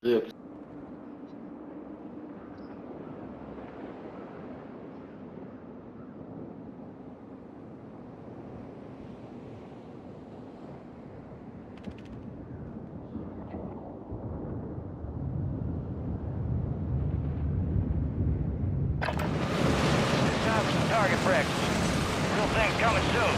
Yeah. Time for some target practice. Real thing's coming soon.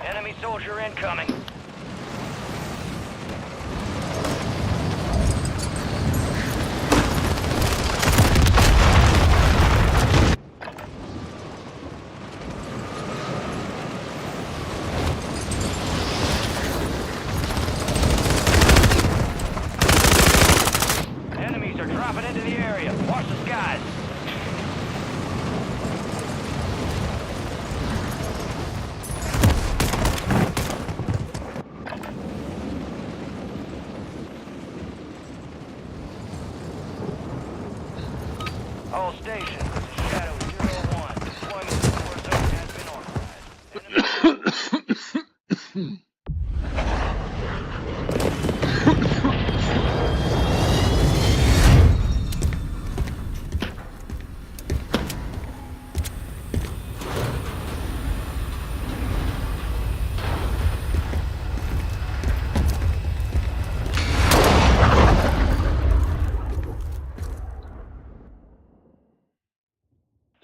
Enemy soldier incoming. Enemies are dropping into the area. Watch the skies. All stations, this is Shadow 01. Deployment to the Warzone has been authorized. Enemy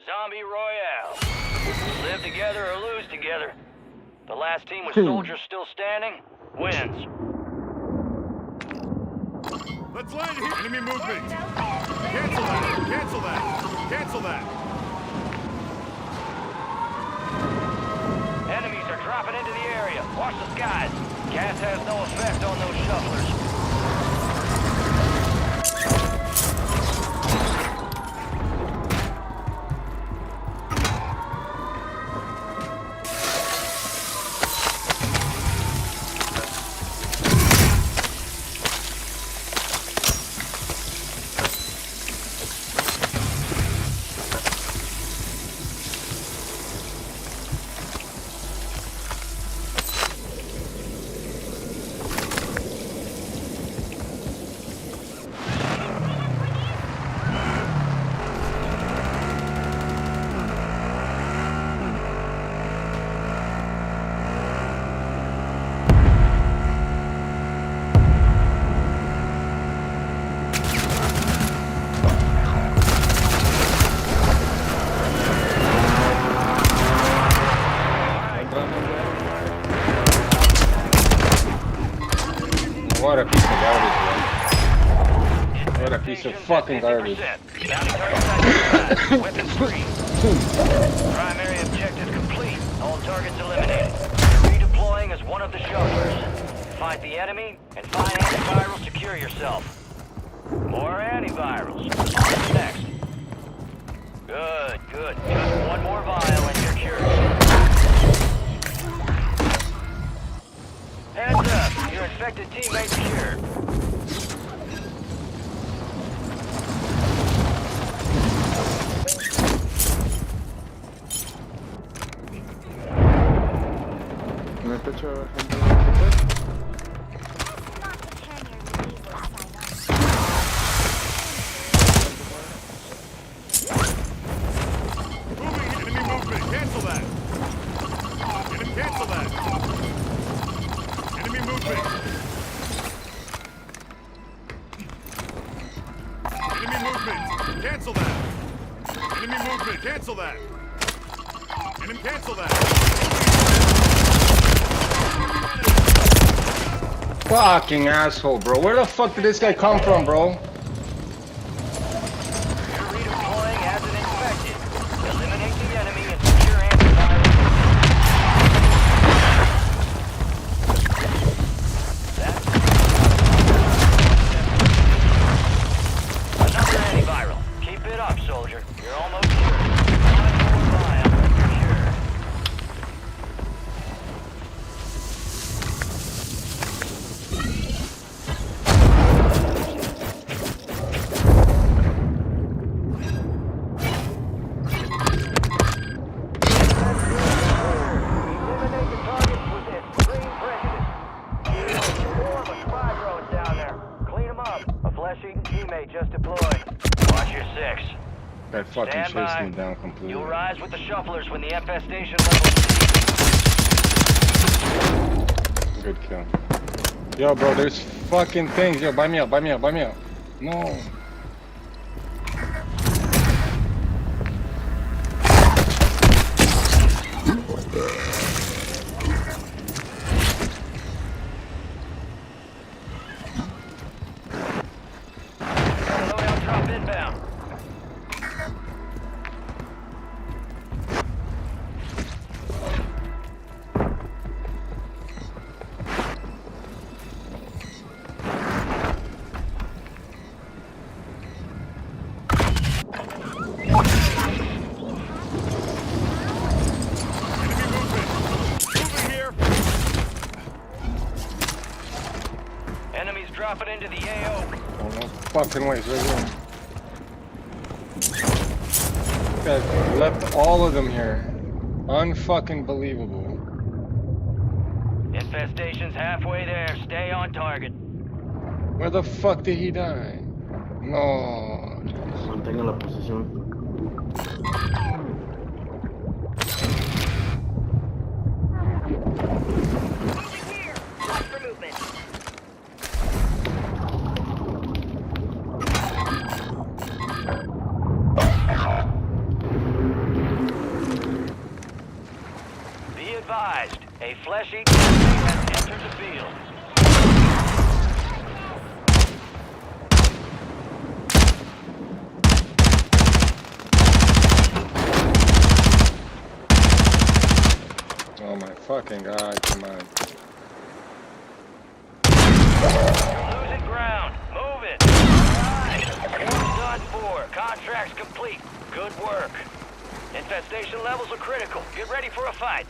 Zombie Royale. Live together or lose together. The last team with soldiers still standing wins. Let's land here. Enemy movement. Cancel that. Cancel that. Cancel that. Enemies are dropping into the area. Watch the skies. Gas has no effect on those shufflers. What a piece of garbage, man. What a piece of fucking garbage. Weapons free. Primary objective complete. All targets eliminated. Redeploying as one of the shufflers. Fight the enemy and find antiviral. Secure yourself. More antivirals. On to next. Good, good. Just one more vial and you're cured. Heads up. Your infected teammate cured. Me pecho Cancel that. Enemy, cancel that. Fucking asshole, bro. Where the fuck did this guy come from, bro? You're redeploying as an infected. Eliminate the enemy and secure antivirus. Another antiviral. Keep it up, soldier. You're almost cured. One more vial and you're cured. Eliminate the targets with this green prejudice. Four of the spy drones down there. Clean them up. A flesh-eating teammate just deployed. Watch your six. That fucking Stand chased by. me down completely. You'll rise with the shufflers when the infestation level. Good kill. Yo, bro, there's fucking things. Yo, buy me out, buy me out, buy me out. No. Loadout drop inbound. Moving here. Enemies dropping into the AO. Oh, no fucking way. Right here. Guys left all of them here. Unfucking believable. Infestation's halfway there. Stay on target. Where the fuck did he die? No. Mantenga la posición. Be advised, a flesh-eating enemy has entered the field. Oh my fucking god, come on. You're losing ground. Move it. Alright. War's done for. Contract's complete. Good work. Infestation levels are critical. Get ready for a fight.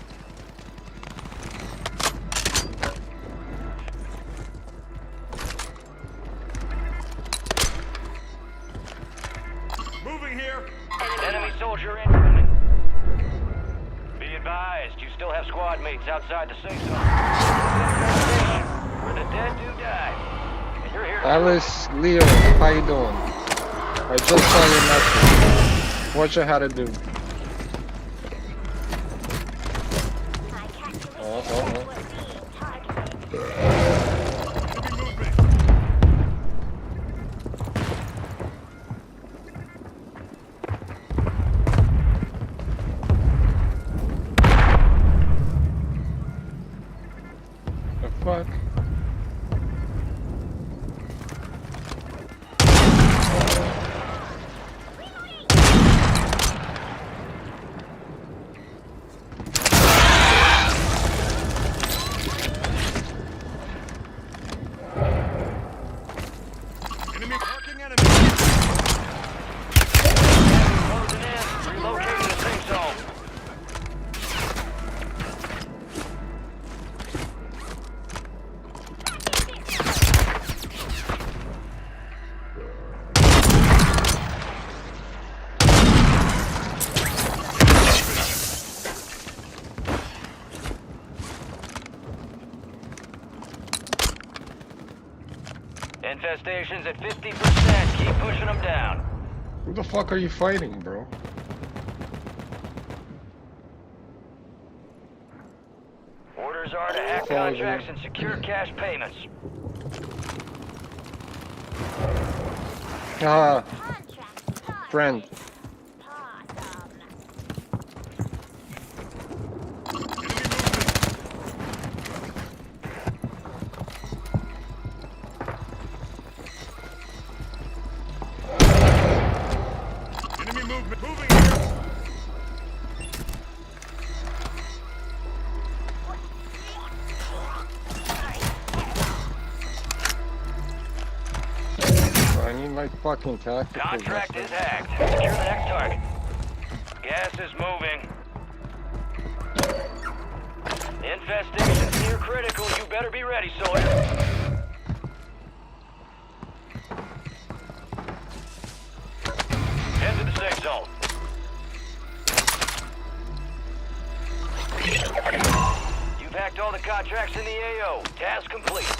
Moving here. Enemy soldier incoming. Be advised, you still have squad mates outside the safe zone. Where the dead do die. And you're here. Alice, Leo, how you doing? I just saw your message. What you had to do? Oh. Enemy movement. The fuck? Enemy parking enemy. Closing in. Relocating the safe zone. Infestation's at 50%. Keep pushing them down. Who the fuck are you fighting, bro? Orders are to hack contracts and secure cash payments. Ah, friend. my fucking tactical. Contract is hacked. Secure the next target. Gas is moving. Infestation's near critical. You better be ready, soldier. Head to the safe zone. You've hacked all the contracts in the AO. Task complete.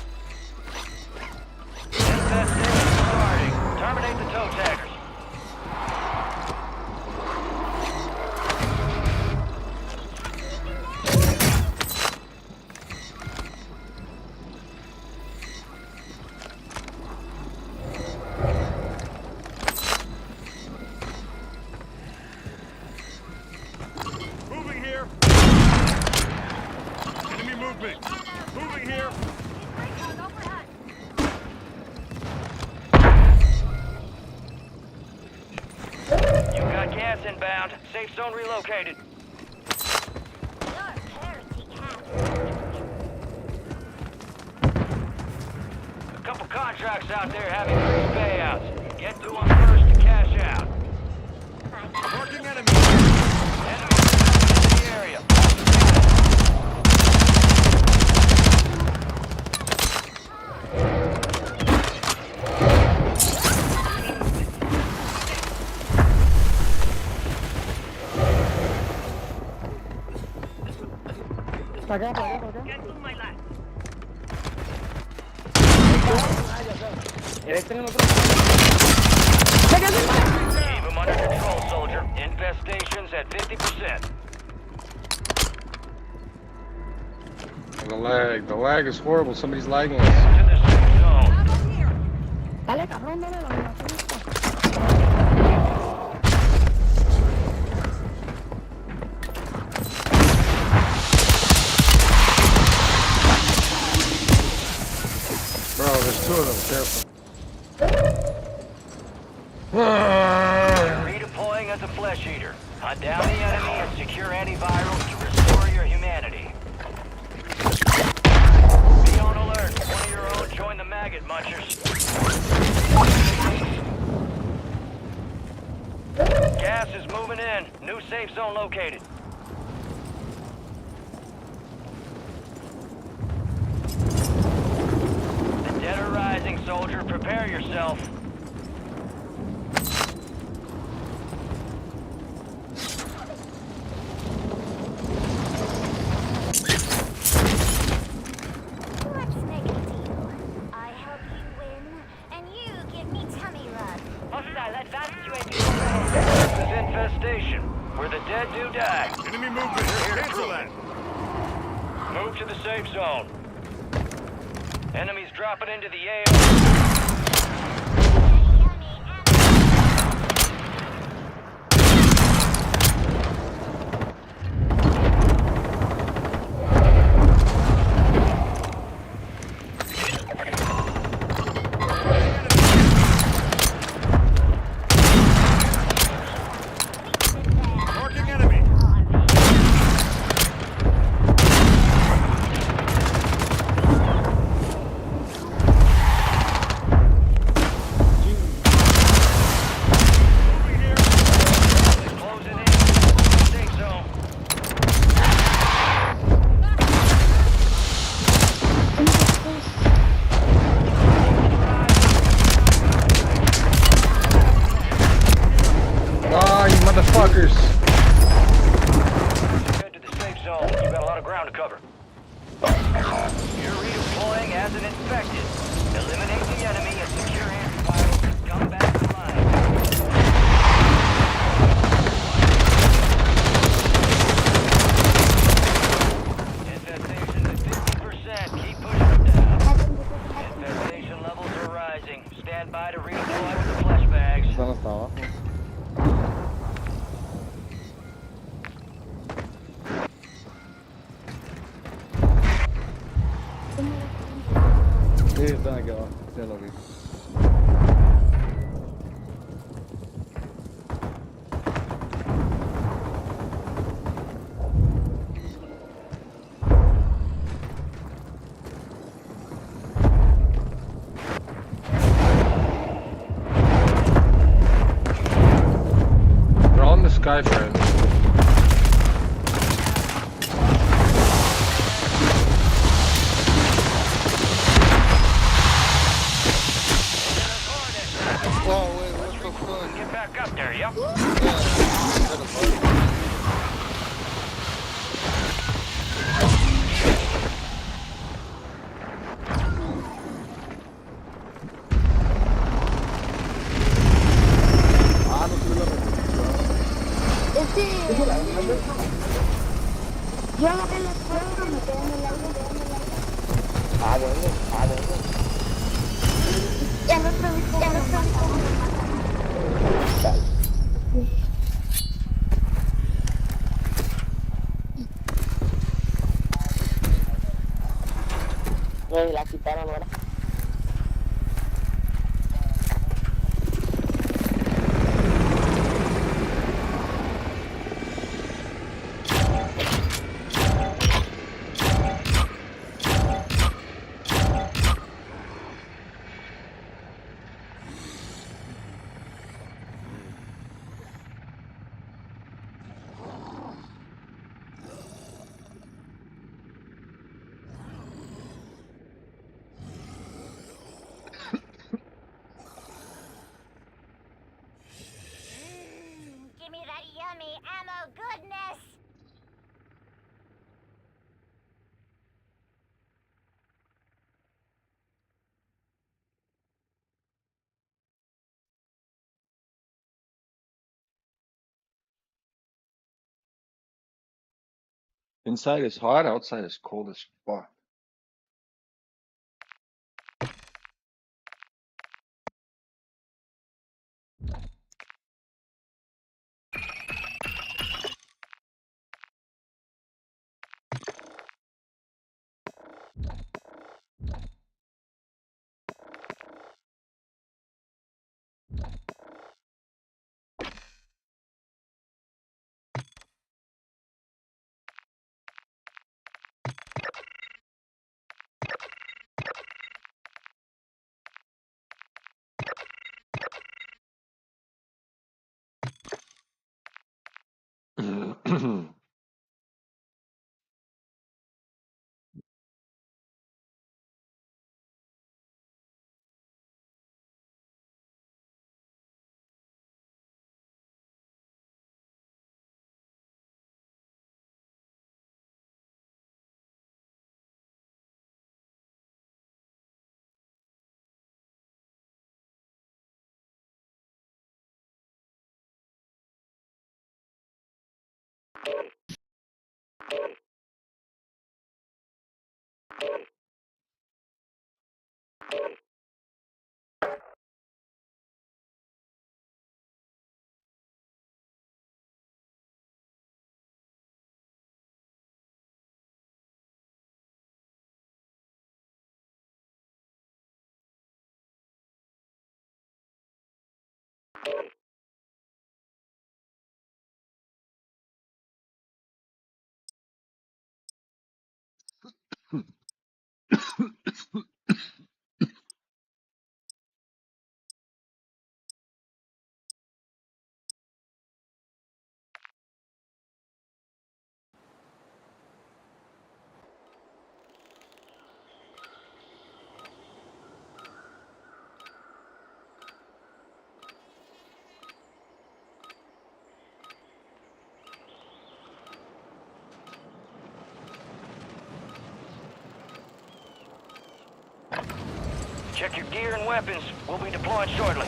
Infestation starting. Terminate the toe taggers. Moving here. Enemy movement. Moving here. You've got gas inbound. Safe zone relocated. A couple contracts out there having increased payouts. Get to them first to cash out. Marking enemy. Enemy in the area. Para acá. Este en el otro. Keep them under control, soldier. Infestation's at 50%. The lag is horrible. Somebody's lagging us. To the safe zone. Dale, cabrón, dale, la animación está. Bro, there's two of them. Careful. Redeploying as a flesh eater. Hunt down the enemy and secure antivirals to restore your humanity. Be on alert. One of your own join the maggot munchers. Gas is moving in. New safe zone located. The dead are rising, soldier. Prepare yourself. Let's make a deal. I help you win, and you give me tummy rub. Hostile advanced UAV overhead. This is infestation, where the dead do die. Enemy movement. Cancel that. Move to the safe zone. Enemies dropping into the AO. Marking enemy. Moving here. Closing in. Safe zone. Ah, you motherfuckers. Head to the safe zone. You got a lot of ground to cover. You're redeploying as an infected. Eliminate the enemy and secure antivirals to come back to life. Infestation at 50%. Keep pushing them down. Infestation levels are rising. Stand by to redeploy with the flesh bags. Están hasta abajo. Sí, están aquí abajo. Ya lo vi. Ah, bueno, ah, bueno. Ya no estoy No, la quitaron ahora. Give me that yummy ammo goodness! Inside is hot, outside is cold as fuck. Check your gear and weapons. We'll be deploying shortly.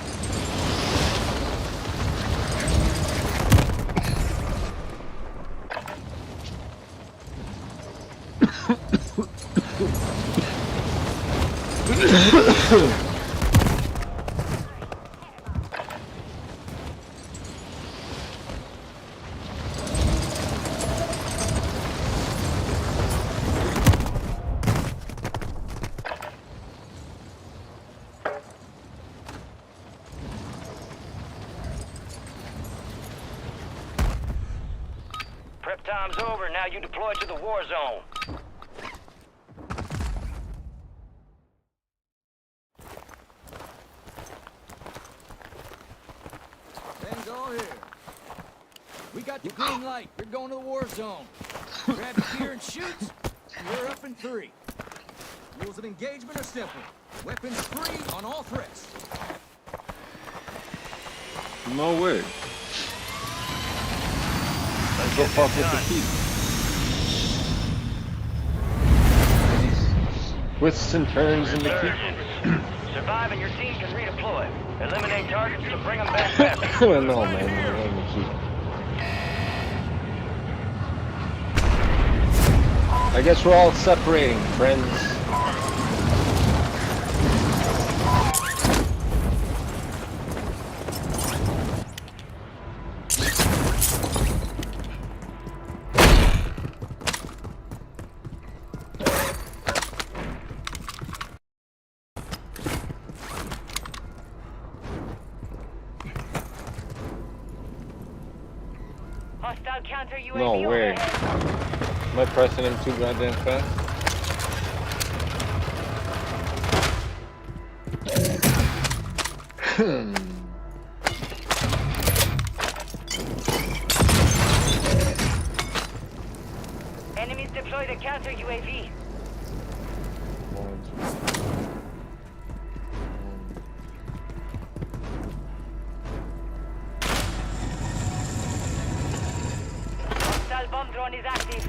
Prep time's over. Now you deploy to the war zone. Things all here. We got the green light. You're going to the war zone. Grab your gear and shoot. We're up in 3. Rules of engagement are simple. Weapons free on all threats. No way. Let's go fuck with the keep. Twists and turns in the keep. Survive and your team can redeploy. Eliminate targets to bring them back faster. No, man, we're in the keep. I guess we're all separating, friends. Hostile counter UAV No way. overhead. Am I pressing him too goddamn fast? Enemies deploy the counter UAV. Hostile bomb drone is active.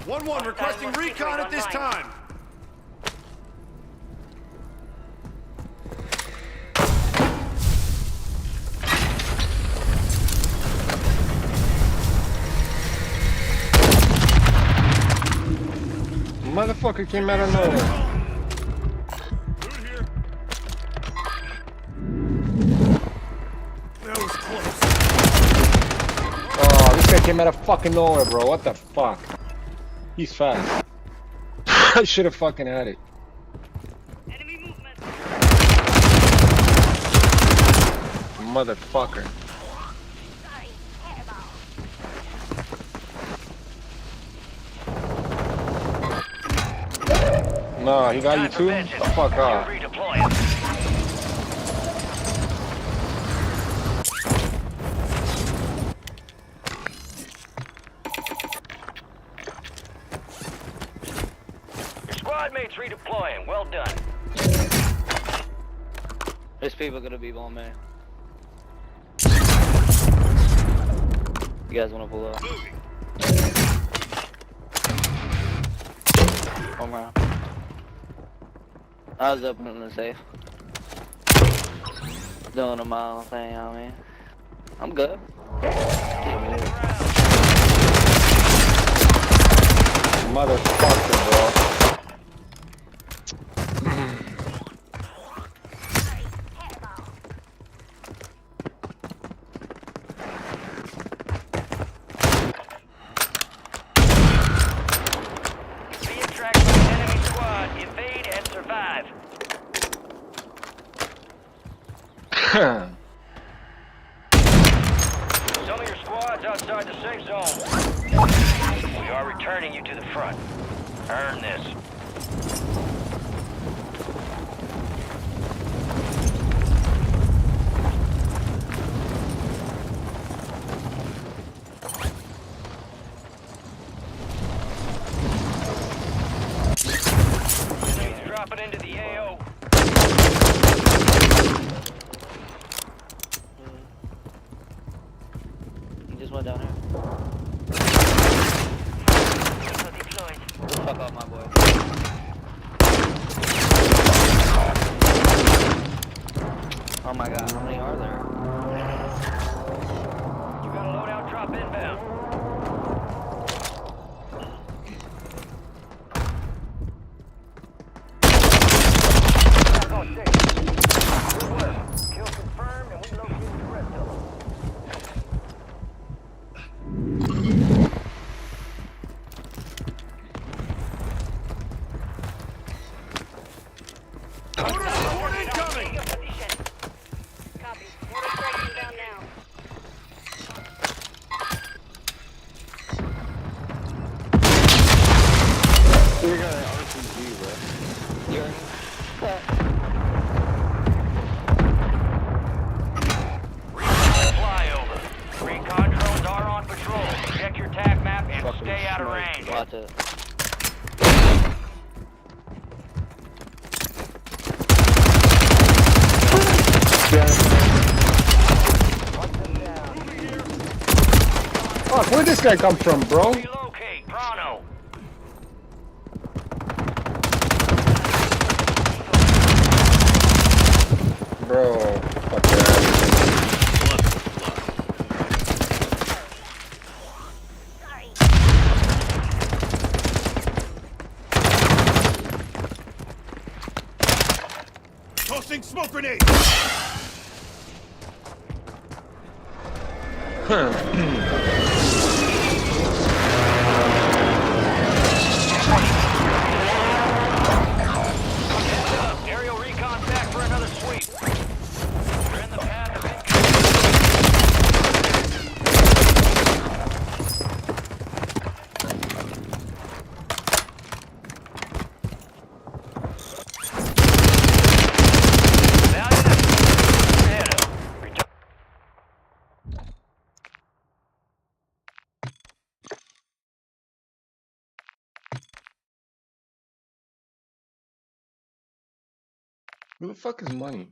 1-1 requesting recon at this time. Motherfucker came out of nowhere. Dude here. That was close. Oh, this guy came out of fucking nowhere, bro. What the fuck? He's fast. I should have fucking had it. Enemy movement. Motherfucker. Sorry, hairball. No, he got you Time for too? vengeance. The fuck off. Redeploying. Your squad mates redeploying. Well done. There's people gonna be on me. You guys wanna pull up? Come around. I was opening the safe. Doing a mile thing, I mean. I'm good. Motherfucker, bro. Sorry, hairball. Be attracted by an enemy squad. Evade and survive. Some of your squad's outside the safe zone. We are returning you to the front. Earn this. Enemies dropping into the AO. You just went down here. Missile deployed. Fuck off, my boy. Oh my god, how many are there? You got a loadout drop inbound. Good work. Kill confirmed and we located the rest of them. Order support incoming. Your position. Copy. Mortar strike inbound now. You got an RPG, bro. You're Flyover. Recon drones are on patrol. Check your tag map and Fucking stay out of snipe. range. watch it. Fuck, where'd this guy come from, bro? Relocate. Prono. Bro, fuck that. Sorry. Tossing smoke grenade! Heads up. Aerial recon back for another sweep. You're in the path of Who the fuck is money?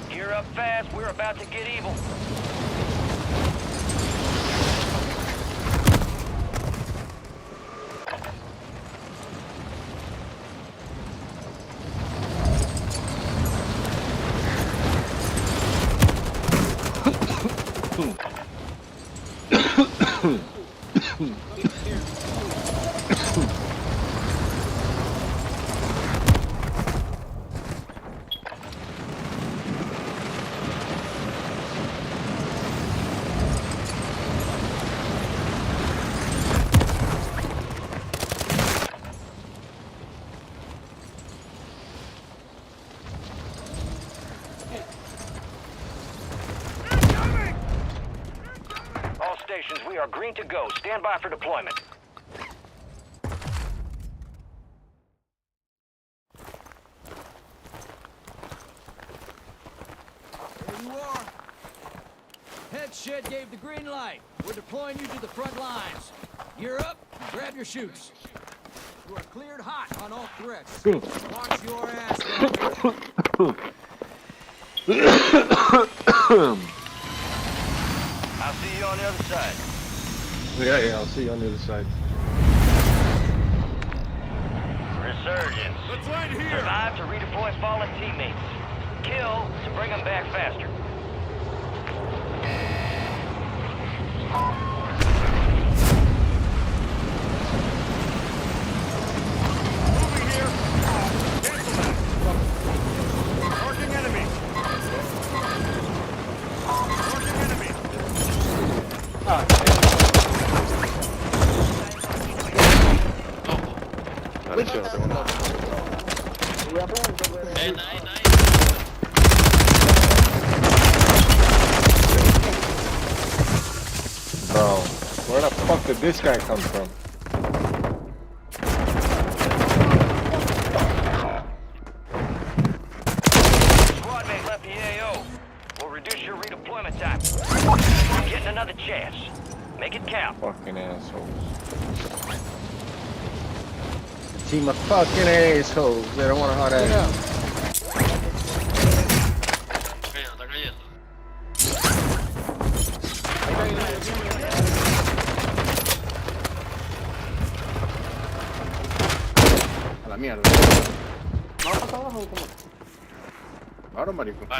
Gear up fast. We're about to get evil. All stations, we are green to go. Stand by for deployment. There you are. Head shed gave the green light. We're deploying you to the front lines. You're up. Grab your chutes. You are cleared hot on all threats. Watch your ass. I'll see you on the other side. Yeah, I'll see you on the other side. Resurgence. Let's land here! Survive to redeploy fallen teammates. Kill to bring them back faster. Moving here! Cancel that! Marking enemy! Marking enemy! Gotta kill everyone. Hey, nice. Bro, where the fuck did this guy come from? Squad mate left the AO. We'll reduce your redeployment time. You're getting another chance. Make it count. Fucking assholes. Team of fucking assholes. They don't want to hot ass. Está cayendo. A la mierda. Vamos para abajo, ¿cómo? Ahora, marico. Va.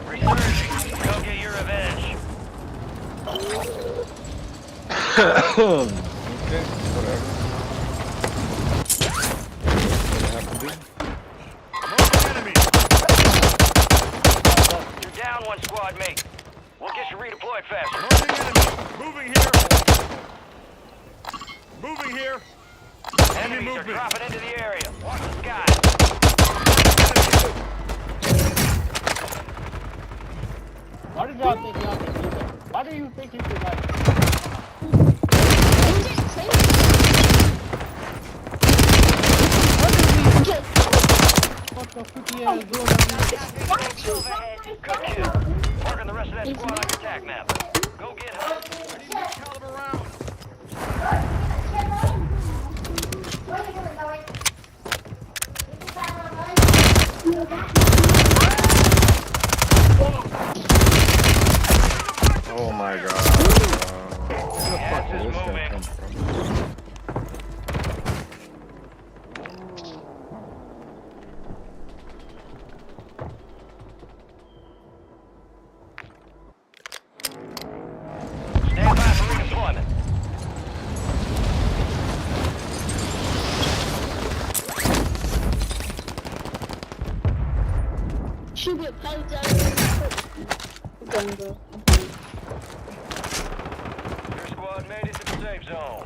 Resurging. Go get your revenge. Okay, whatever. Gonna have to be. Marking enemy. You're down one squad mate. We'll get you redeployed faster. Marking enemy. Moving here. Moving here. Enemy Enemies are movement. dropping into the area. Watch the sky. Why did y'all think y'all could do that? Why do you think you could like? What the freaky ass doing? Good kill. Marking the rest of that squad on your attack map. Go get her. Caliber round. Oh my god. Where the fuck did this guy come from? Stand by for redeployment. Should get paid down. Your squad made it to the safe zone.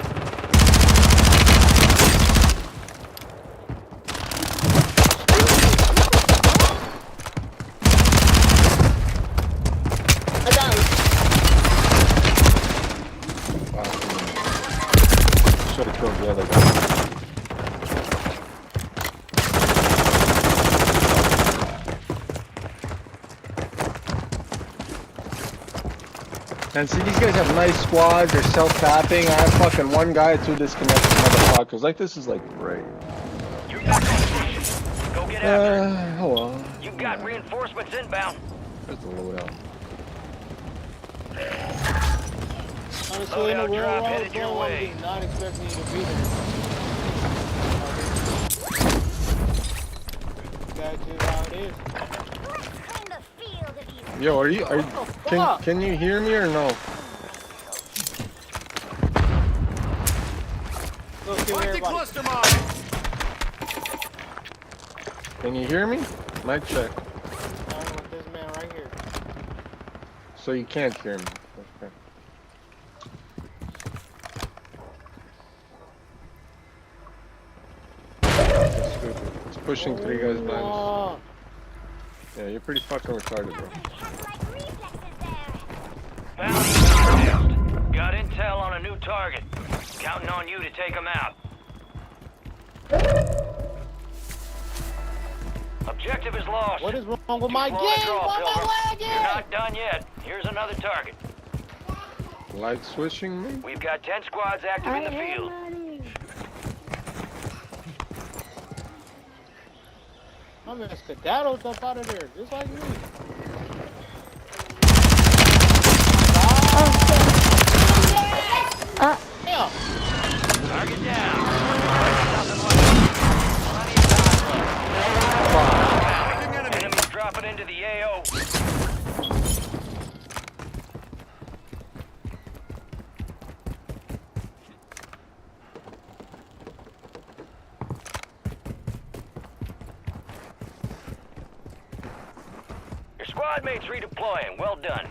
I got it. Should have killed the other guy. And see, these guys have nice squads. They're self-tapping. I have fucking one guy, two disconnected motherfuckers. Like, this is like great. You're back on station. Go get after it. Oh well. You've got reinforcements inbound. There's the loadout. Honestly, in a Loadout real drop world, headed your bro, way. I'm not expecting you to be there. That's just how it is. Let's clean the field of these. Yo, are you can you hear me or no? Go kill Like the everybody. cluster mine. Can you hear me? Mic check. I'm with this man right here. So you can't hear me. Okay. That's stupid. It's pushing 3 guys behind us. Oh, Yeah, you're pretty fucking retarded, bro. Cat-like reflexes there. Bounty down. Got intel on a new target. Counting on you to take them out. Objective is lost. what is wrong with my Keep game? blowing Why the draw, am I Pilgrim. You're lagging? not done yet. Here's another target. Light switching me? We've got 10 squads active in the field. I'm gonna skedaddle up out of there, just like me. Damn. Target down. Nothing left. Plenty of time left. Enemies dropping into the AO. squad mates redeploying. Well done.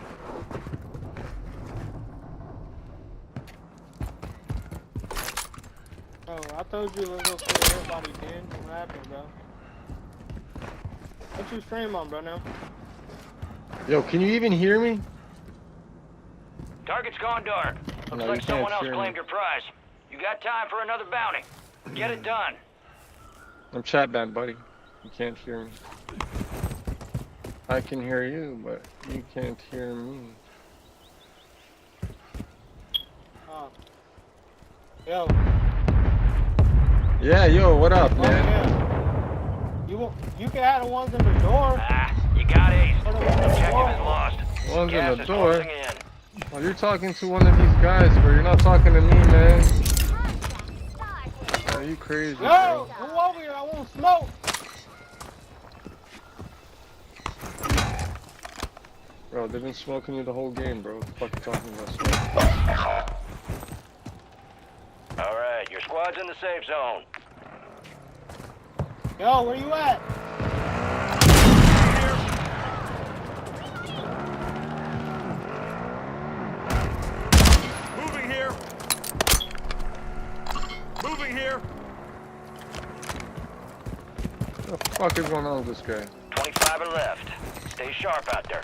Oh, I told you let's go kill everybody, then. What happened, bro? What you stream on, bro, now? Yo, can you even hear me? Target's gone dark. Looks No, you like can't someone else hear me. claimed your prize. You got time for another bounty. Get it done. I'm chat banned, buddy. You can't hear me. I can hear you, but you can't hear me. Oh. Yo. Yeah, yo, what up, Oh, man? yeah. You can have the ones in the door. Ah, you got ace. Or the ones in the Objective door. is lost. One's Gas in the is door. closing in. Oh, you're talking to one of these guys, bro. You're not talking to me, man. Are you crazy, Yo, bro? who over here? I want smoke. Bro, they've been smoking you the whole game, bro. What the fuck you talking about smoke? Alright, your squad's in the safe zone. Yo, where you at? Moving here. Moving here. What the fuck is going on with this guy? 25 are left. Stay sharp out there.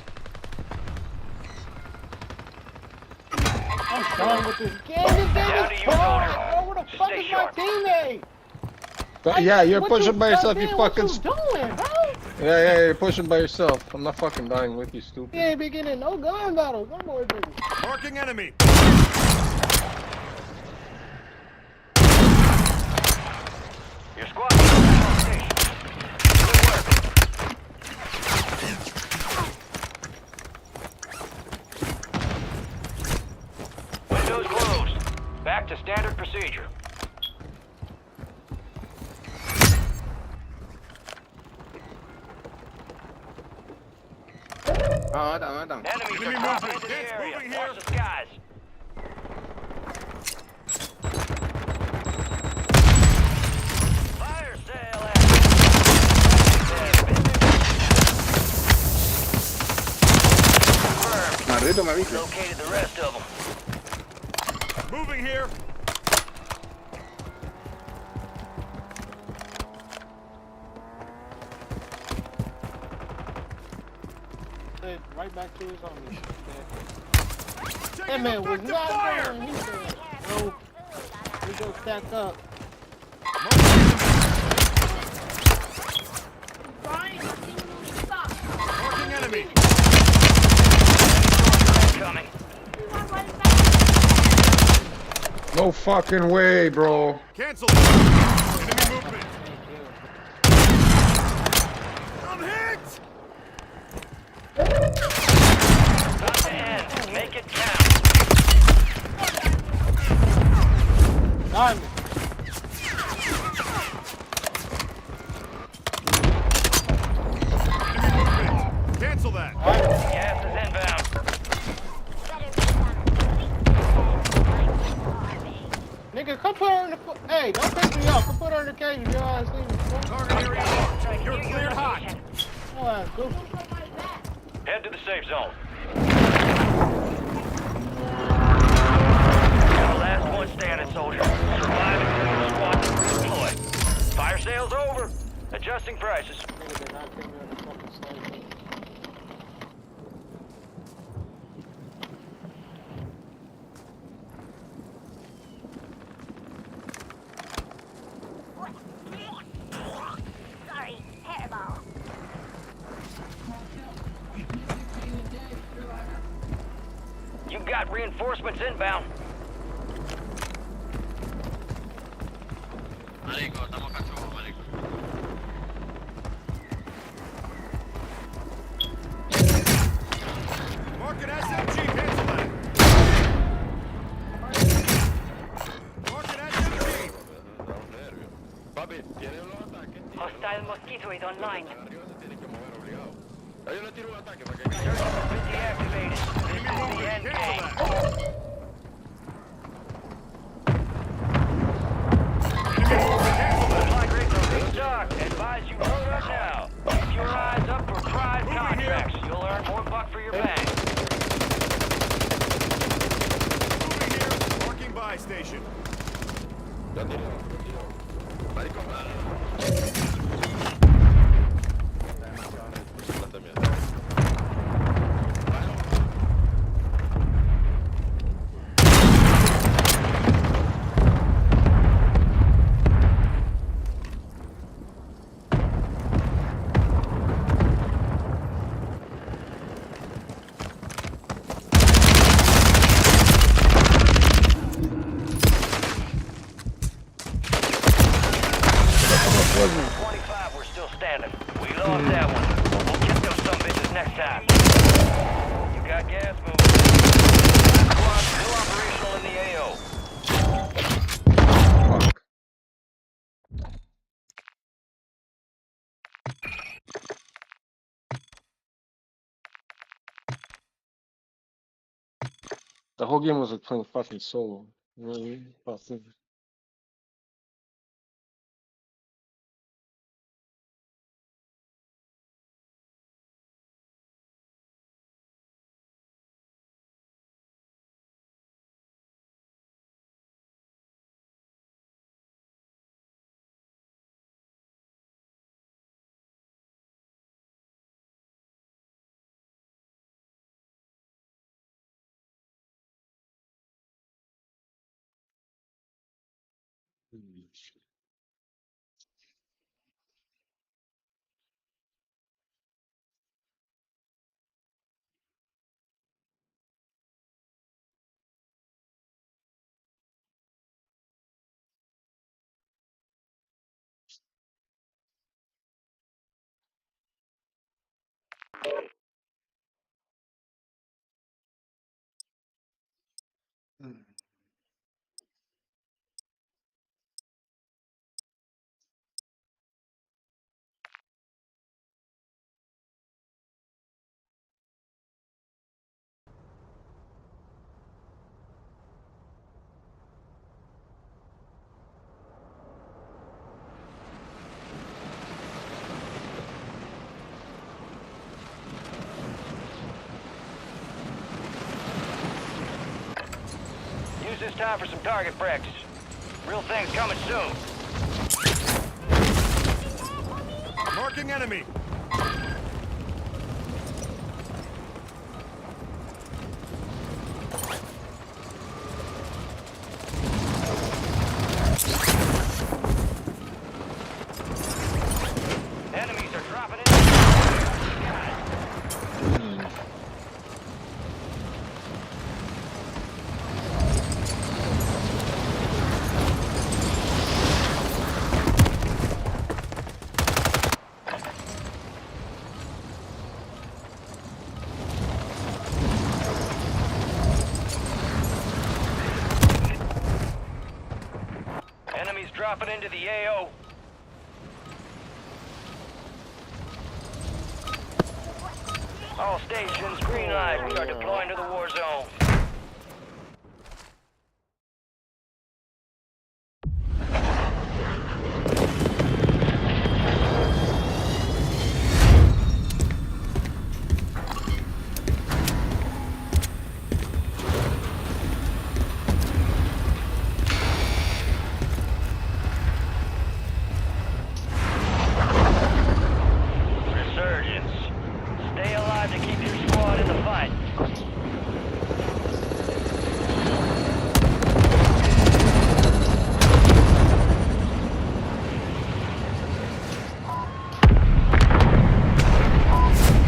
I'm done with this game. This game Down to is you, hard, soldier. bro. Where the fuck Stay is sharp. my teammate? Yeah, you're What pushing by yourself, you goddamn, fucking... What you doing, bro? Yeah, you're pushing by yourself. I'm not fucking dying with you, stupid. He ain't beginning no gun battles. Them boys baby. Marking enemy. Your squad is on station. Good work. Windows closed. Back to standard procedure. Matan. Enemies Enemy are dropping movement. into the Yes, area. moving here. Watch the skies. Fire sale active. Confirmed. Marrito me avisa. Located the rest of them. Moving here. Said right back to his homies. That Taking man was effective not fire. doing. He said, "No, we go stack up." Marking enemy. Coming. No fucking way, bro. Cancel. Enemy movement. I'm hit. About to end. Make it count. Diamond. Enemy movement. Cancel that. Gas is inbound. Nigga, come put her in the. Hey, don't piss me off. Come put her in the cage. If your ass leaving. Target area marked. You're cleared hot. Your ass goofy. Head to the safe zone. You're the last one standing, soldier. Survive until your squad is deployed. Fire sale's over. Adjusting prices. Nigga did not give me the fucking slave. Sorry, hairball. You've got reinforcements inbound. Marking SMG. Cancel that. Marking SMG. Hostile mosquito is online. Enemy Deactivated. This is the movement. end Cancel game. that. Supply crates are restocked. Advise you load up now. Keep your eyes up for prize Moving here. contracts. You'll earn more Yo tiro. Marico, Still standing. We lost that one. We'll get those some bitches next time. You got gas moving. Squad still operational in the AO. Fuck. The whole game was like playing fucking solo. Really? Fucking. Use this time for some target practice. Real thing's coming soon. Marking enemy. Enemies are dropping in. Got it. Enemies dropping into the AO. All stations, green light. We are deploying to the war zone. Resurgence. Stay alive to keep your squad in the fight.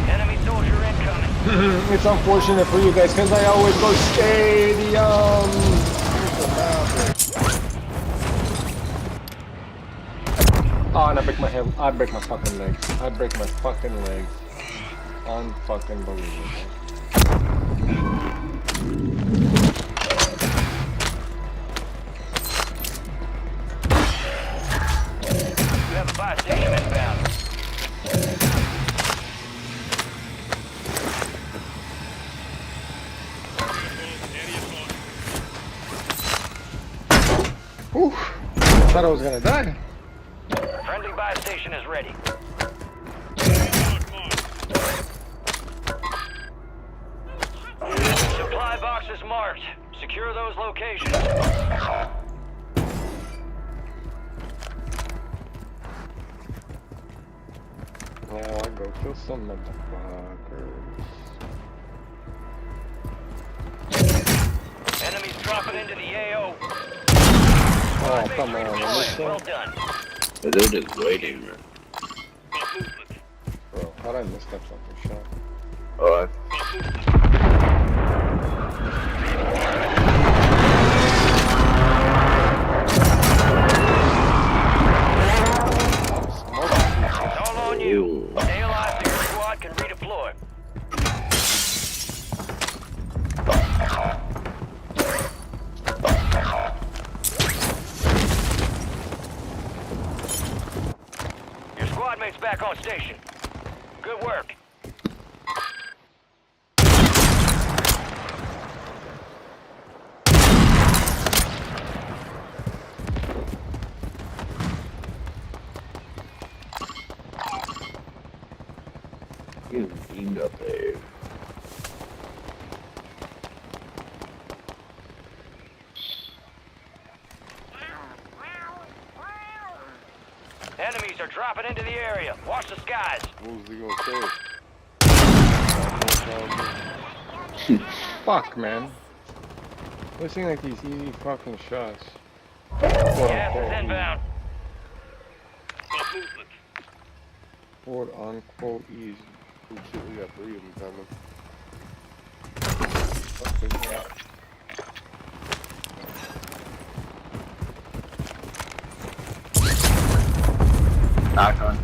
Enemy soldier incoming. It's unfortunate for you guys because I always go stadium. Oh, and I break my head. I break my fucking legs. I break my fucking legs. Unfucking believable. You have a buy station inbound. Whew. Thought I was gonna die. Friendly buy station is ready. Supply boxes marked. Secure those locations. Kill some motherfuckers. Enemies dropping into the AO. Oh, come on. Well done. They're just waiting, man. Bro, how'd I miss that fucking shot? Oh, It's all on you. Stay alive so your squad can redeploy. Your squad mate's back on station. Good work. getting beamed up there. Enemies are dropping into the area. Watch the skies. What was he gonna say? Fuck, man. We're seeing like these easy fucking shots. Gas is inbound. Quote unquote easy. Oh shit, we got 3 of them coming. Fuck is that? Knock on.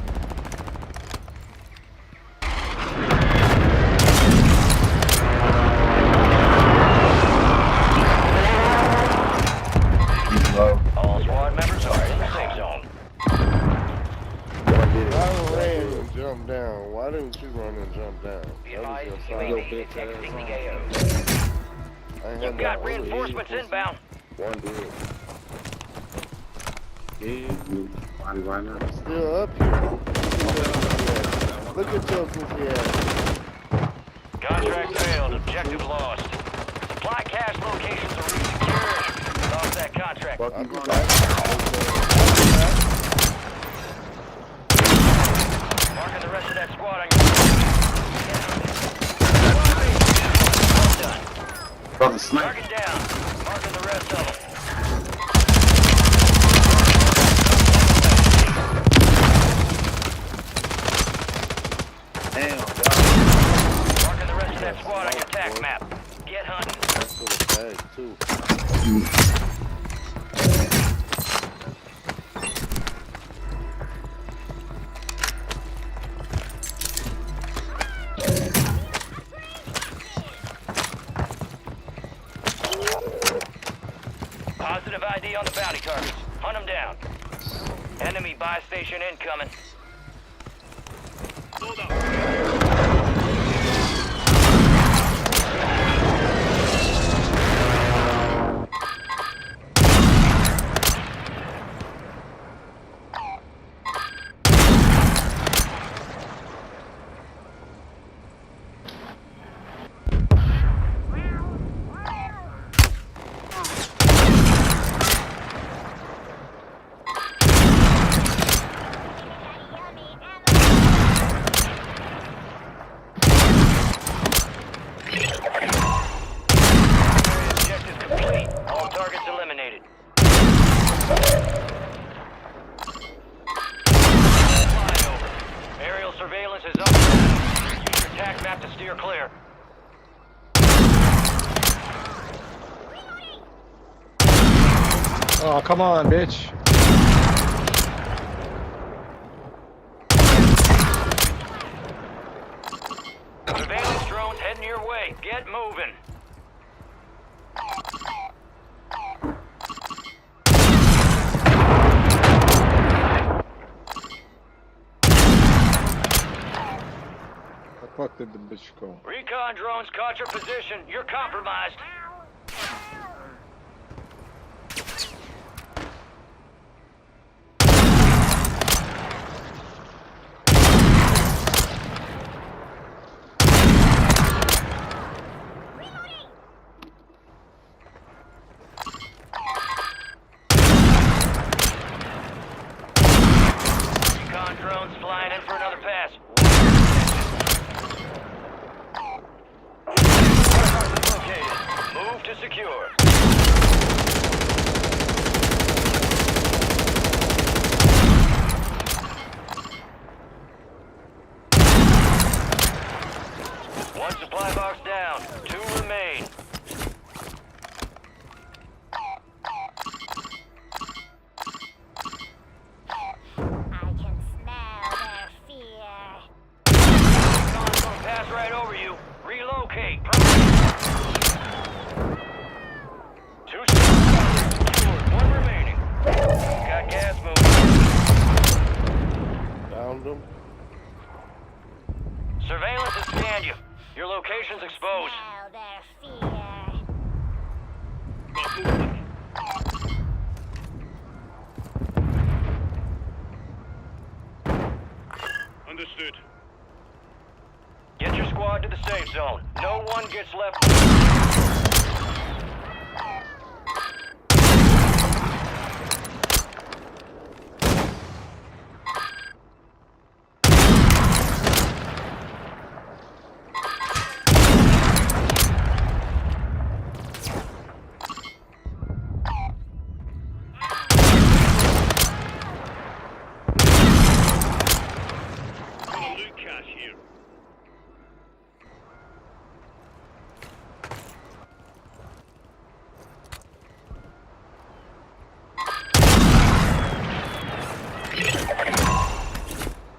He's low. All squad members are in the safe zone. I ran and jumped down. Why didn't you run and jump down? Be That was advised, your UAV side. detecting the AO. I ain't You've had got no reinforcements other inbound. One did. Why not? Still up here. Look at your goofy ass. Contract failed. Objective lost. Supply cache locations are resecured. Lost that contract. Fuck you, going back. Marking the rest of that squad on your... Well done. From the sniper. Target down. Marking the rest of them. Damn, God. Marking the rest of that squad on your attack map. Get hunting. That's for the bag, too. Positive ID on the bounty targets. Hunt them down. Enemy buy station incoming. Objective complete. All targets eliminated. Flyover. Aerial surveillance is up. Use your attack map to steer clear. Oh, come on, bitch. Surveillance drones heading your way. Get moving. The fuck did the bitch go? Recon drones caught your position. You're compromised. Recon drones flying in for another pass. secure. One supply box down. 2 remain. I can smell their fear. Con's gonna pass right over you. Relocate. 2 secured. 1 remaining. Got gas moving. Downed them. Surveillance has scanned you. Your location's exposed. Smell their fear. Understood. Get your squad to the safe zone. No one gets left. Loot cash here.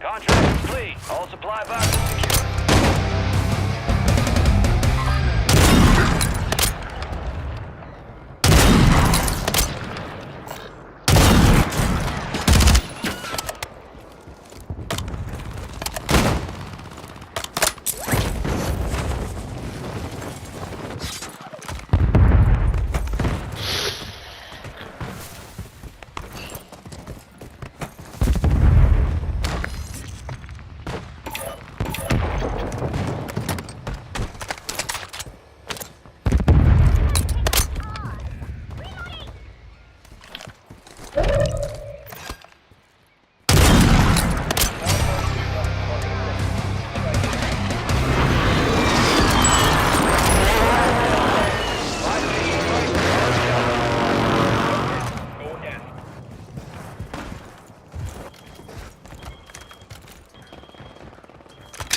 Contract complete. All supply boxes secure.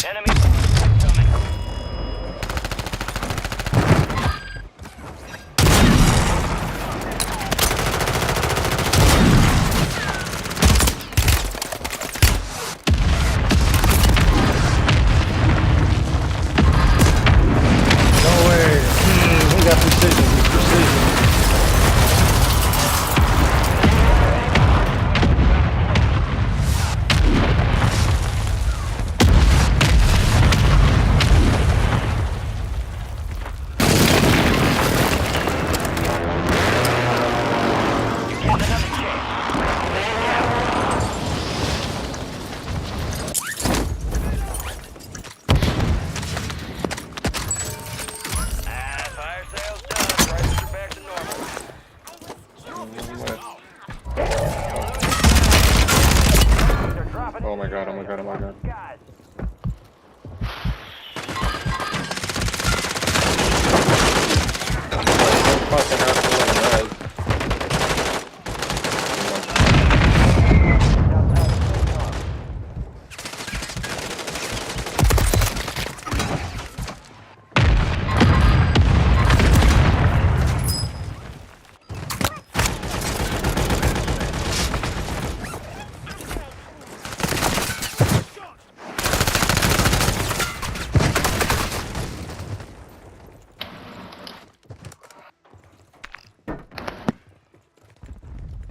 Enemy coming. No way. He got precision. He's precision. Fire sales done. Prices are back to normal. They're dropping Oh my god, oh my god, oh my god. guys. Fucking have to let him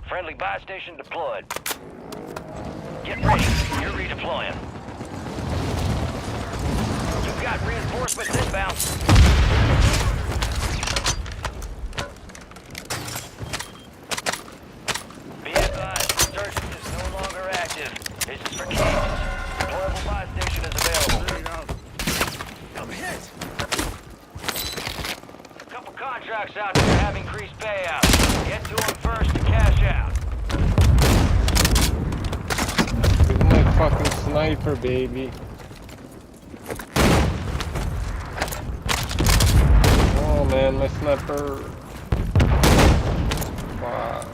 Friendly buy station deployed. Get ready. You're redeploying. You've got reinforcements inbound. Be advised, search is no longer active. This is for keeps. Deployable buy station is available. I'm hit. A couple contracts out there have increased payouts. Get to them first to cash out. He's my fucking sniper, baby. Oh man, my sniper. Wow.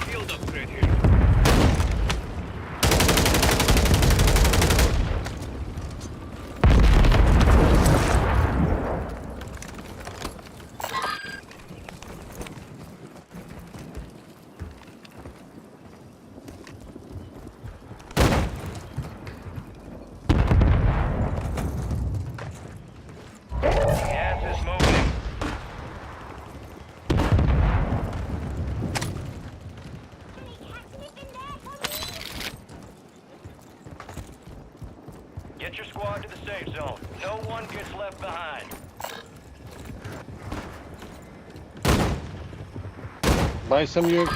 Field upgrade here. Gas is moving. Get your squad to the safe zone. No one gets left behind. Buy some you.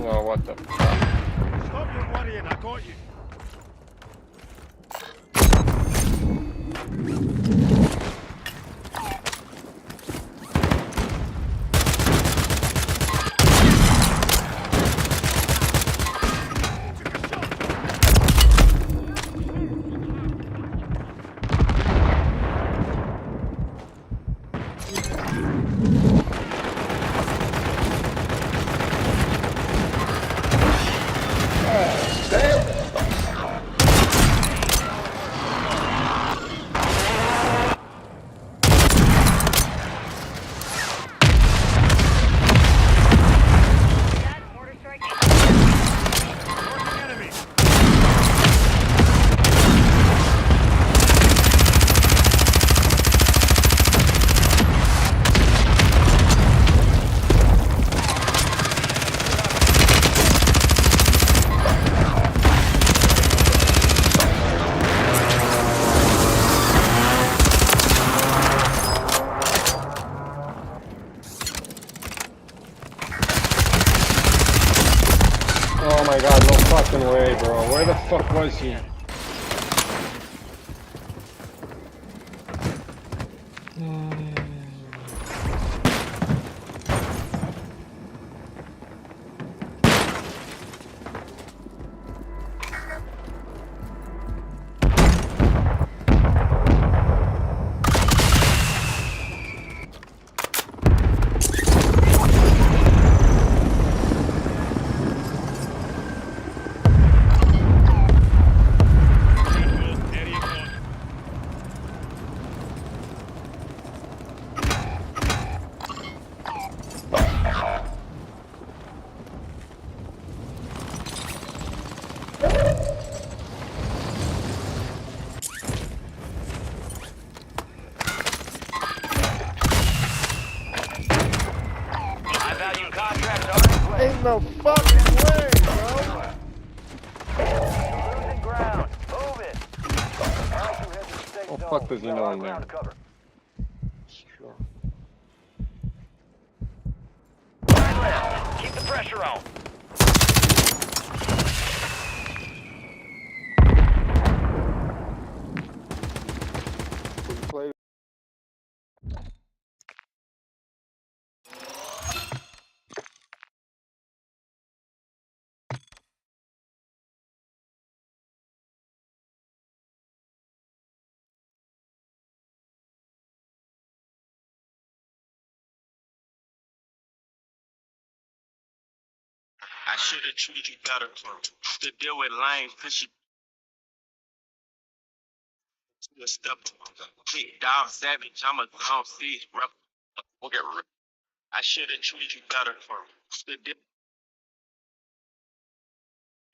Oh, what the fuck? Stop your worrying, I got you. Enemy. Oh my god, no fucking way, bro. Where the fuck was he? Area code. High value contracts are in play. Ain't no fucking way, bro. You're losing ground. Move it. Now you head to the safe Oh, zone. fuck does he You got know our in there? ground to cover. Sure. Right left. Keep the pressure on. Play. I should have treated you better to deal with lanes, cause you a step big dog savage. I'm a gon' see, bro. Okay, I should have treated you better to deal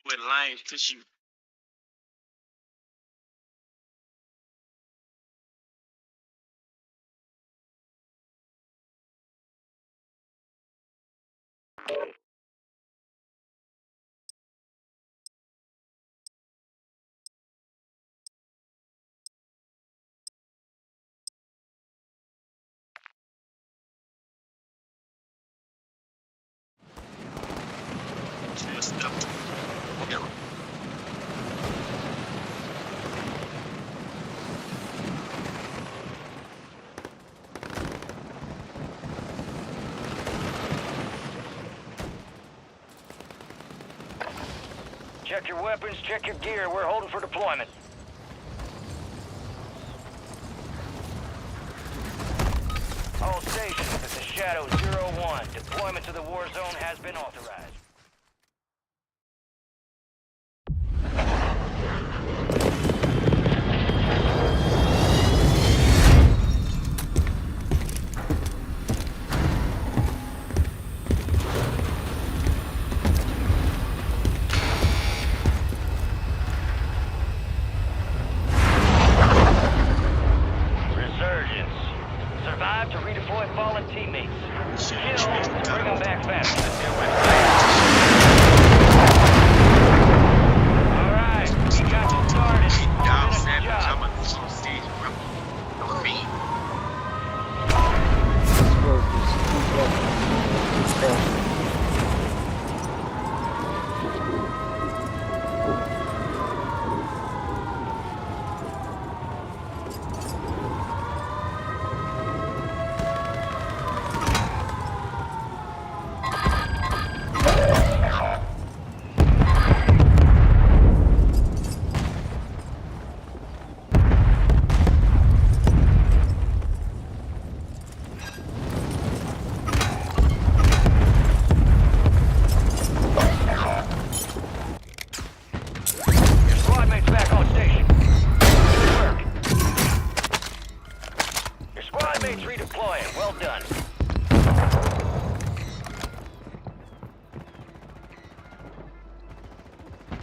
with lanes, cause you Check your weapons, check your gear. We're holding for deployment. All stations, this is Shadow 01. Deployment to the war zone has been authorized. To redeploy fallen teammates. Kill, bring them back fast. Alright, we got you started. Down Finish the 7, job. I'm on stage, bro. No feet. Your squad mates back on station. Good work. Your squad mates redeploying. Well done.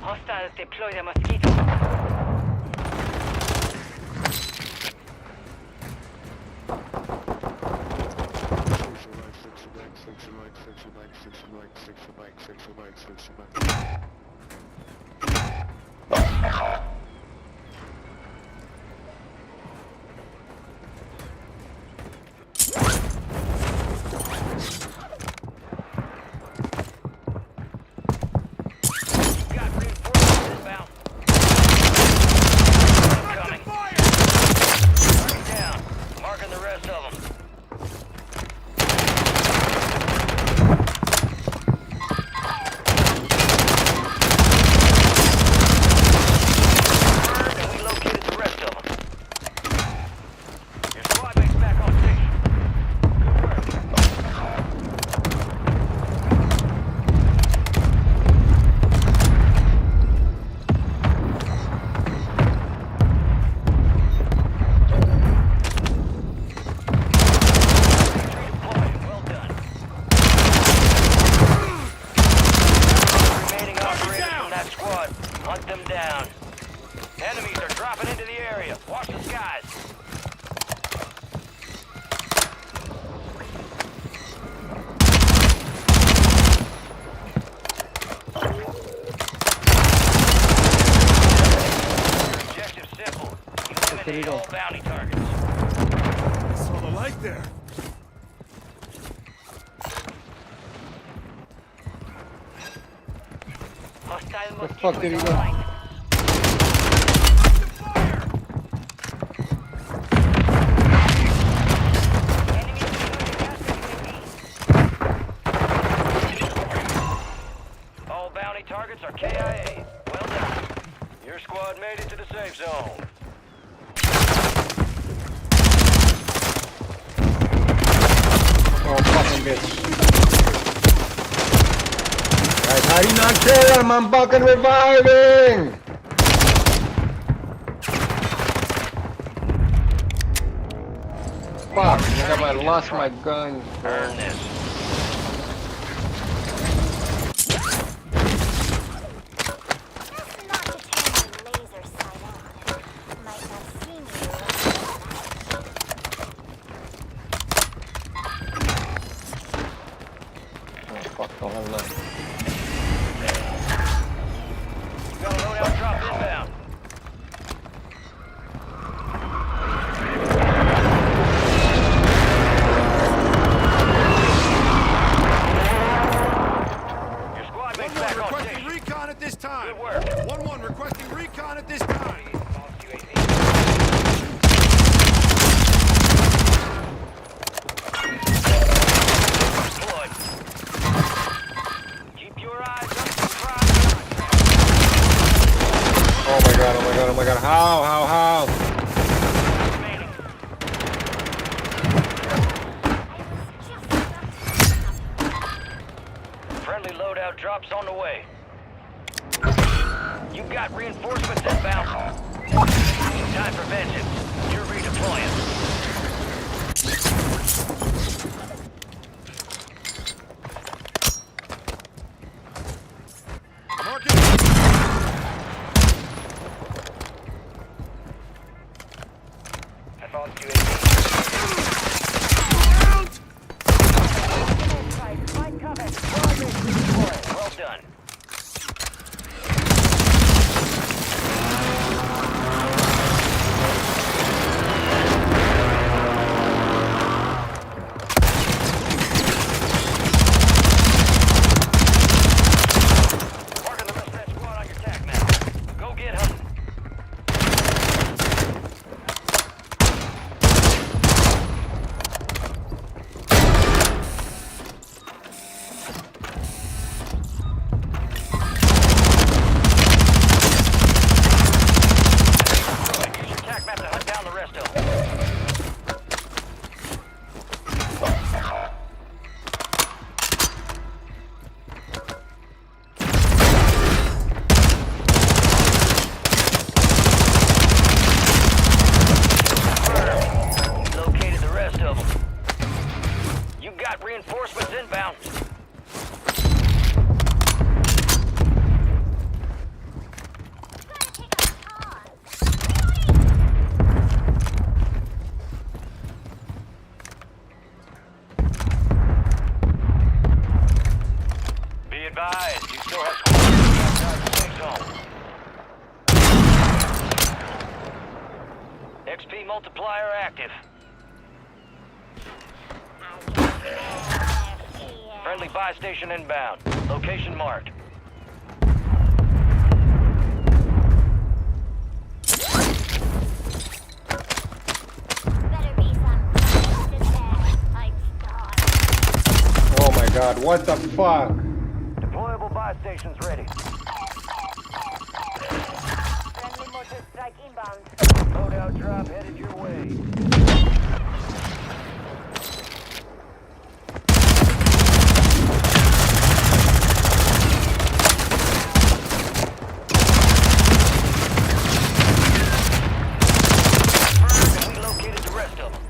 Hostiles deploy the mosquito. Got reinforcements inbound. Incoming. Target down. Marking the rest of them. And we located the rest of them. Your squad mates back on station. Good work. Redeploying. Well done. Remaining operators from that squad. Hunt them down. Enemies are dropping into the area. Watch the skies. Your objective's simple. Eliminate all bounty targets. Saw the light there. Hostile Where the fuck did he go? online. Enemy deploying gas UAV. All bounty targets are KIA. Well done. Your squad made it to the safe zone. Oh, fucking bitch. Guys, how do you not kill him? I'm fucking reviving! Fuck, I lost my guns, bro. Earn this. Just not to turn your laser sight on. Might not see me. Oh, fuck, don't have enough. You got a loadout drop inbound. Your squad mates back on Requesting station. recon at this time. Good work. 1-1 requesting recon at this time. Deployed. Keep your eyes up for crime. Oh my god, oh my god, oh my god. How? Remaining. Friendly loadout drops on the way. You got reinforcements inbound. Time for vengeance. You're redeploying. Marking. Advanced UAV. Well done. Marking the rest of that squad on your tac map. Go get hunting. Use your tac map to hunt down the rest of them. Located the rest of them. You got reinforcements inbound. Be advised, you still have squads outside the safe zone. XP multiplier active. Friendly buy station inbound. Location marked. Better be some roasted there. I'm starved. Oh my god, what the fuck? Deployable buy stations ready. Friendly mortar strike inbound. Loadout drop headed your way. And we located the rest of them.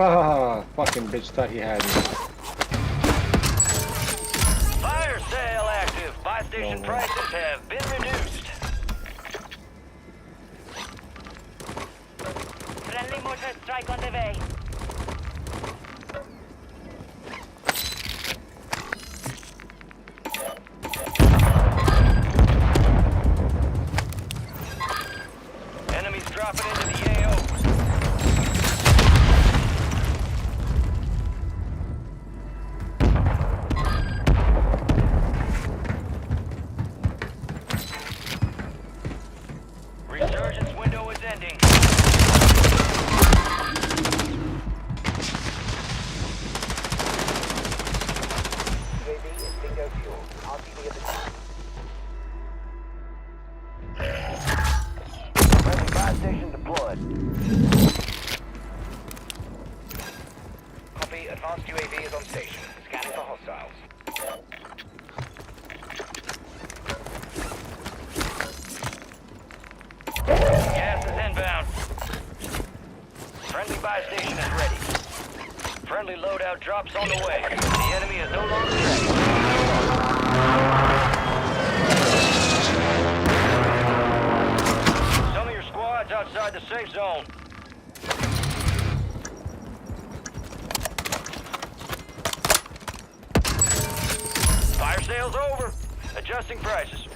Ah, fucking bitch thought he had me. Fire sale active. Buy station prices have been reduced. Friendly mortar strike on the way. Enemies dropping into the AO. Resurgence window is ending. UAV is bingo fuel. RTV at the top. Friendly buy station deployed. Copy. Advanced UAV is on station. Scanning for hostiles. Gas is inbound. Friendly buy station is ready. Friendly loadout drops on the way. The enemy is no longer ready. Some of your squads outside the safe zone. Fire sale's over. Adjusting prices.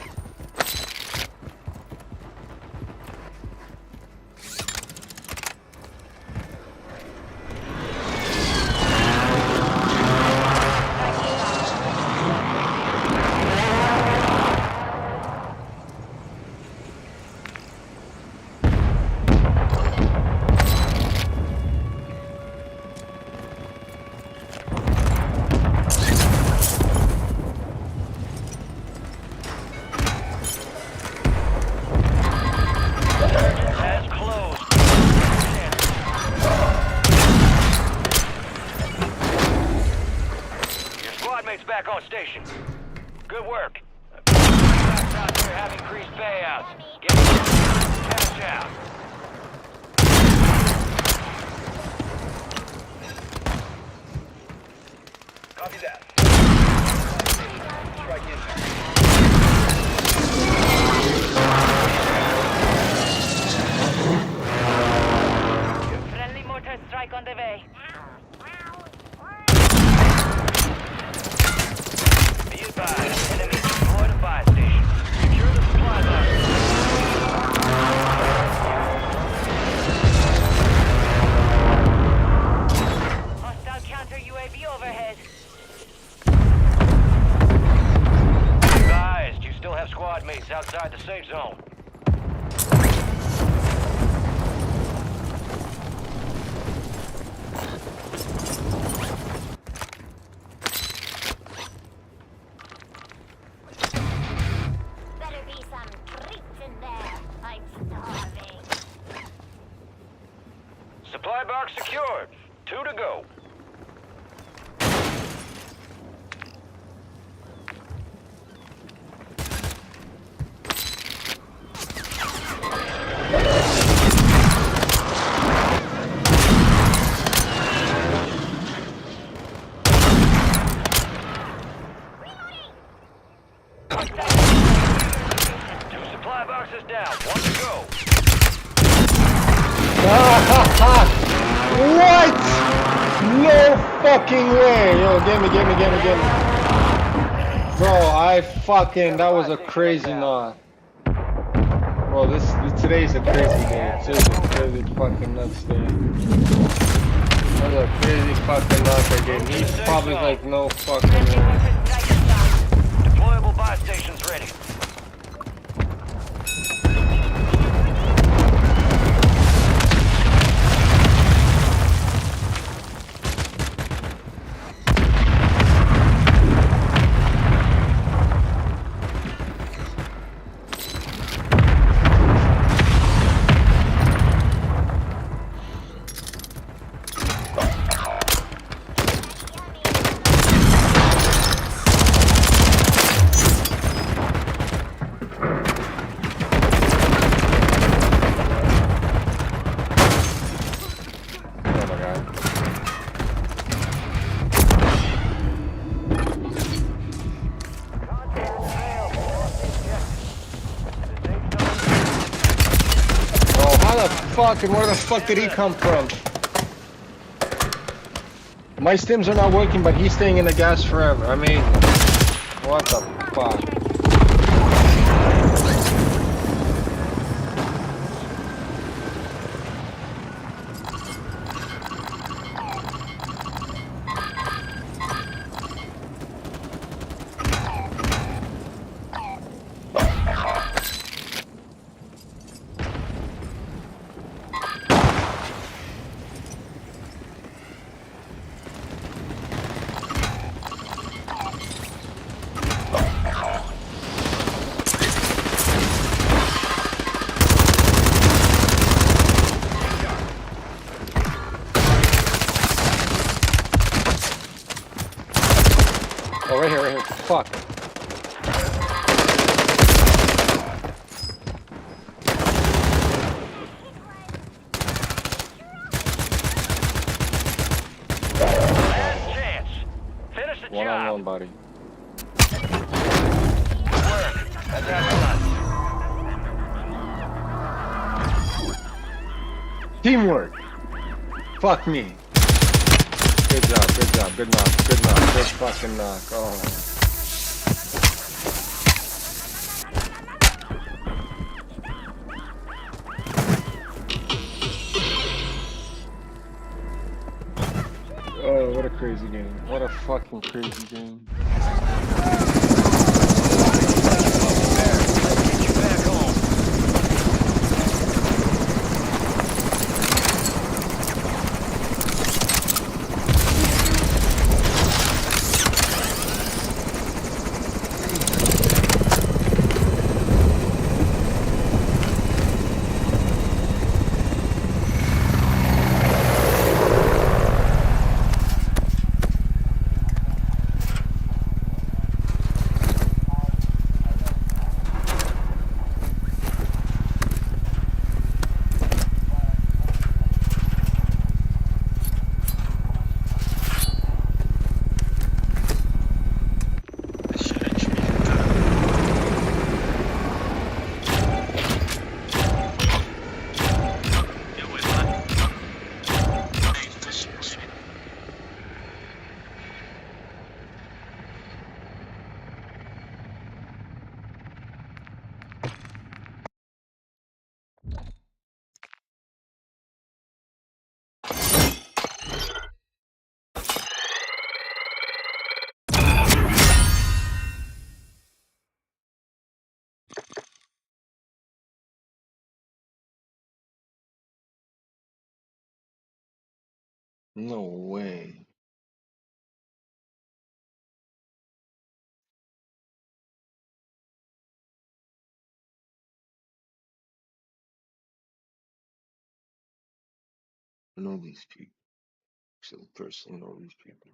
back on station. Good work. Out there have increased payouts. Get cash out. Copy that. Strike in. Friendly mortar strike on the way. Be advised, enemy deployed a buy station. Secure the supply box. Hostile counter UAV overhead. Be advised, you still have squad mates outside the safe zone. Better be some treats in there. I'm starving. Supply box secured. 2 to go. Two supply boxes down. 1 to go. What? No fucking way! Yo, get me. Bro, that was a crazy knock. Bro, today's a crazy day. It's just a crazy fucking nuts day. That was a crazy fucking knock again. He's probably like no fucking Friendly way. mortar strike inbound. Deployable buy stations ready. Oh my god. Oh, how the fuck and where the fuck did he come from? My stims are not working, but he's staying in the gas forever. I mean, what the fuck? Oh, right here. Fuck. Last chance. Finish the One on job. one, buddy. Good work. That's how it's done. Teamwork. Fuck me. Good job. Good knock. Good fucking knock. Oh. Oh, what a crazy game. What a fucking crazy game. Let's get you back home. No way. I know these people. So personally know these people.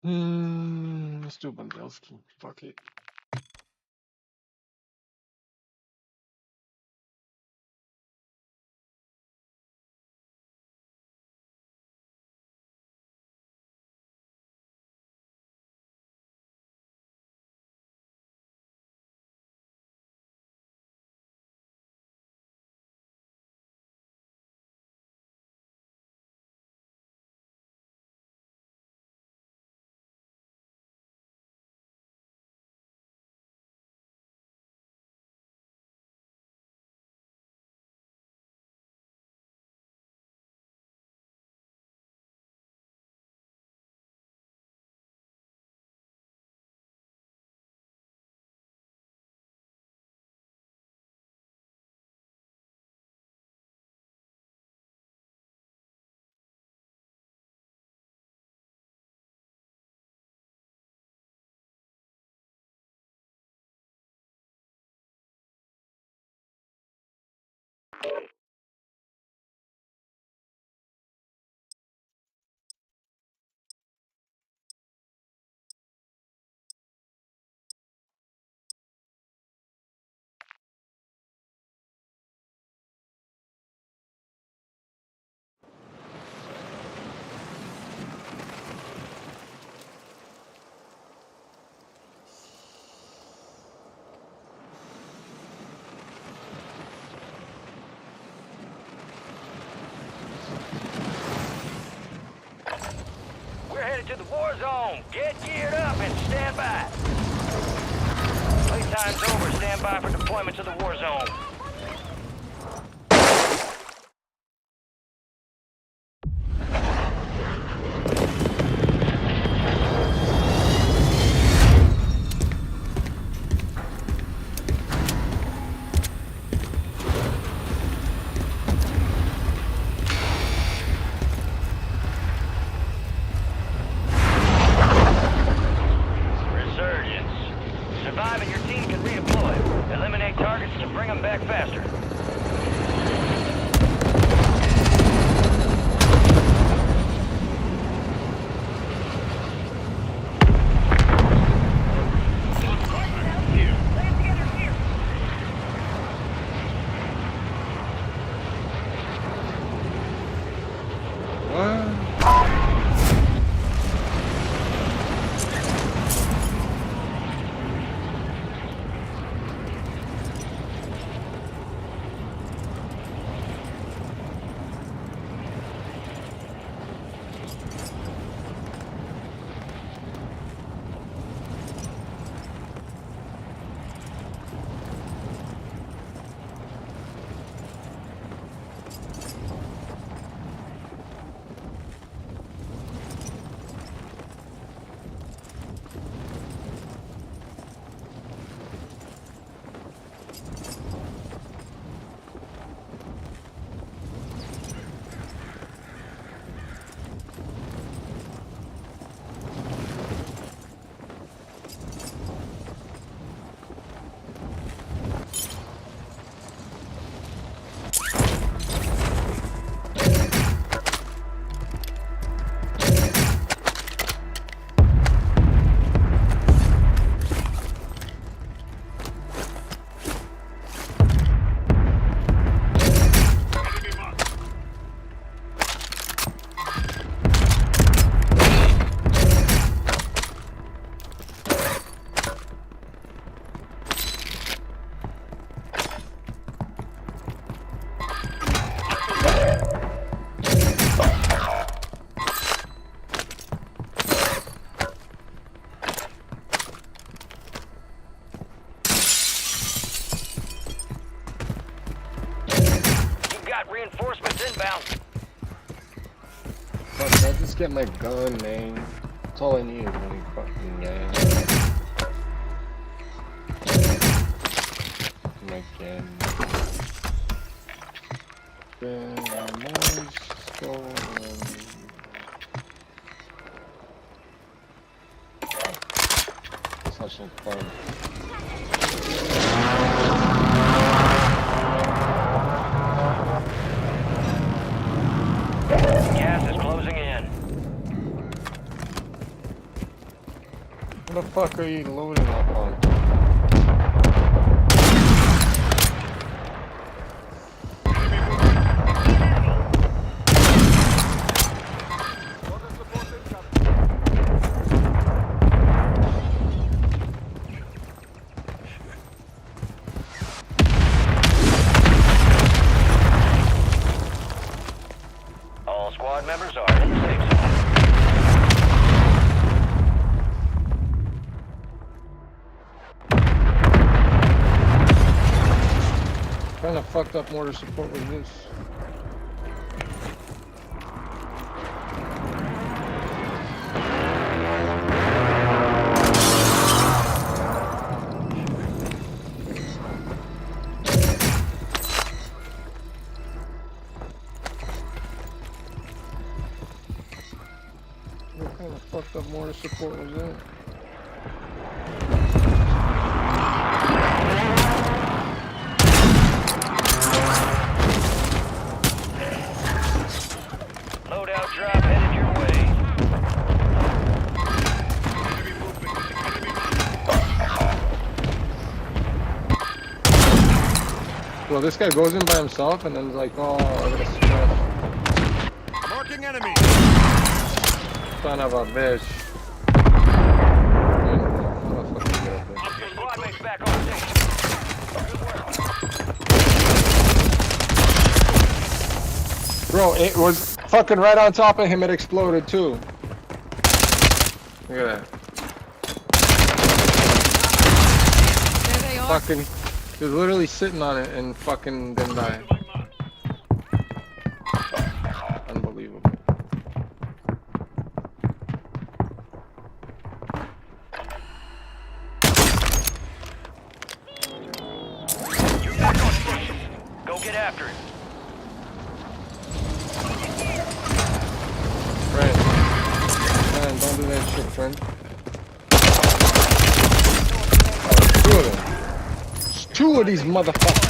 Let's do Bandelski. Fuck it. We're headed to the war zone. Get geared up and stand by. Playtime's over. Stand by for deployment to the war zone. Survive and your team can redeploy. Eliminate targets to bring them back faster. reinforcements inbound. Fuck, I just get my gun, man. That's all I need is one fucking gun. My gun. Let's have some fun. Gas is closing in. What the fuck are you loading up on? All squad members are in the safe zone. What kind of fucked up mortar support was this? What kind of fucked up mortar support was that? Loadout drop headed your way. Enemy movement. Enemy Well, this guy goes in by himself and then is like, oh, I gotta smash. marking enemy. Son of a bitch. Your squad mate's back on station. Good work. Bro, it was fucking right on top of him, it exploded too. Look at that. There they are. Fucking, he was literally sitting on it and fucking didn't die. Unbelievable. You're back on station. Go get after it. Right. Man, don't do that shit, friend. Two of them. There's two of these motherfuckers.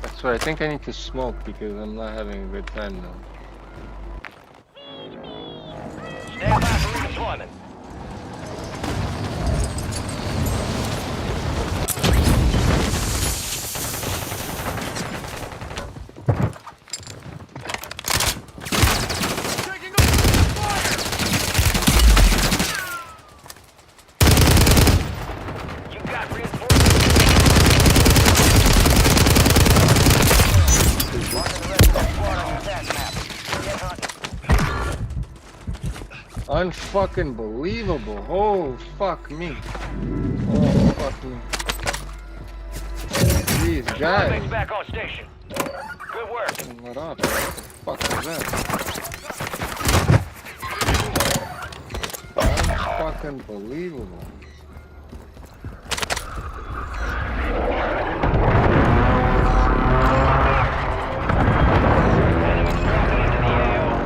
That's right, I think I need to smoke because I'm not having a good time now. Stand by for redeployment. Taking up fire. You got reinforcements. Marking the rest of the squad on your attack map. Get hunting. Unfucking believable. Oh, fuck me. Oh, fuck me. These Squad guys. mate's back on station. Good work. What up? What the fuck is that? Unfucking believable. Enemies dropping into the AO.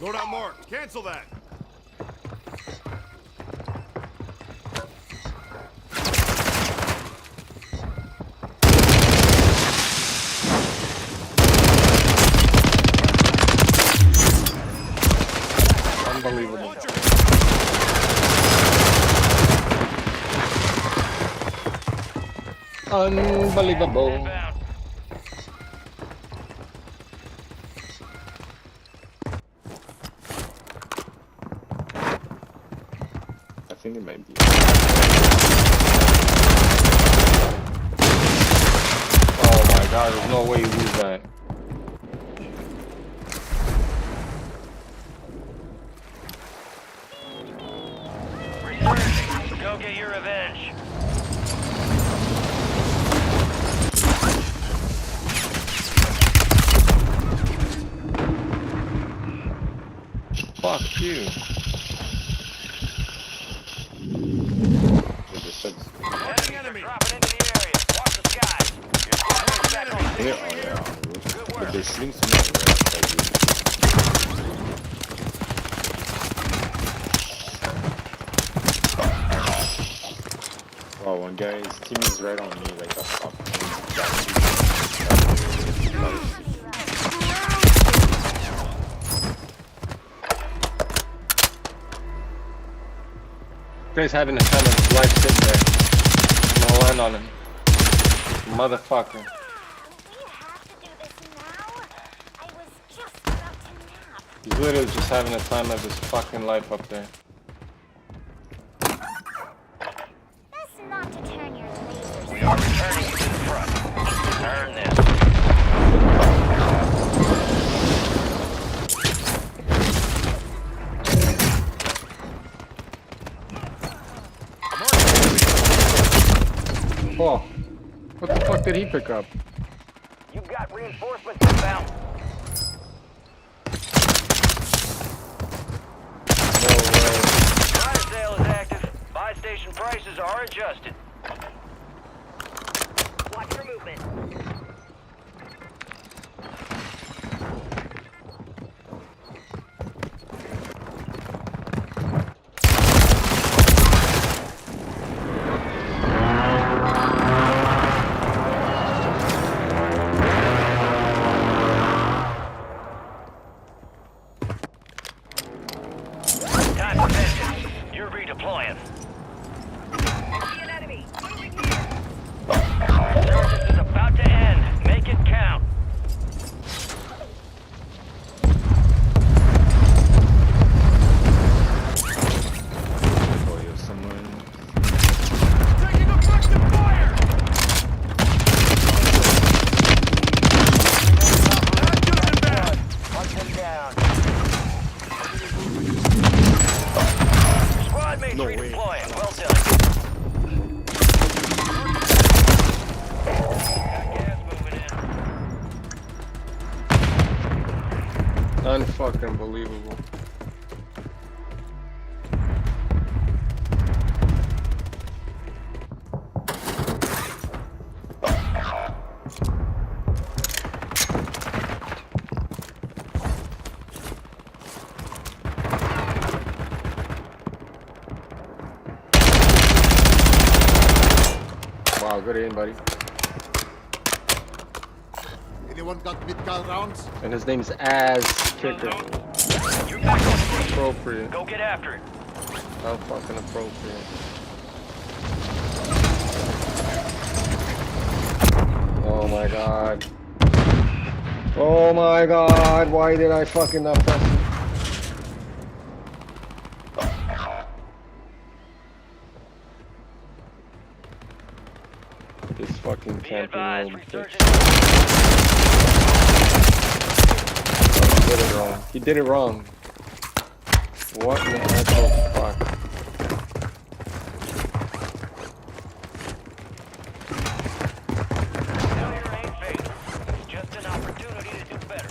Loadout marked. Cancel that. Unbelievable. Launcher. Unbelievable. Inbound. I think it might be. God, there's no way you lose that. Resurging. Go get your revenge. Fuck you. Enemy dropping into the area. Watch the skies. Your squad is back on Enemy. station. Here. Good work. They sling to me. Wow, one guy's team is right on me, like up. Guy's having a time of his life sit there. I'm gonna land on him. Motherfucker. We have to do this now. I was just about to nap. He's literally just having a time of his fucking life up there. Best not to turn your lasers. We are returning you to the front. Earn this. Oh, what the fuck did he pick up? You've got reinforcements inbound. No way. Fire sale is active. Buy station prices are adjusted. Watch for movement. Time for vengeance. You're redeploying. See an enemy. Moving here. Resurgence is about to end. Make it count. Oh, yo, someone. Taking effective fire! Hunt him down. Squad mates redeploying. Well done. Got gas moving in. Unfucking believable. Wow, good aim, buddy. Anyone got mid-cal rounds? And his name's Az Kicker. You're back on station. Appropriate. Go get after it. How fucking appropriate. Oh my god. Oh my god, why did I fucking not press it? This fucking Be camping advised, little bitch. resurgence. He did it wrong. He did it wrong. What in the actual fuck? Failure ain't fatal. It's just an opportunity to do better.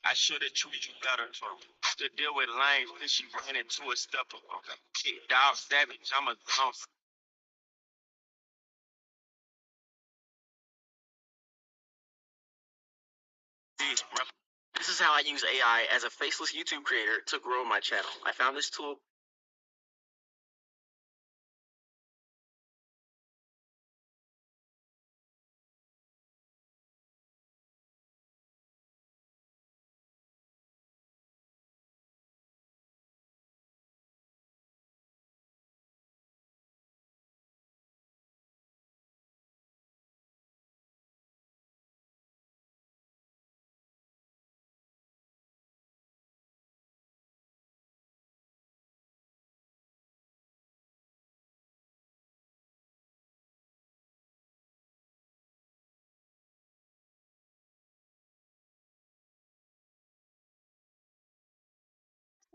I should have treated you better for to deal with lanes. Then she ran into a stepper. Okay. Shit, dog savage. I'm a This is how I use AI as a faceless YouTube creator to grow my channel. I found this tool.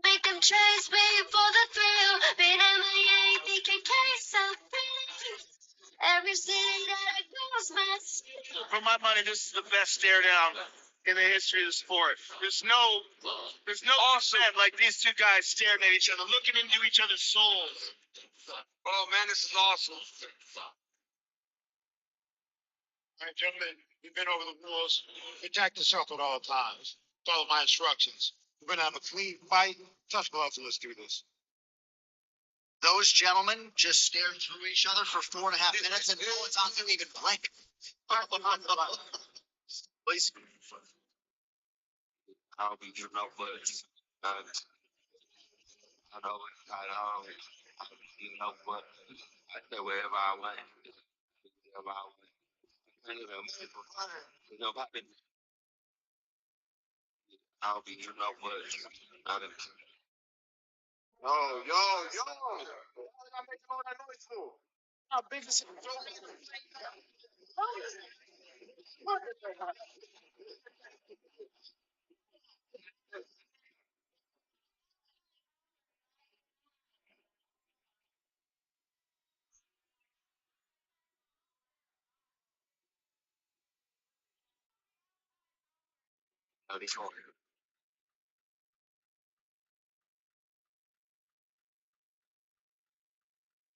Make them chase me for the thrill. Been MIA, BKK, so free. Every city that I go is my city. For my money, this is the best stare down in the history of the sport. There's no event like these two guys staring at each other, looking into each other's souls. Oh man, this is awesome. All right, gentlemen, we've been over the rules. Attack the circle at all times. Follow my instructions. We're gonna have a clean fight. Tough gloves, and let's do this. Those gentlemen just stared through each other for 4.5 minutes and no one's on them even blink. Please. I'll be your no buts. I know, you know what? I say wherever I went, wherever I went. You know, I'll be your no buts. Yo. I'm making all that noise for. How big is it?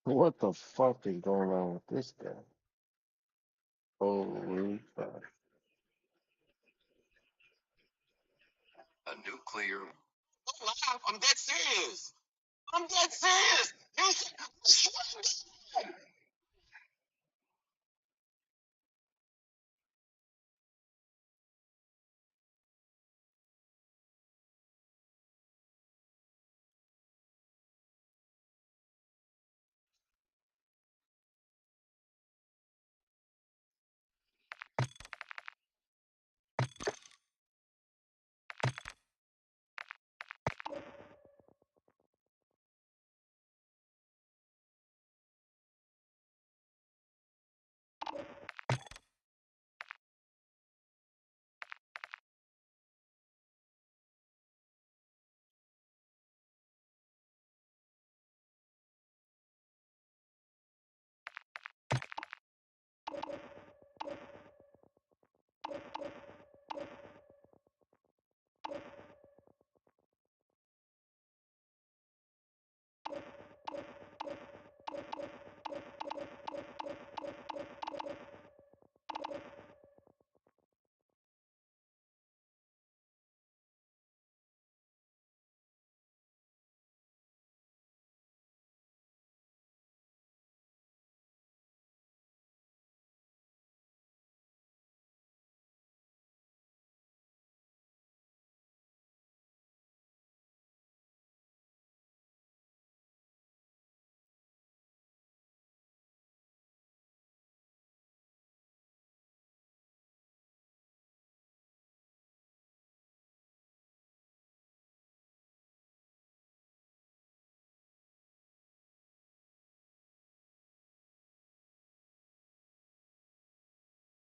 What the fuck is going on with this guy? Holy fuck. A nuclear. I'm dead serious. I'm dead serious.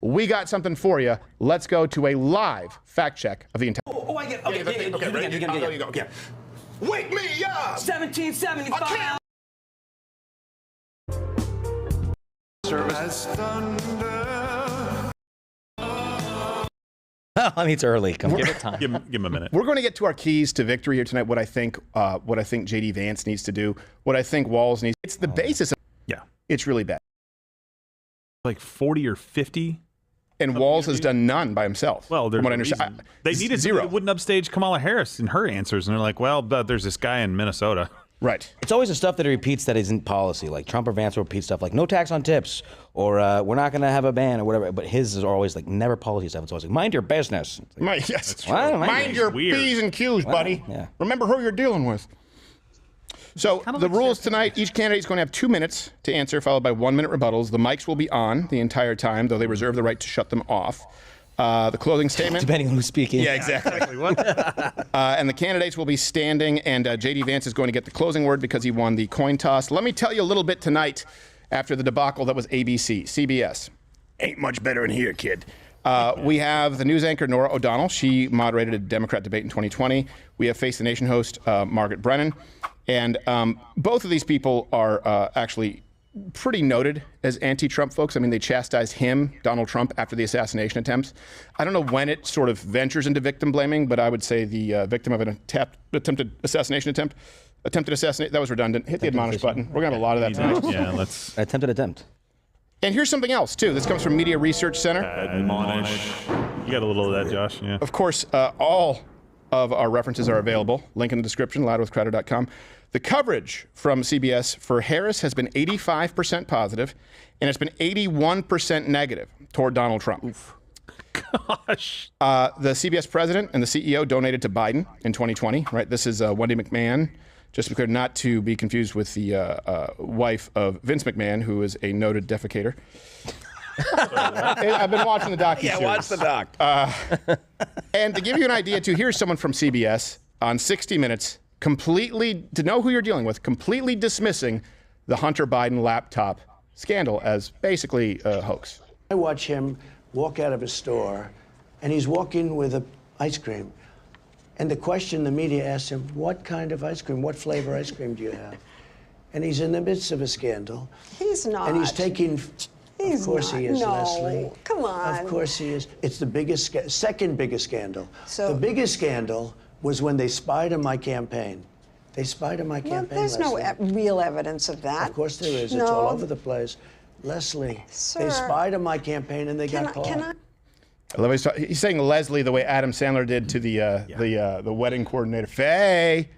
We got something for you. Let's go to a live fact check of the entire. Oh, I get. Okay, Ready? You go. Yeah. Wake me up! 1775. Service. I mean, it's early. Come give it time. Give him a minute. We're going to get to our keys to victory here tonight. What I think JD Vance needs to do. What I think Walls needs. It's the basis. Yeah. It's really bad. Like 40 or 50 And Walz has done none by himself. Well, from what I understand. They needed zero. somebody that wouldn't upstage Kamala Harris in her answers, and they're like, well, but there's this guy in Minnesota. Right. It's always the stuff that he repeats that isn't policy. Like Trump or Vance will repeat stuff like no tax on tips, or we're not going to have a ban, or whatever. But his is always like never policy stuff. It's always like mind your business. Yes. That's true. Mind your P's and Q's, buddy. Yeah. Remember who you're dealing with. So the rules tonight, each candidate is going to have 2 minutes to answer, followed by 1 minute rebuttals. The mics will be on the entire time, though they reserve the right to shut them off. The closing statement. Depending on who's speaking. Yeah, exactly. And the candidates will be standing, and J.D. Vance is going to get the closing word because he won the coin toss. Let me tell you a little bit tonight after the debacle that was ABC, CBS. Ain't much better in here, kid. We have the news anchor, Nora O'Donnell. She moderated a Democrat debate in 2020. We have Face the Nation host, Margaret Brennan. And both of these people are actually pretty noted as anti-Trump folks. I mean, they chastised him, Donald Trump, after the assassination attempts. I don't know when it sort of ventures into victim blaming, but I would say the victim of an attempted assassination, that was redundant. Hit the admonish button. We're going to have a lot of that tonight. Yeah, let's... Attempted attempt. And here's something else, too. This comes from Media Research Center. Admonish. You got a little of that, Josh, yeah. Of course, all of our references are available. Link in the description, loudwithcrowder.com. The coverage from CBS for Harris has been 85% positive, and it's been 81% negative toward Donald Trump. Oof. Gosh. The CBS president and the CEO donated to Biden in 2020, right? This is Wendy McMahon, just to be clear, not to be confused with the wife of Vince McMahon, who is a noted defecator. I've been watching the docu-series. Yeah, watch the doc. And to give you an idea, too, here's someone from CBS on 60 Minutes, completely, to know who you're dealing with, completely dismissing the Hunter Biden laptop scandal as basically a hoax. I watch him walk out of a store, and he's walking with an ice cream. And the question the media asks him, what kind of ice cream, what flavor ice cream do you have? And he's in the midst of a scandal. He's not. And he's taking... He's of course not. he is, No. Leslie. Come on. Of course he is. It's the biggest, second biggest scandal. So- the biggest scandal was when they spied on my campaign. They spied on my Well, campaign, there's no Leslie. real evidence of that. Of course there is. No. It's all over the place. Leslie, Sir, they spied on my campaign and they got caught. Can I? I love he's saying Leslie the way Adam Sandler did to the wedding coordinator. Faye.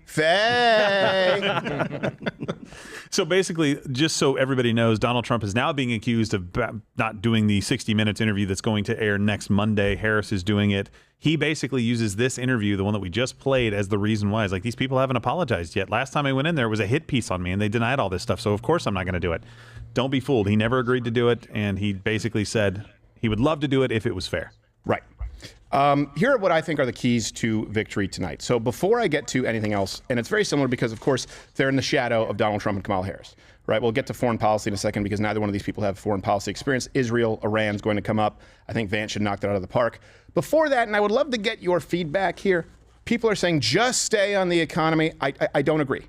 So basically, just so everybody knows, Donald Trump is now being accused of not doing the 60 Minutes interview that's going to air next Monday. Harris is doing it. He basically uses this interview, the one that we just played, as the reason why. It's like, these people haven't apologized yet. Last time I went in there, it was a hit piece on me, and they denied all this stuff. So, of course, I'm not going to do it. Don't be fooled. He never agreed to do it, and he basically said he would love to do it if it was fair. Right. Here are what I think are the keys to victory tonight. So before I get to anything else, and it's very similar because, of course, they're in the shadow of Donald Trump and Kamala Harris. Right. We'll get to foreign policy in a second because neither one of these people have foreign policy experience. Israel, Iran's going to come up. I think Vance should knock that out of the park. Before that, and I would love to get your feedback here, people are saying just stay on the economy. I don't agree.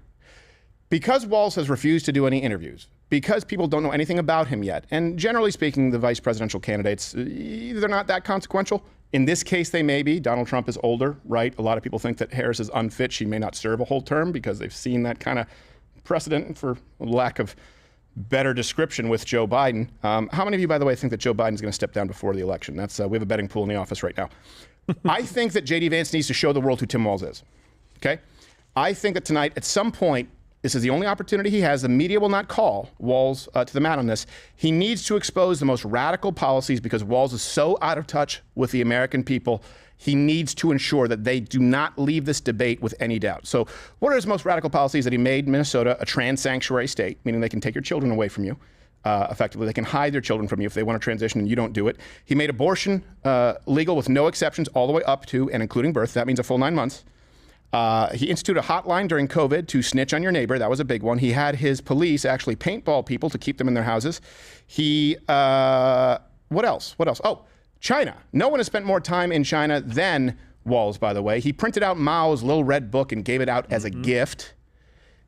Because Walz has refused to do any interviews, because people don't know anything about him yet, and generally speaking, the vice presidential candidates, they're not that consequential. In this case, they may be. Donald Trump is older, right? A lot of people think that Harris is unfit. She may not serve a whole term because they've seen that kind of precedent, for lack of better description, with Joe Biden. How many of you, by the way, think that Joe Biden's going to step down before the election? That's we have a betting pool in the office right now. I think that J.D. Vance needs to show the world who Tim Walz is, okay? I think that tonight, at some point, this is the only opportunity he has. The media will not call Walz to the mat on this. He needs to expose the most radical policies because Walz is so out of touch with the American people. He needs to ensure that they do not leave this debate with any doubt. So what are his most radical policies? That he made Minnesota a trans sanctuary state, meaning they can take your children away from you. Effectively, they can hide their children from you if they want to transition and you don't do it. He made abortion legal with no exceptions all the way up to and including birth. That means a full 9 months. He instituted a hotline during COVID to snitch on your neighbor. That was a big one. He had his police actually paintball people to keep them in their houses. He, what else? Oh, China. No one has spent more time in China than Walz, by the way. He printed out Mao's little red book and gave it out as a gift.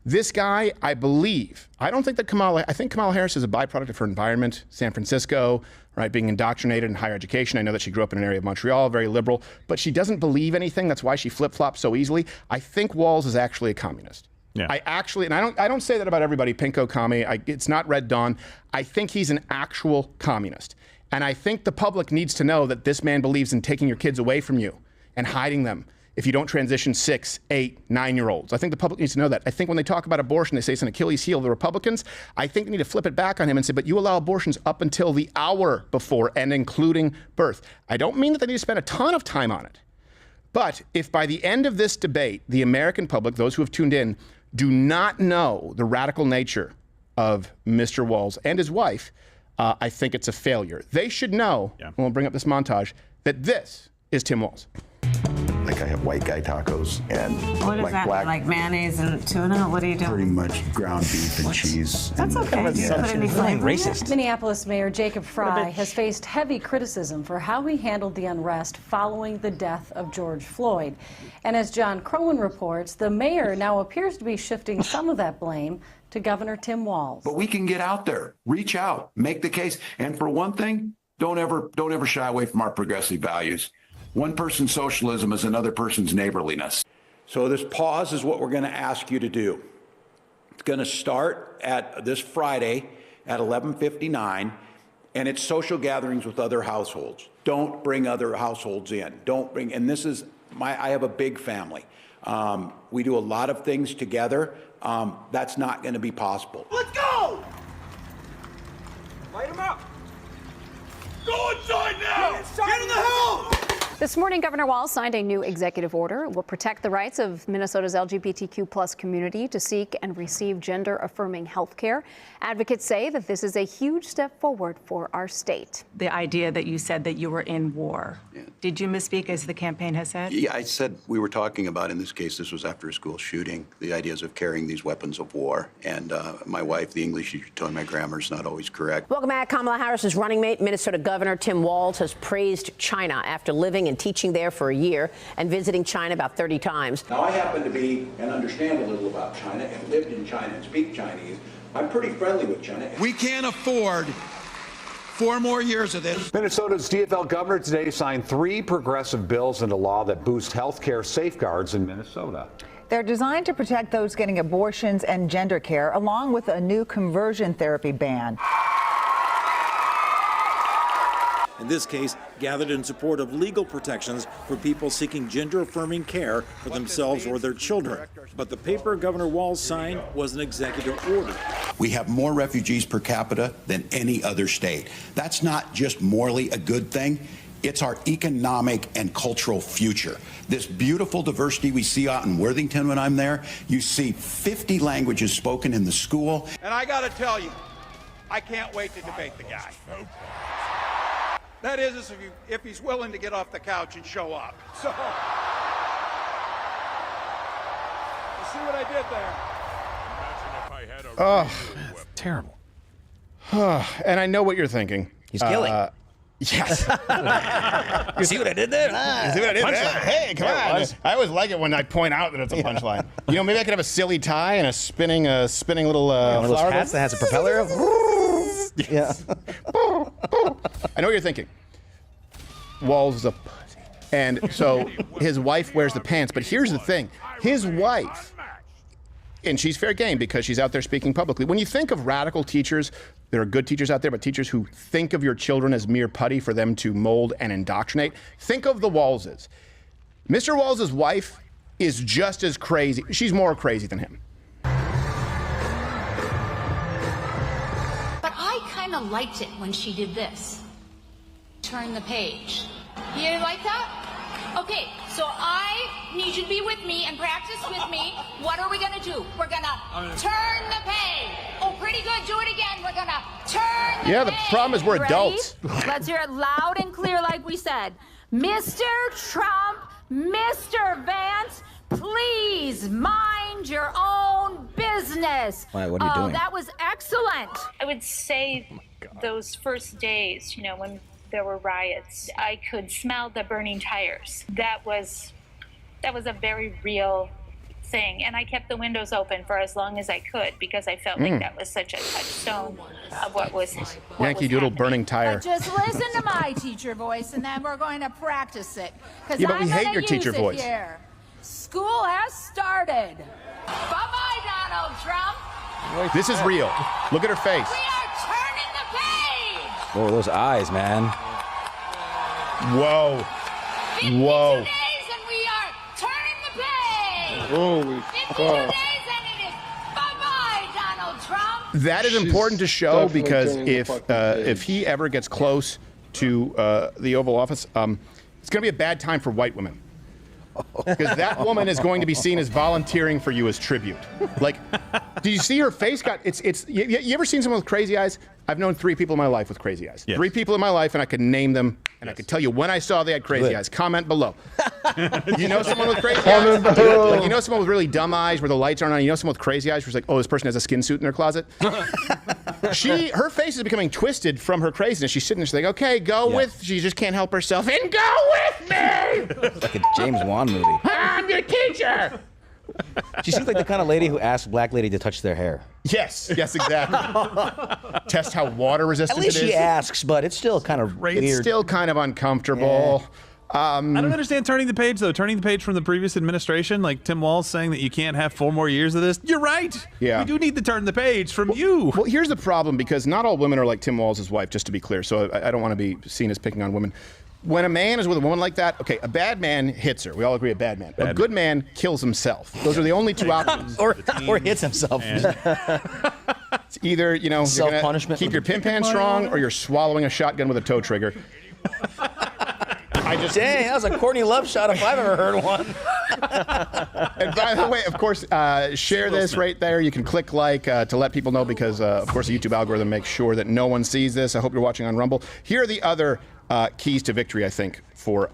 This guy, I believe, I think Kamala Harris is a byproduct of her environment, San Francisco, right, being indoctrinated in higher education. I know that she grew up in an area of Montreal, very liberal, but she doesn't believe anything. That's why she flip-flops so easily. I think Walz is actually a communist. Yeah. I don't say that about everybody, Pinko commie. It's not Red Dawn. I think he's an actual communist. And I think the public needs to know that this man believes in taking your kids away from you and hiding them if you don't transition 6, 8, 9-year-olds. I think the public needs to know that. I think when they talk about abortion, they say it's an Achilles heel of the Republicans. I think they need to flip it back on him and say, but you allow abortions up until the hour before and including birth. I don't mean that they need to spend a ton of time on it. But if by the end of this debate, the American public, those who have tuned in, do not know the radical nature of Mr. Walz and his wife, I think it's a failure. They should know, and we'll bring up this montage, that this is Tim Walz. Like I have white guy tacos and What is like that? black, Like mayonnaise and tuna? What are you doing? pretty much ground beef and cheese. That's and okay. Do you put any flavor in it? Minneapolis Mayor Jacob Fry has faced heavy criticism for how he handled the unrest following the death of George Floyd. And as John Crowan reports, the mayor now appears to be shifting some of that blame to Governor Tim Walz. But we can get out there, reach out, make the case. And for one thing, don't ever shy away from our progressive values. One person's socialism is another person's neighborliness. So this pause is what we're going to ask you to do. It's going to start at this Friday at 11:59, and it's social gatherings with other households. Don't bring other households in. Don't bring, and this is I have a big family. We do a lot of things together. That's not going to be possible. Let's go! Light him up! Go inside now! Get in the house! This morning, Governor Walz signed a new executive order. It will protect the rights of Minnesota's LGBTQ+ community to seek and receive gender-affirming health care. Advocates say that this is a huge step forward for our state. The idea that you said that you were in war. Yeah. Did you misspeak as the campaign has said? Yeah, I said we were talking about, in this case, this was after a school shooting, the ideas of carrying these weapons of war. And my wife, the English teacher, told me my grammar's not always correct. Welcome back. Kamala Harris's running mate, Minnesota Governor Tim Walz, has praised China after living and teaching there for a year and visiting China about 30 times. Now, I happen to be and understand a little about China and lived in China and speak Chinese. I'm pretty friendly with China. We can't afford 4 more years of this. Minnesota's DFL governor today signed 3 progressive bills into law that boost health care safeguards in Minnesota. They're designed to protect those getting abortions and gender care, along with a new conversion therapy ban. In this case, gathered in support of legal protections for people seeking gender-affirming care for themselves or their children. But the paper Governor Walz signed was an executive order. We have more refugees per capita than any other state. That's not just morally a good thing. It's our economic and cultural future. This beautiful diversity we see out in Worthington when I'm there, you see 50 languages spoken in the school. And I got to tell you, I can't wait to debate the guy. That is, if he's willing to get off the couch and show up. So, you see what I did there? Oh, terrible. And I know what you're thinking. He's killing. Yes. You see what I did there? You see what I did there? Hey, come on. I always like it when I point out that it's a punchline. You know, maybe I could have a silly tie and a spinning little one of those flower hats that has a propeller. Yeah. I know what you're thinking. Walz is a pussy. And so his wife wears the pants. But here's the thing. His wife, and she's fair game because she's out there speaking publicly. When you think of radical teachers, there are good teachers out there, but teachers who think of your children as mere putty for them to mold and indoctrinate, think of the Walzes. Mr. Walz's wife is just as crazy. She's more crazy than him. But I kind of liked it when she did this. Turn the page. You like that? Okay, so I need you to be with me and practice with me. What are we gonna do? We're gonna turn the page. Oh, pretty good. Do it again. We're gonna turn the Yeah, page. the problem is we're Ready? adults. Let's hear it loud and clear like we said. Mr. Trump, Mr. Vance, please mind your own business. Why, what are you doing? That was excellent. I would say those first days, you know, when there were riots, I could smell the burning tires. That was a very real thing. And I kept the windows open for as long as I could because I felt like that was such a touchstone of what was Yankee Doodle burning tire. But just listen to my teacher voice and then we're going to practice it. Yeah, but we hate your teacher voice. Here. School has started. Bye-bye, Donald Trump. This is real. Look at her face. We are turning the page. Oh, those eyes, man. Whoa. Whoa. Days and we are turning the page. Holy 52 fuck. days and it is bye-bye, Donald Trump. That is She's important to show definitely because turning the fucking page. if he ever gets close to the Oval Office, it's going to be a bad time for white women. Because that woman is going to be seen as volunteering for you as tribute. Like, do you see her face? You ever seen someone with crazy eyes? I've known 3 people in my life with crazy eyes. Yes. 3 people in my life, and I could name them, and I could tell you when I saw they had crazy eyes. Comment below. You know someone with crazy eyes? Like, you know someone with really dumb eyes where the lights aren't on? You know someone with crazy eyes where it's like, oh, this person has a skin suit in their closet? Her face is becoming twisted from her craziness. She's sitting there, she's like, okay, go with, she just can't help herself, and go with me! It's like a James Wan movie. I'm your teacher! She seems like the kind of lady who asks black lady to touch their hair. Yes, exactly. Test how water resistant At least it is. she asks, but it's still kind of weird. It's still kind of uncomfortable. I don't understand turning the page, though. Turning the page from the previous administration, like Tim Walz saying that you can't have 4 more years of this. You're right. Yeah. We do need to turn the page from you. Well, here's the problem, because not all women are like Tim Walz's wife, just to be clear. So I don't want to be seen as picking on women. When a man is with a woman like that, okay, a bad man hits her. We all agree a bad man. A good man kills himself. Those are the only 2 options. or hits himself. It's either, you're going to keep your pimp hand strong, or you're swallowing a shotgun with a toe trigger. Dang, that was a Courtney Love shot if I've ever heard one. And by the way, of course, share this right there. You can click like to let people know because, of course, the YouTube algorithm makes sure that no one sees this. I hope you're watching on Rumble. Here are the other keys to victory, I think, for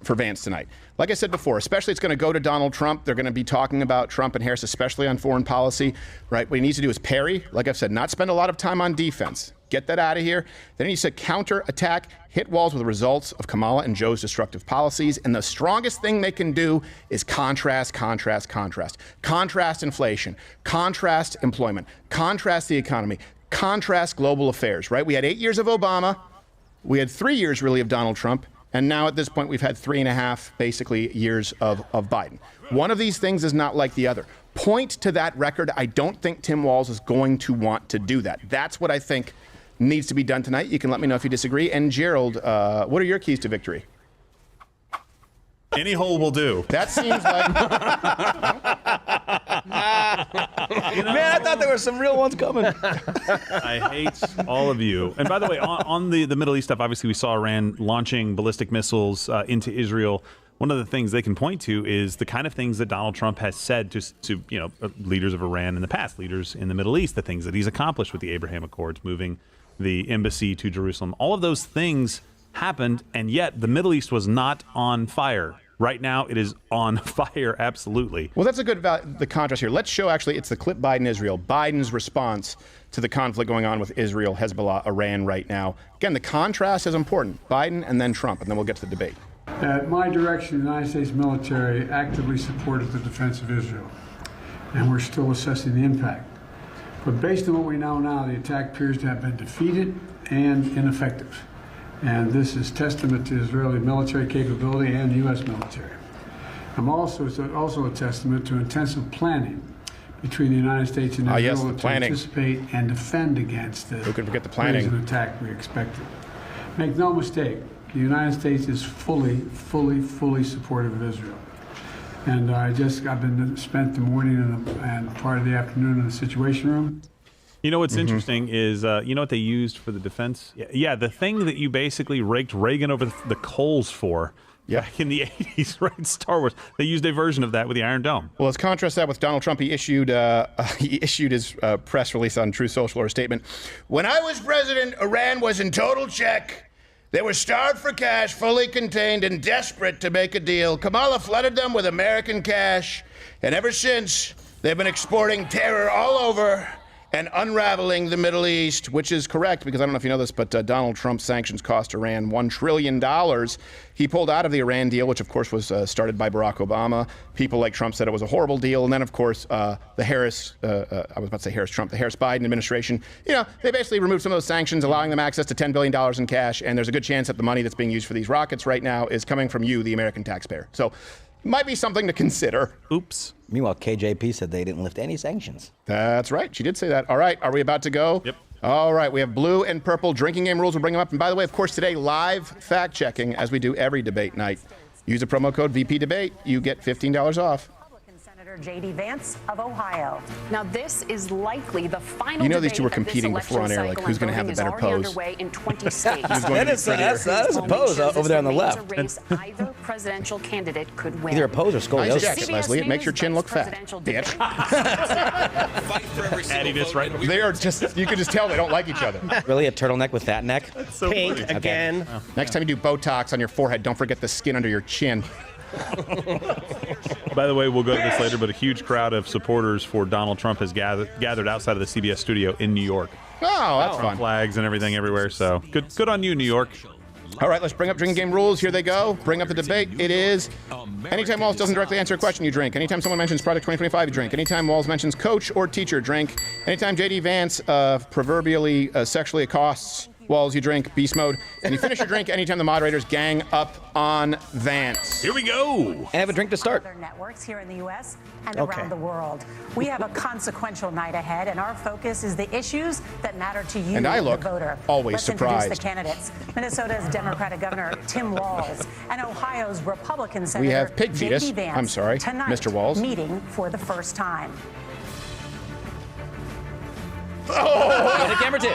Vance tonight. Like I said before, especially it's going to go to Donald Trump. They're going to be talking about Trump and Harris, especially on foreign policy, right? What he needs to do is parry, like I've said, not spend a lot of time on defense. Get that out of here. Then he needs to counter-attack, hit walls with the results of Kamala and Joe's destructive policies. And the strongest thing they can do is contrast, contrast, contrast. Contrast inflation, contrast employment, contrast the economy, contrast global affairs, right? We had 8 years of Obama. We had 3 years, really, of Donald Trump. And now at this point, we've had 3.5, basically, years of Biden. One of these things is not like the other. Point to that record. I don't think Tim Walz is going to want to do that. That's what I think needs to be done tonight. You can let me know if you disagree. And Gerald, what are your keys to victory? Any hole will do. That seems like... Man, I thought there were some real ones coming. I hate all of you. And by the way, on the Middle East stuff, obviously we saw Iran launching ballistic missiles into Israel. One of the things they can point to is the kind of things that Donald Trump has said to leaders of Iran in the past, leaders in the Middle East, the things that he's accomplished with the Abraham Accords, moving the embassy to Jerusalem. All of those things happened, and yet the Middle East was not on fire. Right now, it is on fire, absolutely. Well, that's a good the contrast here. Let's show, actually, it's the clip Biden-Israel, Biden's response to the conflict going on with Israel, Hezbollah, Iran right now. Again, the contrast is important. Biden and then Trump, and then we'll get to the debate. At my direction, the United States military actively supported the defense of Israel, and we're still assessing the impact. But based on what we know now, the attack appears to have been defeated and ineffective. And this is testament to Israeli military capability and U.S. military. It's also a testament to intensive planning between the United States and Israel to anticipate and defend against the brazen attack we expected. Make no mistake, the United States is fully supportive of Israel. And I've been spent the morning and part of the afternoon in the Situation Room. You know what's interesting is, you know what they used for the defense? Yeah, the thing that you basically raked Reagan over the coals for back in the 80s, right? Star Wars. They used a version of that with the Iron Dome. Well, let's contrast that with Donald Trump. He issued his press release on Truth Social, or a statement. When I was president, Iran was in total check. They were starved for cash, fully contained, and desperate to make a deal. Kamala flooded them with American cash, and ever since, they've been exporting terror all over and unraveling the Middle East, which is correct, because I don't know if you know this, but Donald Trump's sanctions cost Iran $1 trillion. He pulled out of the Iran deal, which, of course, was started by Barack Obama. People like Trump said it was a horrible deal. And then, of course, the Harris-Biden administration, they basically removed some of those sanctions, allowing them access to $10 billion in cash. And there's a good chance that the money that's being used for these rockets right now is coming from you, the American taxpayer. So might be something to consider. Oops. Meanwhile, KJP said they didn't lift any sanctions. That's right. She did say that. All right. Are we about to go? Yep. All right, we have blue and purple drinking game rules. We'll bring them up. And by the way, of course, today, live fact checking, as we do every debate night. Use a promo code VPDebate. You get $15 off. Senator J.D. Vance of Ohio. Now, this is likely the final. You know these two were competing before on air, like who's going to have the better pose. In 20 states. That is a pose over there on the left. Either presidential candidate could win. Either a pose or scoliosis. Nice jacket, Leslie. It makes your chin look fat. Bitch. Addiness, right? They are just, you can just tell they don't like each other. Really, a turtleneck with that neck? So Pink funny. again. Oh. Next time you do Botox on your forehead, don't forget the skin under your chin. By the way, we'll go to this later, but a huge crowd of supporters for Donald Trump has gathered outside of the CBS studio in New York. Oh, that's fun. Flags and everything everywhere. So good on you, New York. All right, let's bring up drinking game rules. Here they go. Bring up the debate. It is anytime Walls doesn't directly answer a question, you drink. Anytime someone mentions Project 2025, you drink. Anytime Walls mentions coach or teacher, drink. Anytime J.D. Vance proverbially sexually accosts Walls, you drink. Beast mode. And you finish your drink anytime the moderators gang up on Vance. Here we go. And have a drink to start. Other networks here in the U.S. and around the world. We have a consequential night ahead, and our focus is the issues that matter to you, And I look the voter. always Let's surprised. introduce the candidates. Minnesota's Democratic Governor Tim Walz and Ohio's Republican Senator We have Pig J.D. Fetus. Vance I'm sorry, tonight, Mr. Walz. meeting for the first time. Go to camera 2.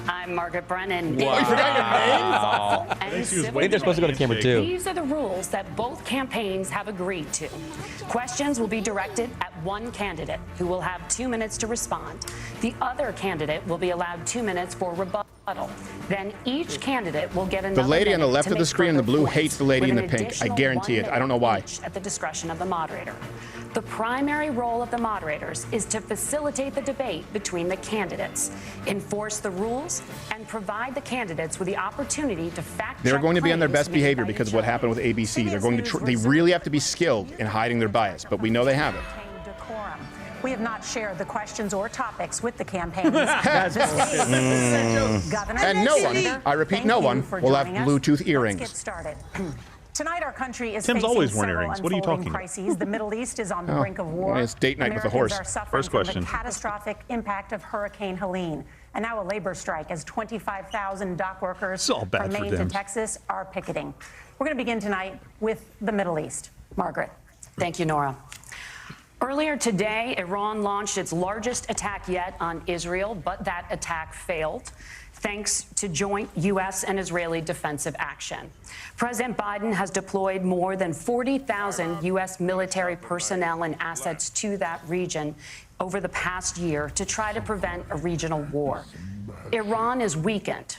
I'm Margaret Brennan. Wow. You forgot your name? And I think they're supposed to go to camera 2. These are the rules that both campaigns have agreed to. Questions will be directed at one candidate who will have 2 minutes to respond. The other candidate will be allowed 2 minutes for rebuttal. Then each candidate will get another The lady on the minute left to of the make screen in the further blue points, hates the lady in with the an pink. I additional guarantee 1 it. I don't know why. minute each at the discretion of the moderator. The primary role of the moderators is to facilitate the debate between the candidates, enforce the rules, and provide the candidates with the opportunity to fact check. They're going to be on their best claims made behavior by because of each what other. happened with ABC. They're going to they really have to be skilled in hiding their bias, but we know they have it. Decorum. We have not shared the questions or topics with the campaigns. That's Governor And no one, Senator, I repeat, thank no you one for will have joining us. Bluetooth Let's earrings. get started. Tonight, our country is Tim's facing always worn several earrings. What are you unfolding talking about? crises. The Middle East is on the Oh, brink of war. it's date night with the Americans horse. are suffering First from question. the catastrophic impact of Hurricane Helene. And now a labor strike as 25,000 dock workers It's all bad from for Maine to them. Texas are picketing. We're going to begin tonight with the Middle East. Margaret. Thank you, Nora. Earlier today, Iran launched its largest attack yet on Israel, but that attack failed, thanks to joint U.S. and Israeli defensive action. President Biden has deployed more than 40,000 U.S. military personnel and assets to that region over the past year to try to prevent a regional war. Iran is weakened,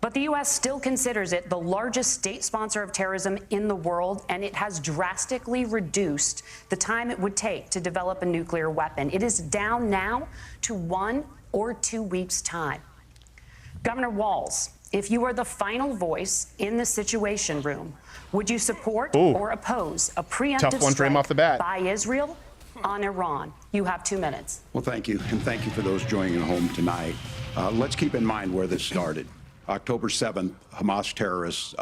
but the U.S. still considers it the largest state sponsor of terrorism in the world, and it has drastically reduced the time it would take to develop a nuclear weapon. It is down now to 1 or 2 weeks' time. Governor Walz, if you were the final voice in the Situation Room, would you support or oppose a preemptive Tough one for him off the bat. by Israel on Iran? You have 2 minutes. Well, thank you. And thank you for those joining at home tonight. Let's keep in mind where this started. October 7th, Hamas terrorists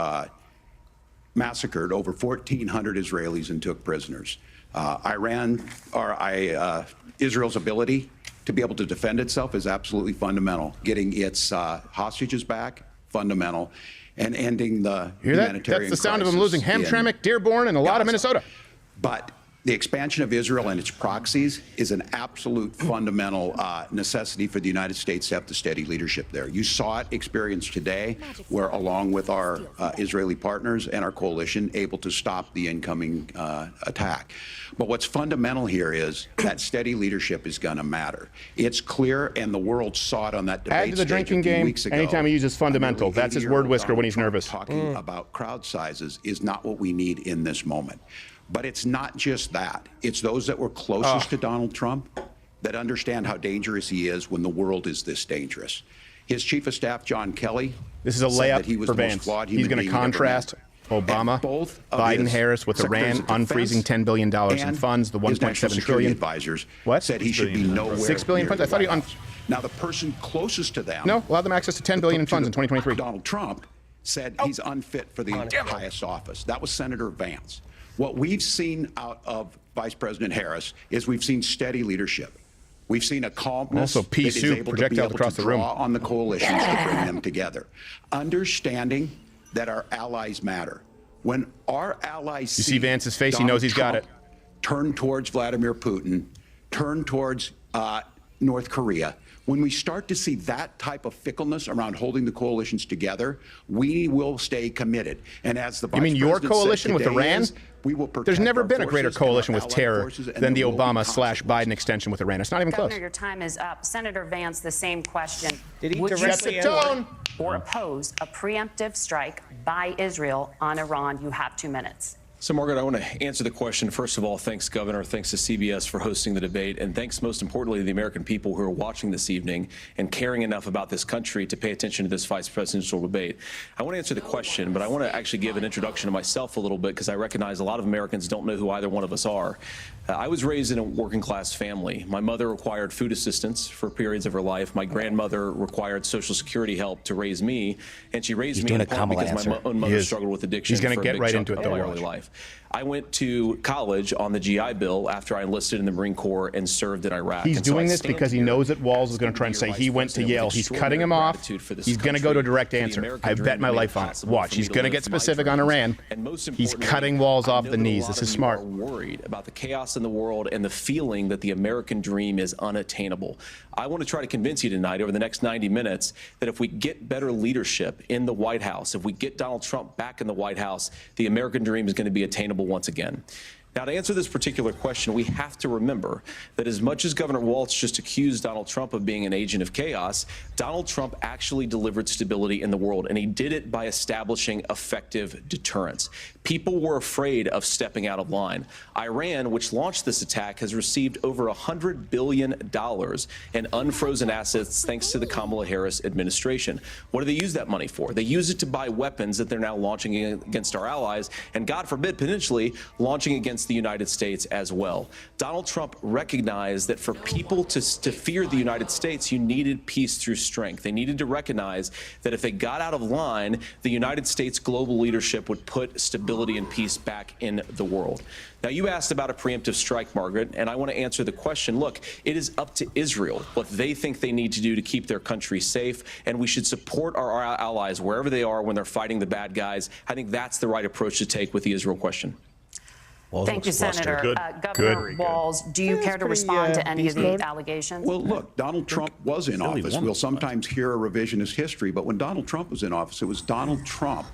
massacred over 1,400 Israelis and took prisoners. Israel's ability to be able to defend itself is absolutely fundamental. Getting its hostages back, fundamental, and ending the Hear that? humanitarian That's the sound of them crisis losing in Hamtramck, Dearborn, and a lot of Minnesota. But the expansion of Israel and its proxies is an absolute fundamental necessity for the United States to have the steady leadership there. You saw it experienced today, where along with our Israeli partners and our coalition, able to stop the incoming attack. But what's fundamental here is that steady leadership is going to matter. It's clear, and the world saw it on that debate Add to the stage drinking a few game weeks ago. anytime he uses fundamental. That's his word whisker when he's nervous. Talking about crowd sizes is not what we need in this moment. But it's not just that. It's those that were closest to Donald Trump that understand how dangerous he is when the world is this dangerous. His chief of staff, John Kelly, This is a said layup that he was for the most Vance. flawed He's human going to being ever contrast met. Obama, And both of Biden, his Harris with secretaries Iran of defense unfreezing $10 billion in and funds, the his national 1.7 security trillion. advisors What? said he should be nowhere 6 billion near funds? I the thought he White House. Now, the person closest to them, No, allow them access to 10 billion in funds in 2023. Donald Trump, said he's unfit for the highest office. That was Senator Vance. What we've seen out of Vice President Harris is we've seen steady leadership. We've seen a calmness Also, pea that is soup able to be projectiles able across to the room. draw on the coalitions to bring them together. Understanding that our allies matter. When our allies You see Vance's face, he knows he's got it. Turn towards Vladimir Putin, turn towards North Korea. When we start to see that type of fickleness around holding the coalitions together, we will stay committed. And as the You mean Vice your President coalition said with today Iran? is, we will protect There's never our been a greater forces and our coalition with allied terror forces, and than the there will be Obama/Biden extension with Iran. It's not even close. Governor, your time is up. Senator Vance, the same question. Did he Would you directly support or oppose a preemptive strike by Israel on Iran? You have 2 minutes. So, Margaret, I want to answer the question. First of all, thanks, Governor. Thanks to CBS for hosting the debate. And thanks, most importantly, to the American people who are watching this evening and caring enough about this country to pay attention to this vice presidential debate. I want to answer the question, but I want to actually give an introduction to myself a little bit because I recognize a lot of Americans don't know who either one of us are. I was raised in a working class family. My mother required food assistance for periods of her life. My grandmother required Social Security help to raise me, and she raised me in part because my own mother struggled with addiction. He's going for to a get big right chunk into it, of though. my early life. I went to college on the GI Bill after I enlisted in the Marine Corps and served in Iraq. He's And so doing I this stand because he here knows that Walz is going to try and say he went to Yale. He's cutting him off. He's going to go to a direct answer. I bet my life on it. Watch. He's going to get specific on Iran. He's cutting Walz off the knees. This is smart. Worried about the chaos in the world and the feeling that the American dream is unattainable. I want to try to convince you tonight over the next 90 minutes that if we get better leadership in the White House, if we get Donald Trump back in the White House, the American dream is going to be attainable once again. Now, to answer this particular question, we have to remember that as much as Governor Walz just accused Donald Trump of being an agent of chaos, Donald Trump actually delivered stability in the world, and he did it by establishing effective deterrence. People were afraid of stepping out of line. Iran, which launched this attack, has received over $100 billion in unfrozen assets thanks to the Kamala Harris administration. What do they use that money for? They use it to buy weapons that they're now launching against our allies, and God forbid, potentially launching against the United States as well. Donald Trump recognized that for people to fear the United States, you needed peace through strength. They needed to recognize that if they got out of line, the United States global leadership would put stability and peace back in the world. Now, you asked about a preemptive strike, Margaret, and I want to answer the question. Look, it is up to Israel what they think they need to do to keep their country safe, and we should support our allies wherever they are when they're fighting the bad guys. I think that's the right approach to take with the Israel question. Thank you, Senator. Governor Walz, do you care to respond to any of the allegations? Well, look, Donald Trump was in office. We'll sometimes hear a revisionist history, but when Donald Trump was in office, it was Donald Trump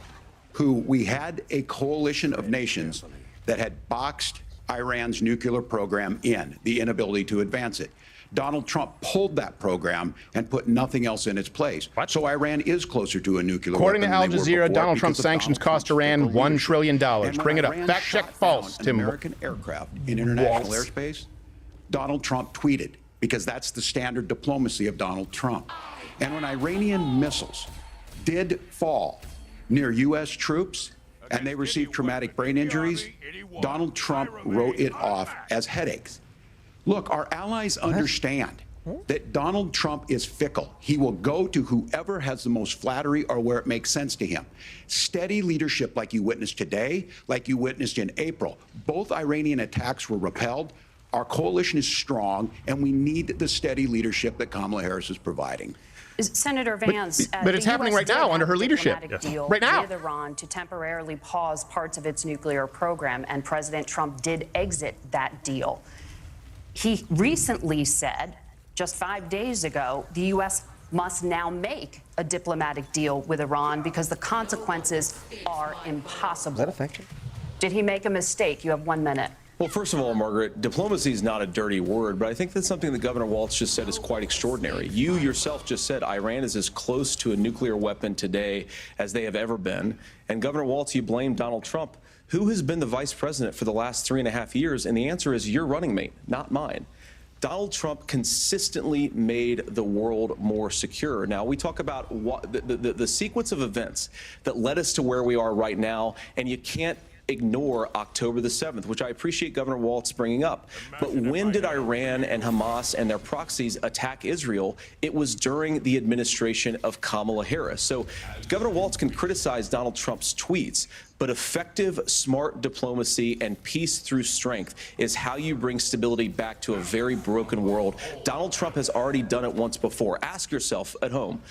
who we had a coalition of nations that had boxed Iran's nuclear program in, the inability to advance it. Donald Trump pulled that program and put nothing else in its place. So Iran is closer to a nuclear According to weapon Al than they were Jazeera, before Donald Trump's because of sanctions Donald cost Trump's Iran fickle $1 leadership. trillion. And when Bring it up. Iran Fact check shot false, down Tim. an American aircraft in international airspace, Donald Trump tweeted, because that's the standard diplomacy of Donald Trump. And when Iranian missiles did fall near U.S. troops and they received traumatic brain injuries, Donald Trump wrote it off as headaches. Look, our allies understand that Donald Trump is fickle. He will go to whoever has the most flattery or where it makes sense to him. Steady leadership like you witnessed today, like you witnessed in April. Both Iranian attacks were repelled. Our coalition is strong, and we need the steady leadership that Kamala Harris is providing. Senator Vance, but it's happening right now under her leadership. Deal right now. with Iran to temporarily pause parts of its nuclear program, and President Trump did exit that deal. He recently said, just 5 days ago, the U.S. must now make a diplomatic deal with Iran because the consequences are impossible. Is that effective? Did he make a mistake? You have 1 minute. Well, first of all, Margaret, diplomacy is not a dirty word, but I think that's something that Governor Walz just said is quite extraordinary. You yourself just said Iran is as close to a nuclear weapon today as they have ever been. And Governor Walz, you blame Donald Trump. Who has been the vice president for the last 3.5 years? And the answer is your running mate, not mine. Donald Trump consistently made the world more secure. Now, we talk about the sequence of events that led us to where we are right now, and you can't ignore October the 7th, which I appreciate Governor Walz bringing up. But when did Iran and Hamas and their proxies attack Israel? It was during the administration of Kamala Harris. So Governor Walz can criticize Donald Trump's tweets, but effective, smart diplomacy and peace through strength is how you bring stability back to a very broken world. Donald Trump has already done it once before. Ask yourself at home,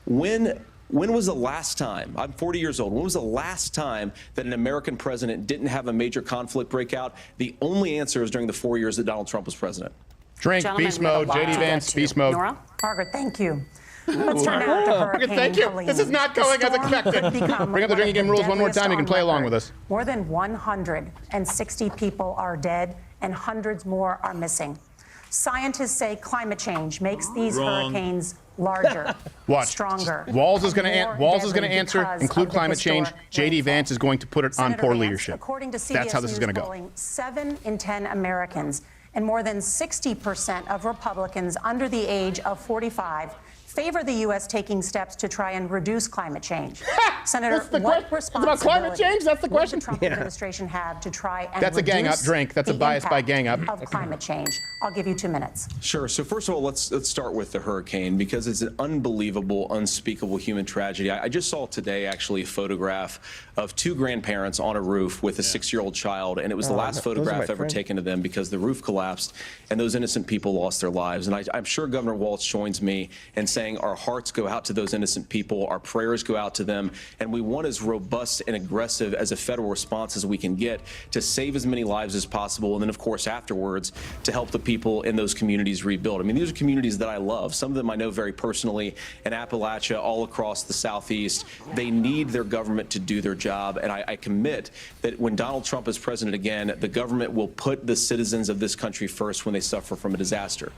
when was the last time, I'm 40 years old, when was the last time that an American president didn't have a major conflict break out? The only answer is during the 4 years that Donald Trump was president. Drink, beast mode, JD Vance, beast mode. Nora? Margaret, thank you. Let's turn now to Hurricane Thank you. Helene. This is not going as expected. Bring up the drinking game rules one more time. You can play along with us. More than 160 people are dead and hundreds more are missing. Scientists say climate change makes these hurricanes larger, stronger. Walz is going to answer, include climate change. JD Vance is going to put it on poor leadership. According to CBS That's how this is going to go. polling, 7 in 10 Americans and more than 60% of Republicans under the age of 45 favor the U.S. taking steps to try and reduce climate change. Senator, what responsibility it's about climate change? That's the question. Would the Trump administration have to try and That's a gang up drink. That's a bias by gang up. Of climate change? I'll give you 2 minutes. Sure. So first of all, let's start with the hurricane because it's an unbelievable, unspeakable human tragedy. I just saw today actually a photograph of 2 grandparents on a roof with a 6-year-old child, and it was the last photograph ever taken of them because the roof collapsed and those innocent people lost their lives. And I'm sure Governor Walz joins me in saying our hearts go out to those innocent people, our prayers go out to them, and we want as robust and aggressive as a federal response as we can get to save as many lives as possible, and then of course afterwards to help the people in those communities rebuild. I mean, these are communities that I love. Some of them I know very personally in Appalachia, all across the Southeast. They need their government to do their job, and I commit that when Donald Trump is president again, the government will put the citizens of this country first when they suffer from a disaster.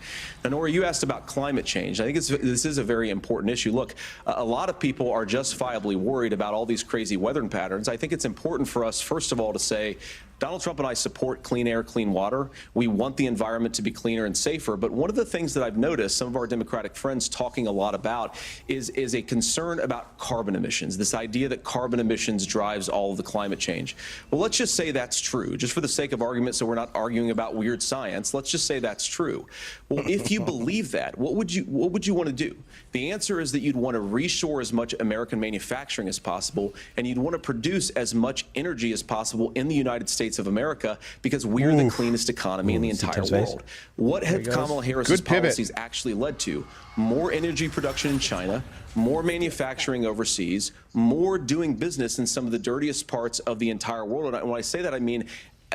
Now, Nora, you asked about climate change. I think this is a very important issue. Look, a lot of people are justifiably worried about all these crazy weather patterns. I think it's important for us, first of all, to say Donald Trump and I support clean air, clean water. We want the environment to be cleaner and safer. But one of the things that I've noticed some of our Democratic friends talking a lot about is a concern about carbon emissions, this idea that carbon emissions drives all of the climate change. Well, let's just say that's true, just for the sake of argument, so we're not arguing about weird science. Let's just say that's true. Well, if you believe that, what would you want to do? The answer is that you'd want to reshore as much American manufacturing as possible, and you'd want to produce as much energy as possible in the United States of America because we're the cleanest economy in the entire world. What have Kamala Harris's policies actually led to? More energy production in China, more manufacturing overseas, more doing business in some of the dirtiest parts of the entire world. And when I say that, I mean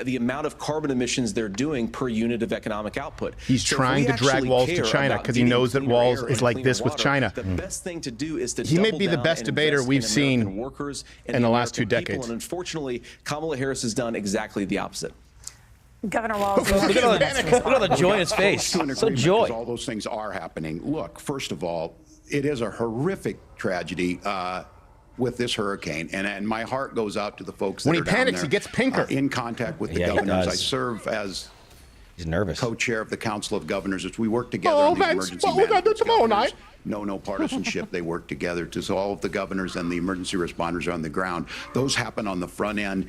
the amount of carbon emissions they're doing per unit of economic output. He's trying to drag Walz to China because he knows that Walz is like this with China. The best thing to do is to he may be the best debater we've seen in the last 2 decades. And unfortunately, Kamala Harris has done exactly the opposite. Governor Walz, look at all the joy in his face. So joy. All those things are happening. Look, first of all, it is a horrific tragedy with this hurricane, and my heart goes out to the folks that when he are down panics, there, he gets pinker. In contact with the governors. I serve as co-chair of the Council of Governors as we work together on these emergency management governors. No partisanship. They work together so all of the governors and the emergency responders are on the ground. Those happen on the front end.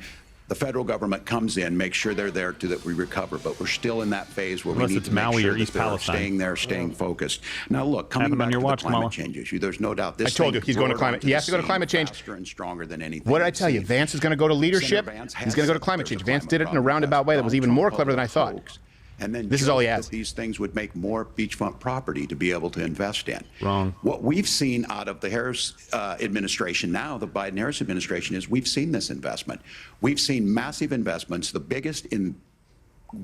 The federal government comes in, makes sure they're there that we recover, but we're still in that phase where we need to make sure that they're staying there, staying focused. Now, look, coming back to the climate change issue, there's no doubt this. I told you he's going to climate. He has to go to climate change. Faster and stronger than anything. What did I tell you? Vance is going to go to leadership. He's going to go to climate change. Vance did it in a roundabout way that was even more clever than I thought. And then this is all he has. These things would make more beachfront property to be able to invest in. Wrong. What we've seen out of the Harris administration now, the Biden-Harris administration, is we've seen this investment. We've seen massive investments, the biggest in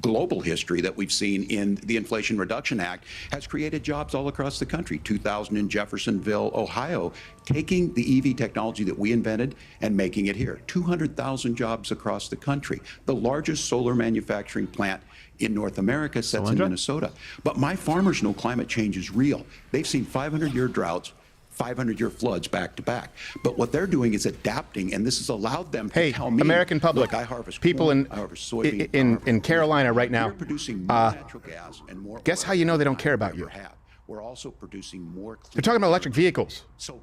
global history that we've seen in the Inflation Reduction Act, has created jobs all across the country. 2,000 in Jeffersonville, Ohio, taking the EV technology that we invented and making it here. 200,000 jobs across the country. The largest solar manufacturing plant in North America sits in Minnesota. But my farmers know climate change is real. They've seen 500-year droughts, 500-year floods back to back. But what they're doing is adapting, and this has allowed them to tell me, American public, look, I harvest people corn, I harvest soybean, in Carolina right now, producing more natural gas and more guess how you know they don't care about you? We're also producing more. They're talking about electric vehicles. So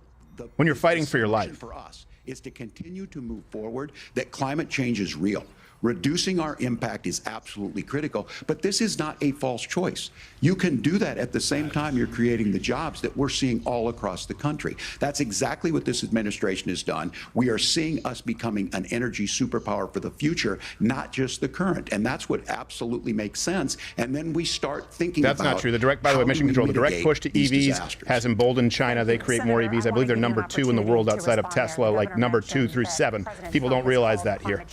when you're fighting for your life. For us is to continue to move forward that climate change is real. Reducing our impact is absolutely critical, but this is not a false choice. You can do that at the same time you're creating the jobs that we're seeing all across the country. That's exactly what this administration has done. We are seeing us becoming an energy superpower for the future, not just the current. And that's what absolutely makes sense. And then we start thinking about— That's not true. The direct, by the way, mission control, the direct push to EVs has emboldened China. They create more EVs. I believe they're number 2 in the world outside of Tesla, like number 2 through 7. People don't realize that here.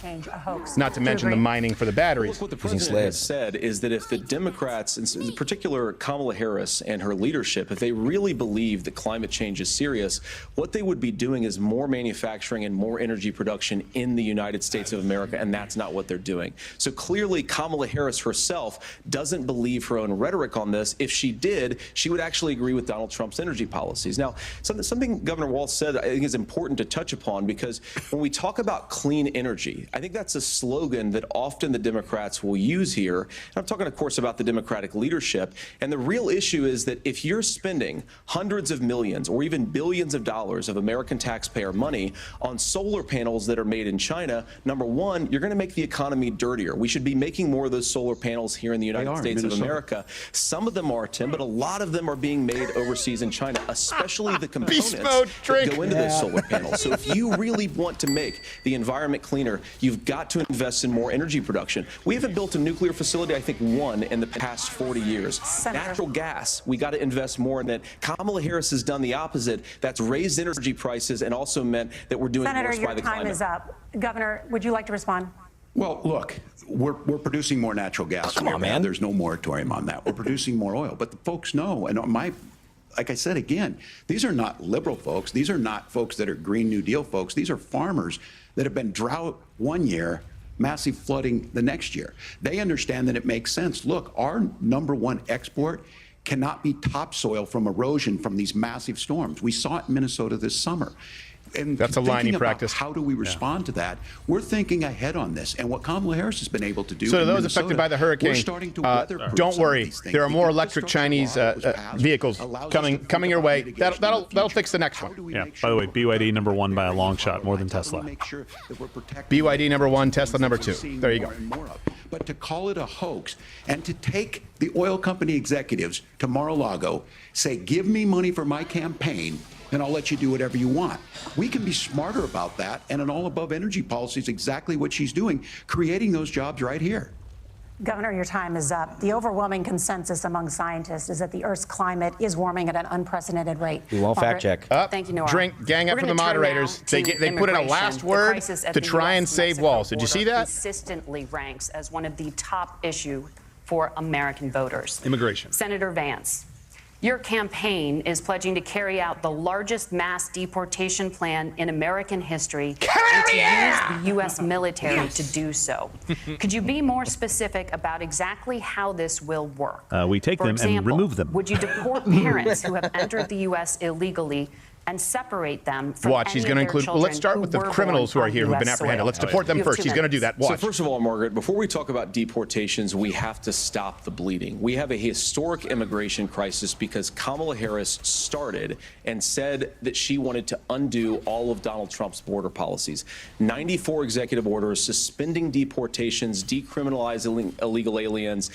Not to mention the mining for the batteries. What the president has said is that if the Democrats, in particular Kamala Harris and her leadership, if they really believe that climate change is serious, what they would be doing is more manufacturing and more energy production in the United States of America, and that's not what they're doing. So clearly Kamala Harris herself doesn't believe her own rhetoric on this. If she did, she would actually agree with Donald Trump's energy policies. Now, something Governor Walz said I think is important to touch upon, because when we talk about clean energy, I think that's a slogan that often the Democrats will use here. And I'm talking, of course, about the Democratic leadership. And the real issue is that if you're spending hundreds of millions or even billions of dollars of American taxpayer money on solar panels that are made in China, number one, you're going to make the economy dirtier. We should be making more of those solar panels here in the United States of America. Some of them are, Tim, but a lot of them are being made overseas in China, especially the components that go into those solar panels. So if you really want to make the environment cleaner, you've got to invest in more energy production. We haven't built a nuclear facility, I think, one in the past 40 years. Natural gas, we got to invest more in it. Kamala Harris has done the opposite. That's raised energy prices and also meant that we're doing worse by the climate. Senator, your time is up. Governor, would you like to respond? Well, look, we're producing more natural gas. Come on, man. There's no moratorium on that. We're producing more oil. But the folks know, and like I said again, these are not liberal folks. These are not folks that are Green New Deal folks. These are farmers that have been drought one year, massive flooding the next year. They understand that it makes sense. Look, our #1 export cannot be topsoil from erosion from these massive storms. We saw it in Minnesota this summer. And that's a line you practice. How do we respond to that? We're thinking ahead on this, and what Kamala Harris has been able to do. So to in those Minnesota, affected by the hurricane, we're starting to weather-proof don't some of worry. these things. There are more The electric Chinese vehicles coming your way. That'll fix the next one. Yeah. By the way, BYD #1 by a long shot, more than Tesla. BYD #1, Tesla #2. There you go. But to call it a hoax and to take the oil company executives to Mar-a-Lago, say, give me money for my campaign, and I'll let you do whatever you want. We can be smarter about that, and an all-above energy policy is exactly what she's doing, creating those jobs right here. Governor, your time is up. The overwhelming consensus among scientists is that the Earth's climate is warming at an unprecedented rate. We won't fact check. Thank you, Nora. Gang up for the moderators. They put in a last word to try and save walls. Did you see that? Consistently ranks as one of the top issue for American voters. Immigration. Senator Vance, your campaign is pledging to carry out the largest mass deportation plan in American history and to use the U.S. military to do so. Could you be more specific about exactly how this will work? We take For them example, and remove them. Would you deport parents who have entered the U.S. illegally and separate them from Watch, he's going to include. Well, let's start with the criminals who are here who've been apprehended. Let's deport them first. He's going to do that. Watch. So first of all, Margaret, before we talk about deportations, we have to stop the bleeding. We have a historic immigration crisis because Kamala Harris started and said that she wanted to undo all of Donald Trump's border policies. 94 executive orders suspending deportations, decriminalizing illegal aliens,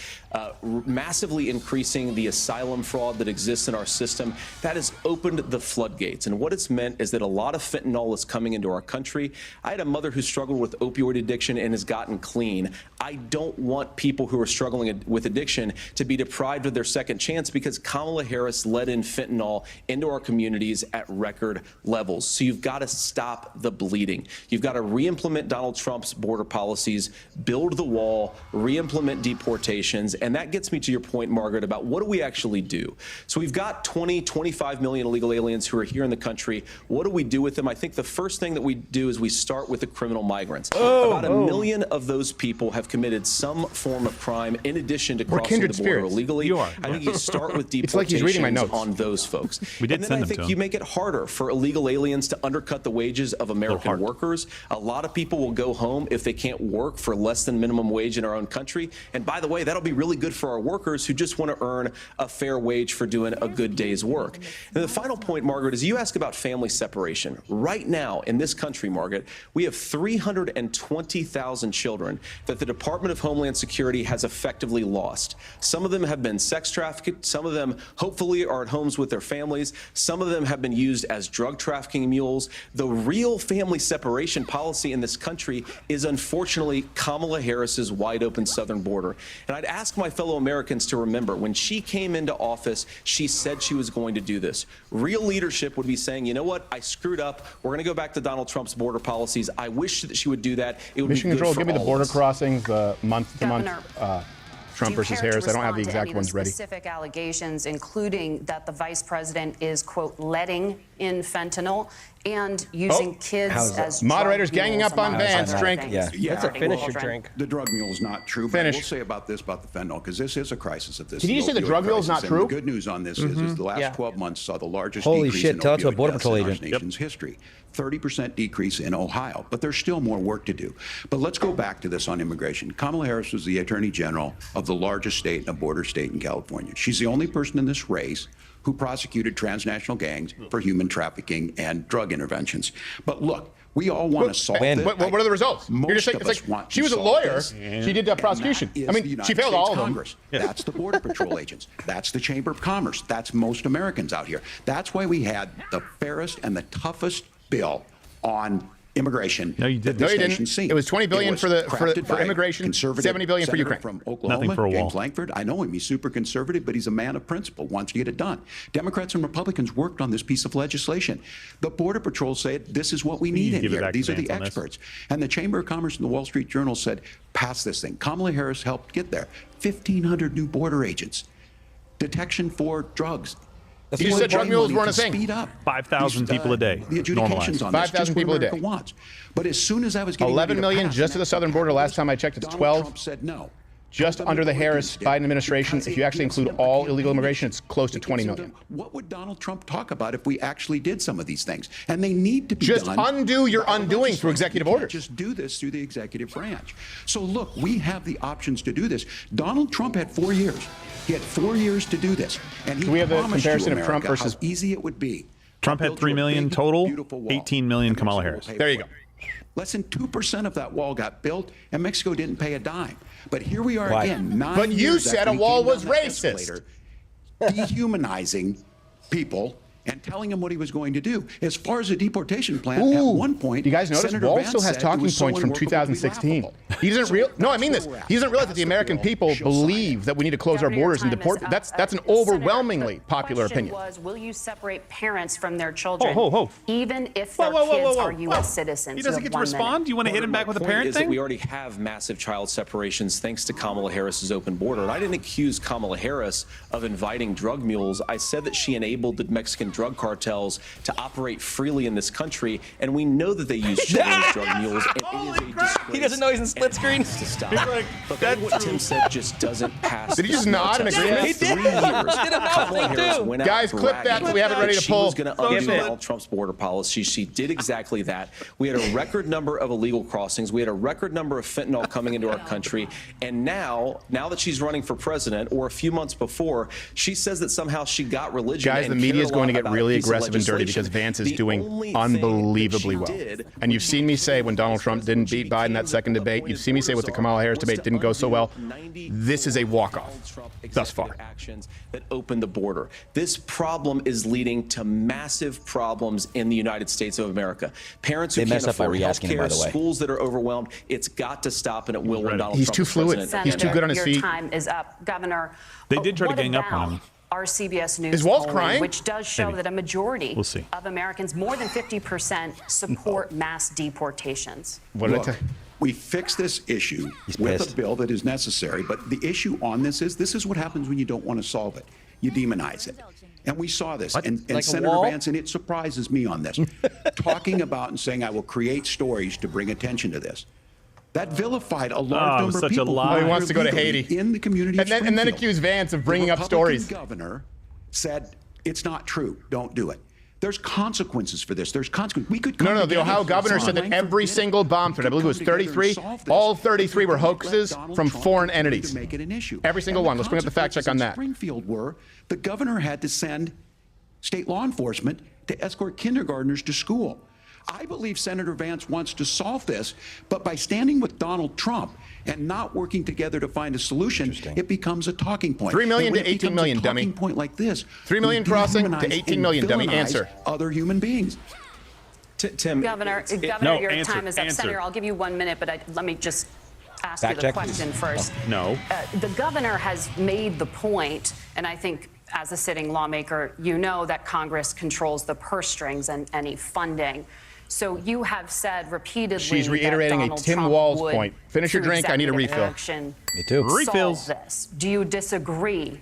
massively increasing the asylum fraud that exists in our system. That has opened the floodgates. And what it's meant is that a lot of fentanyl is coming into our country. I had a mother who struggled with opioid addiction and has gotten clean. I don't want people who are struggling with addiction to be deprived of their second chance because Kamala Harris let in fentanyl into our communities at record levels. So you've got to stop the bleeding. You've got to re-implement Donald Trump's border policies, build the wall, re-implement deportations. And that gets me to your point, Margaret, about what do we actually do? So we've got 25 million illegal aliens who are here in the country. What do we do with them? I think the first thing that we do is we start with the criminal migrants. About 1 million of those people have committed some form of crime in addition to We're crossing the kindred border spirits. illegally. You are. I think you start with It's like he's reading my deportations notes. on those folks. We did and then send I them think to you him. make it harder for illegal aliens to undercut the wages of American workers. A lot of people will go home if they can't work for less than minimum wage in our own country. And by the way, that'll be really good for our workers who just want to earn a fair wage for doing a good day's work. And the final point, Margaret, is you ask about family separation. Right now in this country, Margaret, we have 320,000 children that the Department of Homeland Security has effectively lost. Some of them have been sex trafficked. Some of them hopefully are at homes with their families. Some of them have been used as drug trafficking mules. The real family separation policy in this country is unfortunately Kamala Harris's wide open southern border. And I'd ask my fellow Americans to remember when she came into office, she said she was going to do this. Real leadership would be saying, you know what, I screwed up. We're going to go back to Donald Trump's border policies. I wish that she would do that. It would Mission be good Control, for give me the all border of us. crossings, month to month. Governor, Trump versus Harris. I don't have the exact ones ready. Specific allegations, including that the vice president is, quote, letting in fentanyl and using kids as moderators drug ganging mules, up on among Vance. other Drink. things. That's a finisher drink. The drug mule is not true. But Finish. I will say about this, about the fentanyl, because this is a crisis of this. Did you say the opioid drug mule is crisis. not And true? the good news on this is the last 12 months saw the largest Holy decrease shit, in tell it to a opioid Border deaths Patrol in our agent. nation's history. 30% decrease in Ohio, but there's still more work to do. But let's go back to this on immigration. Kamala Harris was the Attorney General of the largest state, a border state in California. She's the only person in this race who prosecuted transnational gangs for human trafficking and drug interventions. But look, we all want to solve it. What are the results? You're just saying, Most of it's us like, want she to was a solve lawyer. this, She did prosecution. and that I is mean, the she United failed States all of them. Congress. That's the Border Patrol agents. That's the Chamber of Commerce. That's most Americans out here. That's why we had the fairest and the toughest bill on immigration. No, you didn't. No, you didn't. It was $20 billion for immigration, $70 billion for Ukraine. From Oklahoma, Nothing for a wall. James Lankford. I know him. He's super conservative, but he's a man of principle. Wants to get it done. Democrats and Republicans worked on this piece of legislation. The Border Patrol said this is what we need in give it here. back to These are the Vance on this. experts. And the Chamber of Commerce and the Wall Street Journal said, pass this thing. Kamala Harris helped get there. 1,500 new border agents. Detection for drugs. You just said drug mules weren't a thing. Speed up. 5,000 people a day. The adjudications Normalized. on this. 5,000 just what people a day. America wants. But as soon as I was getting 11 ready to million pass just to the next southern border. Last time I checked, it's Donald 12. Trump said no. Just under the Harris-Biden administration. If you actually include all illegal immigration, it's close to 20 million. What would Donald Trump talk about if we actually did some of these things? And they need to be Just done. undo your by the undoing through legislature. executive You can't orders. Just do this through the executive branch. So look, we have the options to do this. Donald Trump had 4 years. He had 4 years to do this, and he Do we have the promised comparison you, of Trump America, versus- how easy it would be. Trump had Build 3 you a million big, total, beautiful wall. 18 million And Kamala Mexico will Harris. pay There you for go. it. Less than 2% of that wall got built, and Mexico didn't pay a dime. But here we are Why? again, 9 But you years said after a he wall came was down that racist. escalator, dehumanizing people and telling them what he was going to do. As far as the deportation plan, at one point, you guys notice Senator Wall Vance still has said it talking was so points from unworkable, it would be 2016. laughable. He doesn't real. No, I mean this. That's where we're at. He doesn't realize that the Pass the American bill. people She'll believe that we need to close our Governor, your borders and time is deport. up. That's an Senator, overwhelmingly the popular question opinion. was, will you separate parents from their children, Ho. even if Whoa, their whoa, whoa, kids whoa, are whoa. U.S. citizens? He You doesn't have get to 1 minute. respond. Do you want to hit him back with a My point parent is that thing? we already have massive child separations thanks to Kamala Harris's open border. And I didn't accuse Kamala Harris of inviting drug mules. I said that she enabled the Mexican drug cartels to operate freely in this country, and we know that they use children as drug mules. And it is a disgrace. He doesn't know he's in split screen. To stop. like, but that's what true. Tim said just doesn't pass. Did he just the smell nod in test. agreement? For He 3 did. years, He did a mouth Kamala thing, Harris too. went out Guys, clip that bragging so we have it ready to she pull. was going to undo Skip it. Donald Trump's border policy. She did exactly that. We had a record number of illegal crossings. We had a record number of fentanyl coming into our country. And now that she's running for president, or a few months before, she says that somehow she got religion. Guys, the and media cared is a going to lot get about really a piece of aggressive and dirty legislation. because Vance is The doing only thing unbelievably that well. she did And you've seen me say when Donald Trump didn't beat Biden that second debate, you've seen me say with the Kamala Harris debate didn't go so well. This is a walk-off thus far. Actions that open the border. This problem is leading to massive problems in the United States of America. Parents who They can't messed up by afford re-asking him, by health care, the way. schools that are overwhelmed. It's got to stop, and it will when Donald He's Trump too is fluid. president. He's too good on his your feet. time is up, Governor. They did try to what gang up on about him. Our CBS News Is Walt polling, crying? which does show Maybe. that a majority We'll see. of Americans, more than 50%, support mass deportations. What did I Look, tell you? we fix this issue with pissed. a bill that is necessary, but the issue on this is what happens when you don't want to solve it. You demonize it. And we saw this. And Like a Senator wall? Vance, and it surprises me on this, talking about and saying, I will create stories to bring attention to this. That vilified a large number of such a people. lie. Who He are wants to go to legally Haiti. in the community of And then Springfield. accuse Vance of bringing The up stories. Republican governor said it's not true. Don't do it. There's consequences for this. There's consequences. We could come No, the together Ohio governor on said that Langford every did it. single bomb threat, I believe it was We could come together 33, and solve this. all 33 were If we let hoaxes Donald from Trump foreign continue entities. to make it an issue. Every single And one. Let's bring up the fact check on that. Springfield were the governor had to send state law enforcement to escort kindergartners to school. I believe Senator Vance wants to solve this, but by standing with Donald Trump and not working together to find a solution, it becomes a talking point. 3 million And when to it 18 becomes million, a dummy. talking point like this, 3 million we crossing to dehumanize 18 and million, dummy. villainize Answer. Other human beings. Tim, Governor, your time is up. Senator, I'll give you 1 minute, but let me just ask you the question first. No. The governor has made the point, and I think as a sitting lawmaker, you know that Congress controls the purse strings and any funding. So you have said repeatedly She's reiterating that a Donald Tim Trump Walz would, point. Finish your through drink. I need a executive refill. action, Me too. Refills. solve this. Do you disagree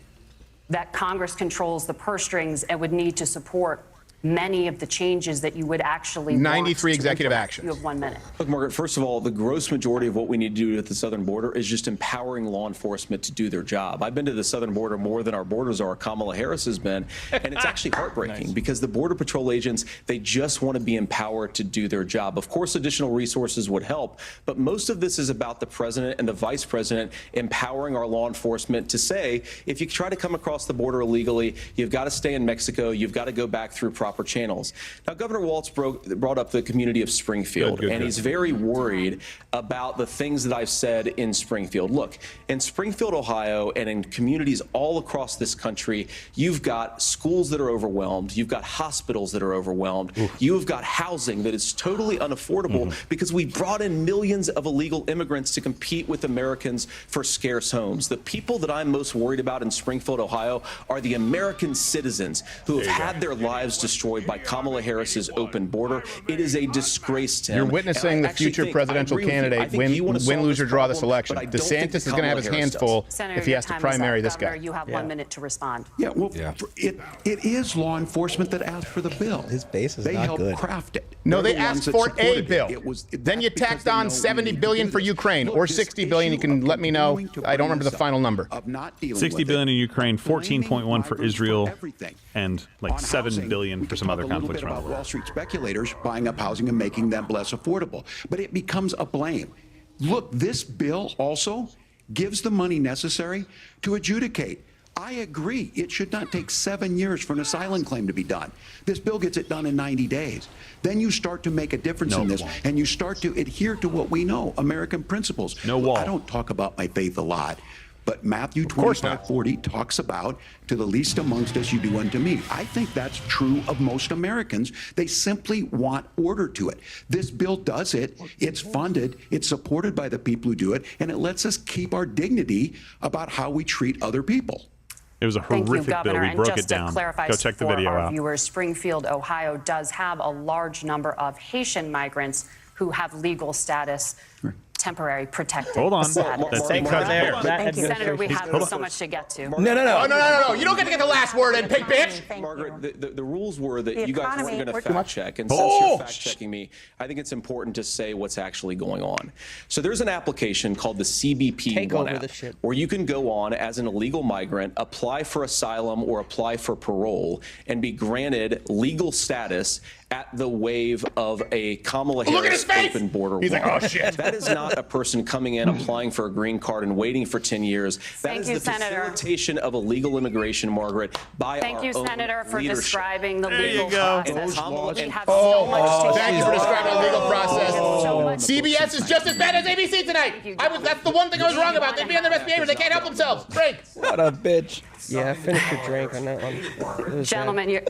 that Congress controls the purse strings and would need to support many of the changes that you would actually want 93 to executive implement? actions. You have 1 minute. Look, Margaret, first of all, the gross majority of what we need to do at the southern border is just empowering law enforcement to do their job. I've been to the southern border more than our borders are. Kamala Harris has been, and it's actually heartbreaking because the Border Patrol agents, they just want to be empowered to do their job. Of course, additional resources would help, but most of this is about the president and the vice president empowering our law enforcement to say, if you try to come across the border illegally, you've got to stay in Mexico, you've got to go back through proper channels. Now, Governor Walz brought up the community of Springfield, and he's very worried about the things that I've said in Springfield. Look, in Springfield, Ohio, and in communities all across this country, you've got schools that are overwhelmed. You've got hospitals that are overwhelmed. You've got housing that is totally unaffordable because we brought in millions of illegal immigrants to compete with Americans for scarce homes. The people that I'm most worried about in Springfield, Ohio, are the American citizens who have had their lives destroyed by Kamala Harris's open border. It is a disgrace to him. You're witnessing the future presidential candidate win, lose, or draw this election. DeSantis is going to have his hands full Senator, if he your has to time is primary up. this Governor, guy. you have 1 minute to respond. Yeah, well, it is law enforcement that asked for the bill. His base is they not helped good. craft it. No, They're they the ones asked that for a supported bill. That's Then you because tacked they on know we $70 need to billion do for this. Ukraine, Look, or this $60 billion. You issue can of let me know. continuing to I don't bring remember the this final up, number. of not dealing 60 with billion it, in Ukraine, 14.1 for Israel, everything. and like On 7 housing, billion we for could some other talk a little conflicts bit around about the world. Wall Street speculators buying up housing and making them less affordable. But it becomes a blame. Look, this bill also gives the money necessary to adjudicate. I agree. It should not take 7 years for an asylum claim to be done. This bill gets it done in 90 days. Then you start to make a difference in this, and you start to adhere to what we know, American principles. No wall. I don't talk about my faith a lot, but Matthew 25:40 talks about, to the least amongst us you do unto me. I think that's true of most Americans. They simply want order to it. This bill does it. It's funded. It's supported by the people who do it, and it lets us keep our dignity about how we treat other people. It was a Thank you, horrific Governor. bill. We And broke just it down. to clarify Go check the for video our out. viewers, Springfield, Ohio does have a large number of Haitian migrants who have legal status, temporary protected Hold on. status. Thank you, Senator. We have so much to get to. No. You don't get to get the last word in, pig bitch. Margaret, the rules were that The you guys economy- weren't going we're to too fact much. check. And since you're fact checking me, I think it's important to say what's actually going on. So there's an application called the CBP Take One over app, the ship. where you can go on as an illegal migrant, apply for asylum or apply for parole, and be granted legal status at the wave of a Kamala Look at his Harris face! open border He's like, wall. oh, shit. That is not a person coming in, applying for a green card and waiting for 10 years. That Thank is you, the Senator. facilitation of illegal immigration, Margaret, by Thank our you, own Senator, for leadership. describing the There you legal go. process. Kamala- We have so much to Thank you for describing the legal process. So much. CBS is just as bad as ABC tonight. That's the one thing I was wrong about. They'd be on their best behavior. They can't help themselves. Drink. What a bitch. Yeah, finish your drink on that one. It was Gentlemen,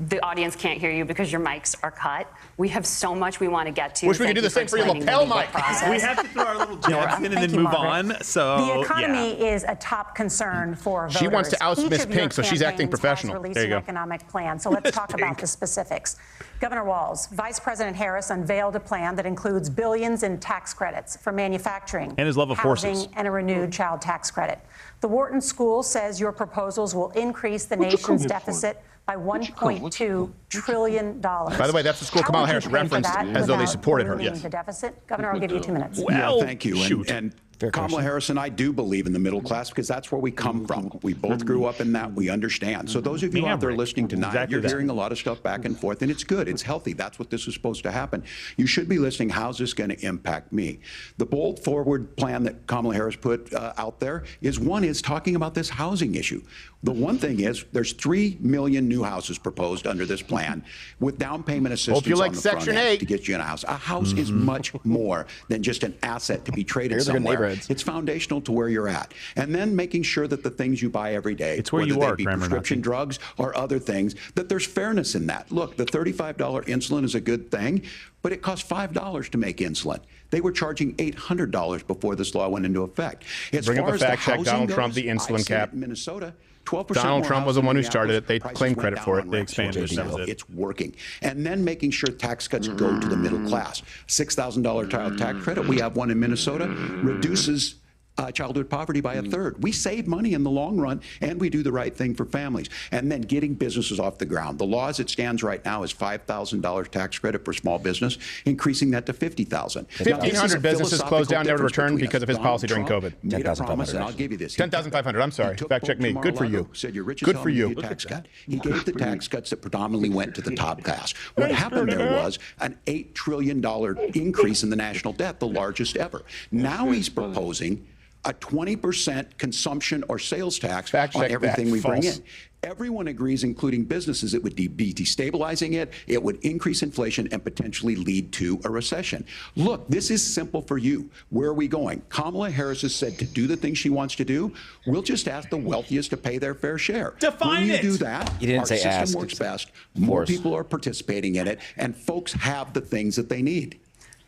the audience can't hear you because your mics are cut. We have so much we want to get to. Wish we could Thank do you the same for your explaining the lapel legal mic. process. We have to throw our little jabs in and Thank then you, move Margaret. on. So, The economy yeah. is a top concern for voters. She wants to oust Each Miss of your Pink, so she's acting campaigns professional. has released There you an go. economic plan. So let's talk about the specifics. Governor Walz, Vice President Harris unveiled a plan that includes billions in tax credits for manufacturing, And his love of housing, horses. and a renewed child tax credit. The Wharton School says your proposals will increase the nation's deficit by $1.2 trillion. By the way, that's the school Kamala Harris referenced as though they supported her. Yes. The deficit. Governor, I'll give you 2 minutes. Well, yeah, thank you. And Kamala Harris and I do believe in the middle class because that's where we come from. We both grew up in that. We understand. So those of you out there listening tonight, you're hearing a lot of stuff back and forth, and it's good. It's healthy. That's what this is supposed to happen. You should be listening. How's this going to impact me? The bold forward plan that Kamala Harris put out there is talking about this housing issue. The one thing is there's 3 million new houses proposed under this plan with down payment assistance on the front end to get you in a house. A house is much more than just an asset to be traded somewhere. It's foundational to where you're at. And then making sure that the things you buy every day, it's where you are, prescription drugs or other things, that there's fairness in that. Look, the $35 insulin is a good thing, but it costs $5 to make insulin. They were charging $800 before this law went into effect. Bring up the fact check, Donald Trump, the insulin cap. Minnesota, 12% Donald Trump was the one who started it. They claim credit for it. They expanded it. It's working. And then making sure tax cuts go to the middle class. $6,000 child tax credit, we have one in Minnesota, reduces childhood poverty by 1/3. We save money in the long run, and we do the right thing for families. And then getting businesses off the ground. The law as it stands right now is $5,000 tax credit for small business, increasing that to $50,000. 1,500 businesses closed down, never returned because of his policy during COVID. 10,500. I'll give you this. 10,500. I'm sorry. Fact check me. Good for you. Said, you're rich as Good hell, for you. Tax cut. He gave the tax cuts that predominantly went to the top class. What happened there was an $8 trillion increase in the national debt, the largest ever. Now he's proposing a 20% consumption or sales tax on everything we bring in. Everyone agrees, including businesses, it would be destabilizing it, it would increase inflation and potentially lead to a recession. Look, this is simple for you. Where are we going? Kamala Harris has said to do the things she wants to do, we'll just ask the wealthiest to pay their fair share. Define when it! you do that, You didn't our say system ask. works best, more people are participating in it, and folks have the things that they need.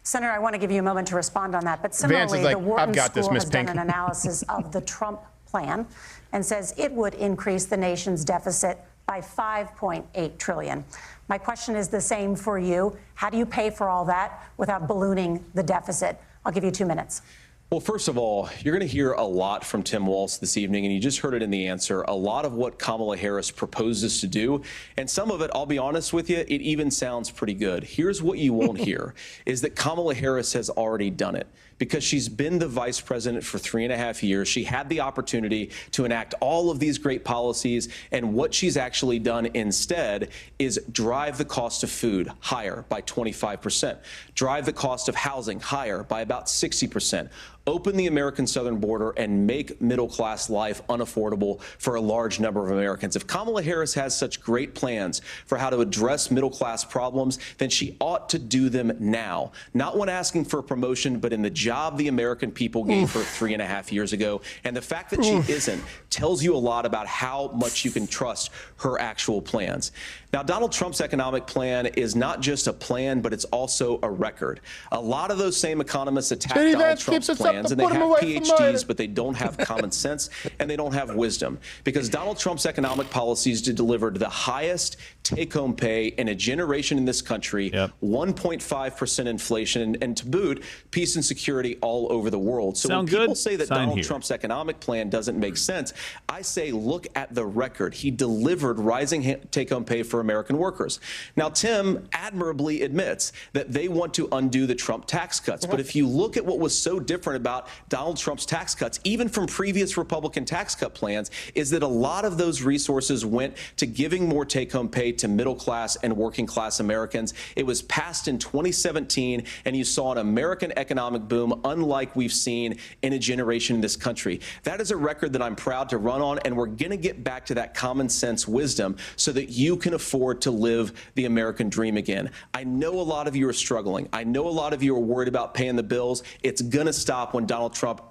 Senator, I want to give you a moment to respond on that. But similarly, the Wharton School has done an analysis of the Trump plan and says it would increase the nation's deficit by $5.8 trillion. My question is the same for you. How do you pay for all that without ballooning the deficit? I'll give you 2 minutes. Well, first of all, you're going to hear a lot from Tim Walz this evening, and you just heard it in the answer, a lot of what Kamala Harris proposes to do. And some of it, I'll be honest with you, it even sounds pretty good. Here's what you won't hear, is that Kamala Harris has already done it. Because she's been the vice president for 3.5 years. She had the opportunity to enact all of these great policies. And what she's actually done instead is drive the cost of food higher by 25%, drive the cost of housing higher by about 60%, open the American southern border and make middle-class life unaffordable for a large number of Americans. If Kamala Harris has such great plans for how to address middle-class problems, then she ought to do them now. Not when asking for a promotion, but in the job the American people gave her 3.5 years ago. And the fact that she isn't tells you a lot about how much you can trust her actual plans. Now, Donald Trump's economic plan is not just a plan, but it's also a record. A lot of those same economists attack Donald Trump's plans, and they have PhDs, but they don't have common sense and they don't have wisdom. Because Donald Trump's economic policies delivered the highest take-home pay in a generation in this country, 1.5% inflation, and to boot, peace and security all over the world. So when people say that Donald Trump's economic plan doesn't make sense, I say look at the record. He delivered rising take-home pay for American workers. Now, Tim admirably admits that they want to undo the Trump tax cuts. But if you look at what was so different about Donald Trump's tax cuts, even from previous Republican tax cut plans, is that a lot of those resources went to giving more take-home pay to middle-class and working-class Americans. It was passed in 2017, and you saw an American economic boom unlike we've seen in a generation in this country. That is a record that I'm proud to run on, and we're going to get back to that common sense wisdom so that you can afford to live the American dream again. I know a lot of you are struggling. I know a lot of you are worried about paying the bills. It's going to stop when Donald Trump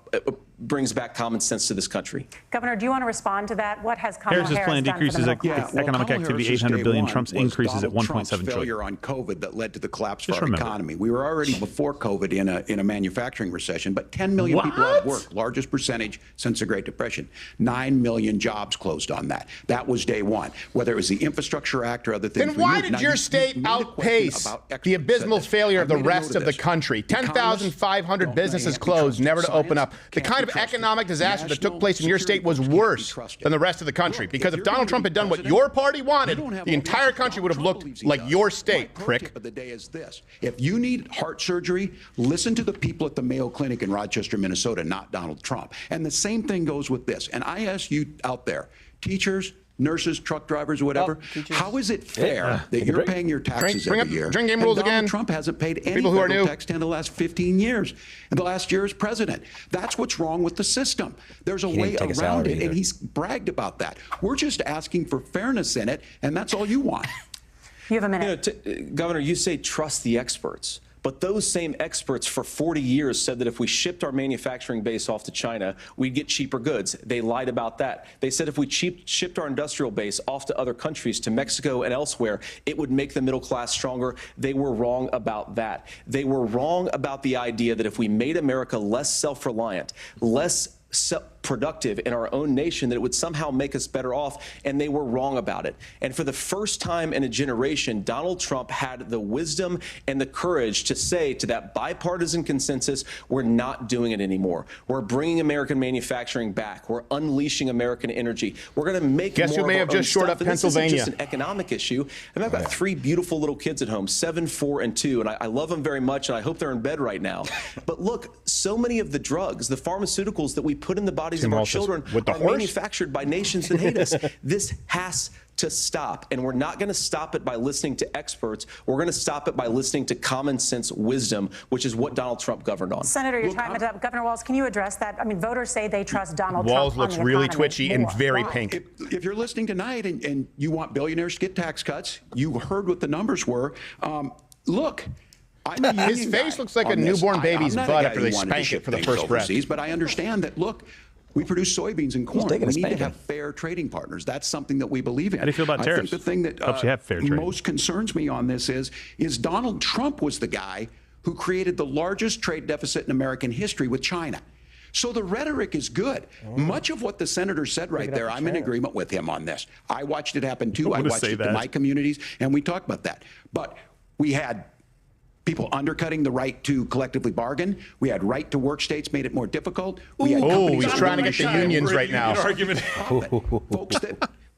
brings back common sense to this country. Governor, do you want to respond to that? What has Kamala Harris's plan decreases economic activity $800 billion. Trump's increases at $1.7 trillion. Failure on COVID that led to the collapse of our economy. We were already before COVID in a manufacturing recession, but 10 million people out of work, largest percentage since the Great Depression. 9 million jobs closed on that. That was day one. Whether it was the Infrastructure Act or other things. Then why did your state outpace the abysmal failure of the rest of the country? 10,500 businesses closed, never to open up. The kind of economic disaster that took place in your state was worse than the rest of the country. Because if Donald Trump had done what your party wanted, the entire country would have looked like your state, prick. Of the day is this. If you need heart surgery, listen to the people at the Mayo Clinic in Rochester, Minnesota, not Donald Trump. And the same thing goes with this. And I ask you out there, teachers, nurses, truck drivers, whatever, how is it fair that you're paying your taxes every year? Drink game rules Donald again. Trump hasn't paid any People who are federal new. tax in the last 15 years, and the last year as president. That's what's wrong with the system. There's a way around it, and he's bragged about that. We're just asking for fairness in it, and that's all you want. You have a minute. Governor, you say trust the experts. But those same experts for 40 years said that if we shipped our manufacturing base off to China, we'd get cheaper goods. They lied about that. They said if we shipped our industrial base off to other countries, to Mexico and elsewhere, it would make the middle class stronger. They were wrong about that. They were wrong about the idea that if we made America less self-reliant, less productive in our own nation, that it would somehow make us better off, and they were wrong about it. And for the first time in a generation, Donald Trump had the wisdom and the courage to say to that bipartisan consensus, we're not doing it anymore. We're bringing American manufacturing back. We're unleashing American energy. We're going to make Guess more who of may our have just own shored stuff. up And this isn't Pennsylvania? just an economic issue. And I've got 3 beautiful little kids at home, 7, 4, and 2, and I love them very much, and I hope they're in bed right now. But look, so many of the drugs, the pharmaceuticals that we put in the bodies of our children are manufactured by nations that hate us. This has to stop, and we're not going to stop it by listening to experts. We're going to stop it by listening to common sense wisdom, which is what Donald Trump governed on. Senator, your time is up. Governor Walz, can you address that? I mean, voters say they trust Donald Walz Trump. looks really twitchy and very pink. If you're listening tonight and you want billionaires to get tax cuts, you heard what the numbers were. Look. His face looks like a newborn baby's butt after they spank it for the first breath. But I understand that, look, we produce soybeans and corn. We taking a need to spanking. have fair trading partners. That's something that we believe in. How do you feel about I tariffs? think the thing that Helps you have fair trade. most concerns me on this is Donald Trump was the guy who created the largest trade deficit in American history with China. So the rhetoric is good. Much of what the senator said right there, I'm in agreement with him on this. I watched it happen too. I watched it in my communities, and we talked about that. But we had people undercutting the right to collectively bargain. We had right to work states made it more difficult. We had companies he's trying to get the unions right now.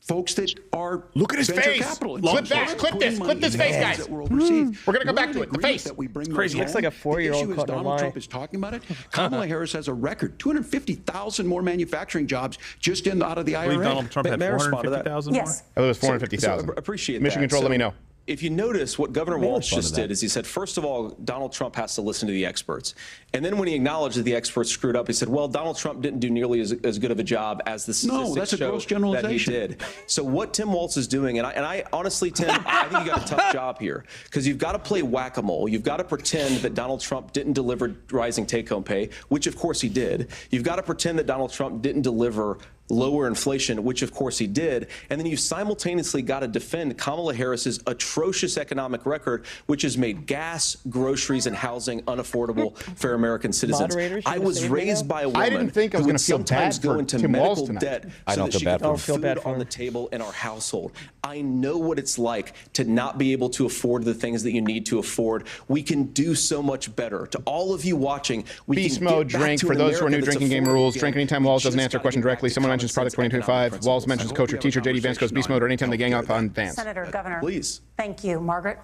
Folks that are look at his venture face. capitalists. Clip that. Clip this. Clip this face, guys. We're going to come back to it. The face. Crazy. Looks like a 4-year-old caught in a Donald lie. Trump is talking about it. Kamala Harris has a record 250,000 more manufacturing jobs just out of the IRA. I believe Donald Trump had May I respond to that? 450,000 more? Yes. I thought it was 450,000. So appreciate Mission that. Control, let me know. If you notice, what Governor May Walz respond just to that. did is he said, first of all, Donald Trump has to listen to the experts. And then when he acknowledged that the experts screwed up, he said, well, Donald Trump didn't do nearly as good of a job as the statistics that's a show gross that he generalization. did. So what Tim Walz is doing, and I honestly, Tim, I think you got a tough job here, because you've got to play whack-a-mole. You've got to pretend that Donald Trump didn't deliver rising take-home pay, which of course he did. You've got to pretend that Donald Trump didn't deliver lower inflation, which of course he did. And then you've simultaneously got to defend Kamala Harris's atrocious economic record, which has made gas, groceries, and housing unaffordable for American citizens. Moderators, you I gonna was save me raised now? by a woman I didn't think I was who gonna would feel sometimes bad go for into Tim Walz medical tonight. debt I so don't that feel she bad could for him. put Feel bad food for on him. the table in our household. I know what it's like to not be able to afford the things that you need to afford. We can do so much better. To all of you watching, we Beast can mode get back drink. to For an those who are new, America that's drinking game affordable rules. again. Drink anytime We Walz doesn't just answer gotta question get back directly. to Someone mentions common Product sense 2025. economic Walz mentions principles. coach or teacher. JD Vance goes beast mode or anytime the gang up on Vance. Senator, Governor. Please. Thank you. Margaret?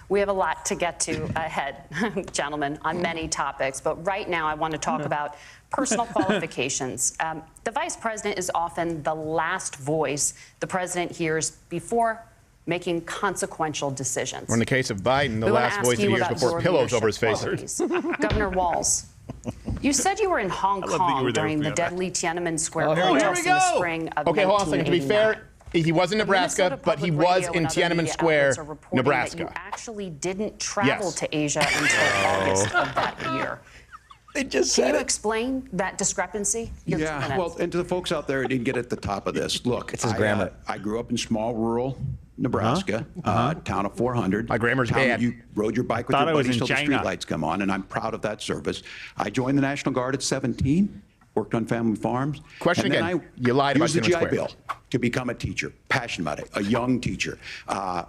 We have a lot to get to ahead, gentlemen, on many topics. But right now, I want to talk about personal qualifications. The vice president is often the last voice the president hears before making consequential decisions. Or in the case of Biden, the We wanna last ask voice he you hears about before your pillows over his face. leadership qualities. Governor Walz, you said you were in Hong love that you Kong were there during with the me on that. deadly Tiananmen Square Here we protests in the spring of Okay, hold on a second. To be fair, he was in Nebraska, Minnesota but he Public was Radio in and other Tiananmen media Square, outlets are reporting Nebraska. That you actually didn't travel Yes. to Asia until August of that year. They just Can said you it. explain that discrepancy? You have 2 minutes. Well, and to the folks out there who didn't get at the top of this, look, It's his grammar. I grew up in small rural Nebraska, town of 400. My grammar's town bad. that you rode your bike with Thought your I was buddies in till the China. streetlights come on, and I'm proud of that service. I joined the National Guard at 17. worked on family farms. Question and then again. You lied about used the GI Tiananmen Bill to become a teacher, passionate about it, a young teacher.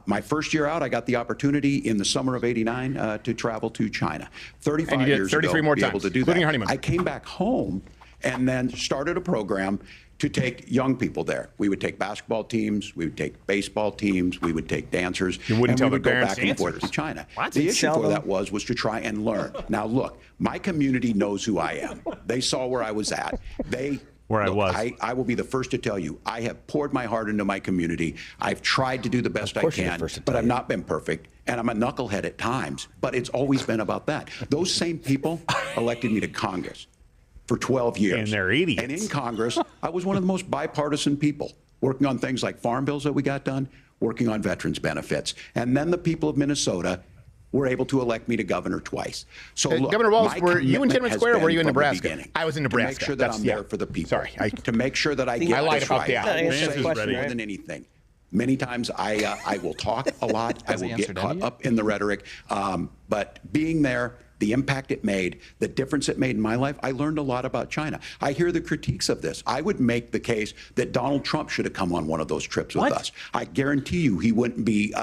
My first year out, I got the opportunity in the summer of '89 to travel to China. 35 And you did years 33 ago, more be times, able to do including that. your honeymoon. I came back home and then started a program to take young people there. We would take basketball teams, we would take baseball teams, we would take dancers. You wouldn't and tell we the would go parents? back and forth to Dancers? China. What? The issue Sell for them? that was to try and learn. Now look, my community knows who I am. They saw where I was at. I will be the first to tell you, I have poured my heart into my community. I've tried to do the best I can, but I've not been perfect. And I'm a knucklehead at times, but it's always been about that. Those same people elected me to Congress for 12 years. And they're idiots. And in Congress, I was one of the most bipartisan people, working on things like farm bills that we got done, working on veterans benefits. And then the people of Minnesota were able to elect me to governor twice. So look, Governor Walz, my were you in commitment Tiananmen has Square or were been you in from the Nebraska? beginning I was in to Nebraska. make sure that I'm there for the people. To make sure that I get I lied this about right. that. I will Answer's say ready. more than anything. Many times I will talk a lot. I will get caught up in the rhetoric. But being there, the impact it made, the difference it made in my life, I learned a lot about China. I hear the critiques of this. I would make the case that Donald Trump should have come on one of those trips with us. I guarantee you he wouldn't be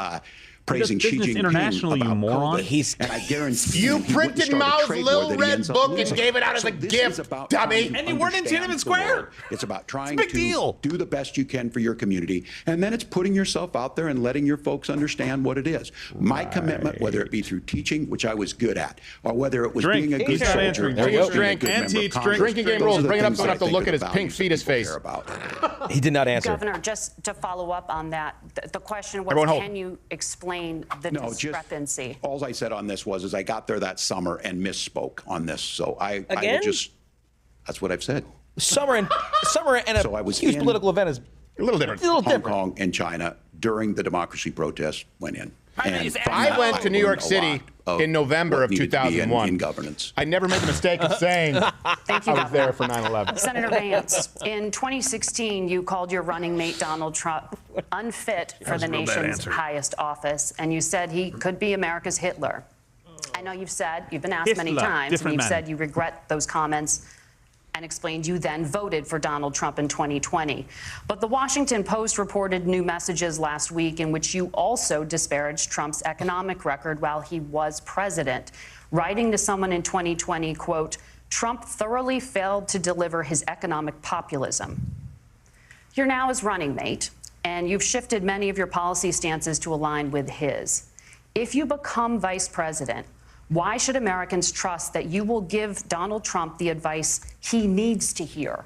praising Xi Business Jinping international, you about moron. COVID. And I guarantee You he wouldn't printed start a Mao's trade war little that he red red ends up book and losing. gave it out as So a this gift, is about dummy. trying to And you weren't in understand Tiananmen the world. Square. It's about trying big to deal. do the best you can for your community. And then it's putting yourself out there and letting your folks understand what it is. My commitment, whether it be through teaching, which I was good at, or whether it was Drink. being a good He's not soldier, answering. or There you go. being a Drink good and member of teach, Congress. drinking game Those rules. are the Bring it up things so I don't that have to look think at are his the pink values fetus people face. care about. He did not answer. Governor, just to follow up on that, the question was, Everyone hold. can you explain the No, just discrepancy? all I said on this was I got there that summer and misspoke on this. So I will Again? just, that's what I've said. Summer and a So I was huge in political event is a little different. A little Hong different. Kong and China during the democracy protests went in. And I went to New York City in November of 2001. In governance. I never made the mistake of saying Thank you, I was Governor. there for 9/11. Senator Vance, in 2016, you called your running mate Donald Trump unfit for was the a real bad nation's answer. highest office, and you said he could be America's Hitler. I know you've been asked many Hitler, times, and different you've man. said you regret those comments and explained you then voted for Donald Trump in 2020. But the Washington Post reported new messages last week in which you also disparaged Trump's economic record while he was president, writing to someone in 2020, quote, Trump thoroughly failed to deliver his economic populism. You're now his running mate, and you've shifted many of your policy stances to align with his. If you become vice president, why should Americans trust that you will give Donald Trump the advice he needs to hear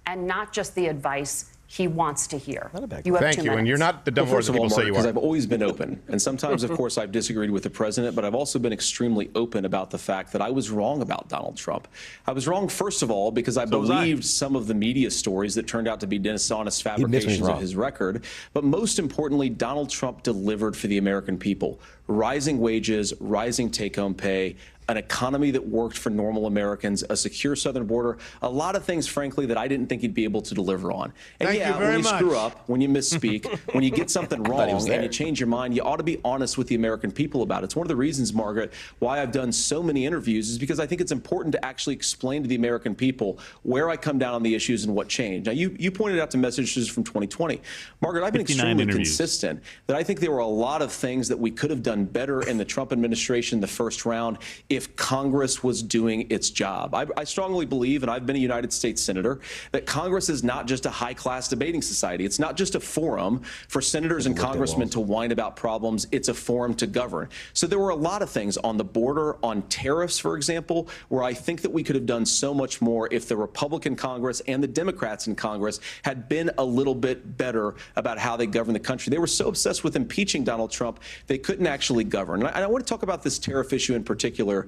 and not just the advice he wants to hear? You have Thank 2 you. And minutes. you're not the dumb Well, first that of all, people say you because are. I've always been open. And sometimes, of course, I've disagreed with the president, but I've also been extremely open about the fact that I was wrong about Donald Trump. I was wrong, first of all, because I believed some of the media stories that turned out to be dishonest admits when he's fabrications of wrong. his record. But most importantly, Donald Trump delivered for the American people. Rising wages, rising take-home pay, an economy that worked for normal Americans, a secure southern border, a lot of things, frankly, that I didn't think he'd be able to deliver on. And Thank you very when you much. screw up, when you misspeak, when you get something thought he was wrong there. and you change your mind, you ought to be honest with the American people about it. It's one of the reasons, Margaret, why I've done so many interviews is because I think it's important to actually explain to the American people where I come down on the issues and what changed. Now, you pointed out the messages from 2020. Margaret, I've been 59 extremely interviews. consistent that I think there were a lot of things that we could have done better in the Trump administration the first round if Congress was doing its job. I strongly believe, and I've been a United States Senator, that Congress is not just a high-class debating society. It's not just a forum for senators and congressmen to whine about problems. It's a forum to govern. So there were a lot of things on the border, on tariffs, for example, where I think that we could have done so much more if the Republican Congress and the Democrats in Congress had been a little bit better about how they govern the country. They were so obsessed with impeaching Donald Trump, they couldn't actually govern. And I want to talk about this tariff issue in particular,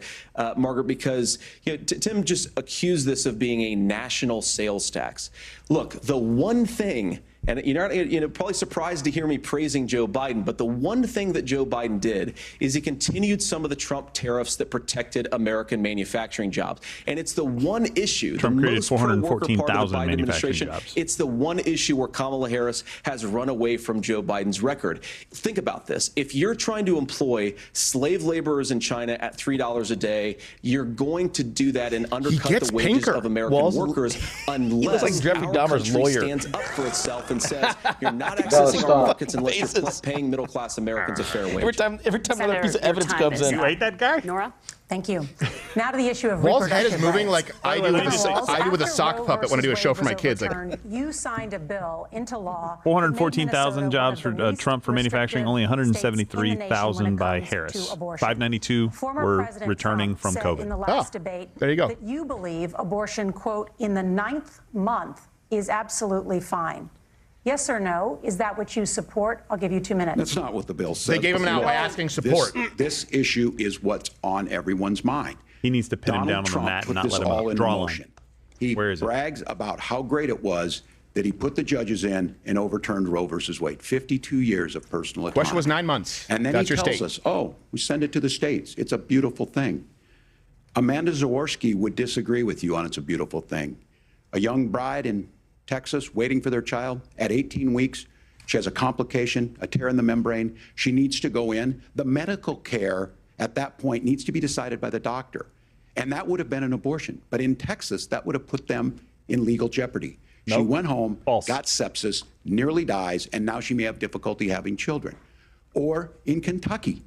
Margaret, because Tim just accused this of being a national sales tax. Look, the one thing And you're probably surprised to hear me praising Joe Biden, but the one thing that Joe Biden did is he continued some of the Trump tariffs that protected American manufacturing jobs. And it's the one issue, Trump the created most pro-worker part of the 414,000 Biden manufacturing administration. jobs. It's the one issue where Kamala Harris has run away from Joe Biden's record. Think about this. If you're trying to employ slave laborers in China at $3 a day, you're going to do that and undercut the wages of American workers unless our country stands up for itself and says you're not accessing our markets unless you're paying middle-class Americans a fair wage. Every time another piece of evidence comes in. You ate that guy? Nora? Thank you. Now to the issue of Wall's head reproductive is moving rights. like I do with a sock puppet when I do a show for my kids. You signed a bill into law. 414,000 jobs for Trump for manufacturing, only 173,000 by Harris. 592 were returning from COVID. In the last debate, there you go. That you believe abortion, quote, in the 9th month is absolutely fine. Yes or no? Is that what you support? I'll give you 2 minutes. That's not what the bill says. They gave him an out by asking support. This issue is what's on everyone's mind. He needs to pin him down Donald on the mat and Trump not let put this all him in draw a motion. line. He Where is it? brags about how great it was that he put the judges in and overturned Roe versus Wade. 52 years of personal autonomy. Question was 9 months. And then That's he your tells state. us, oh, we send it to the states. It's a beautiful thing. Amanda Zaworski would disagree with you on it's a beautiful thing. A young bride in Texas waiting for their child at 18 weeks. She has a complication, a tear in the membrane. She needs to go in. The medical care at that point needs to be decided by the doctor. And that would have been an abortion. But in Texas, that would have put them in legal jeopardy. She went home, got sepsis, nearly dies, and now she may have difficulty having children. Or in Kentucky,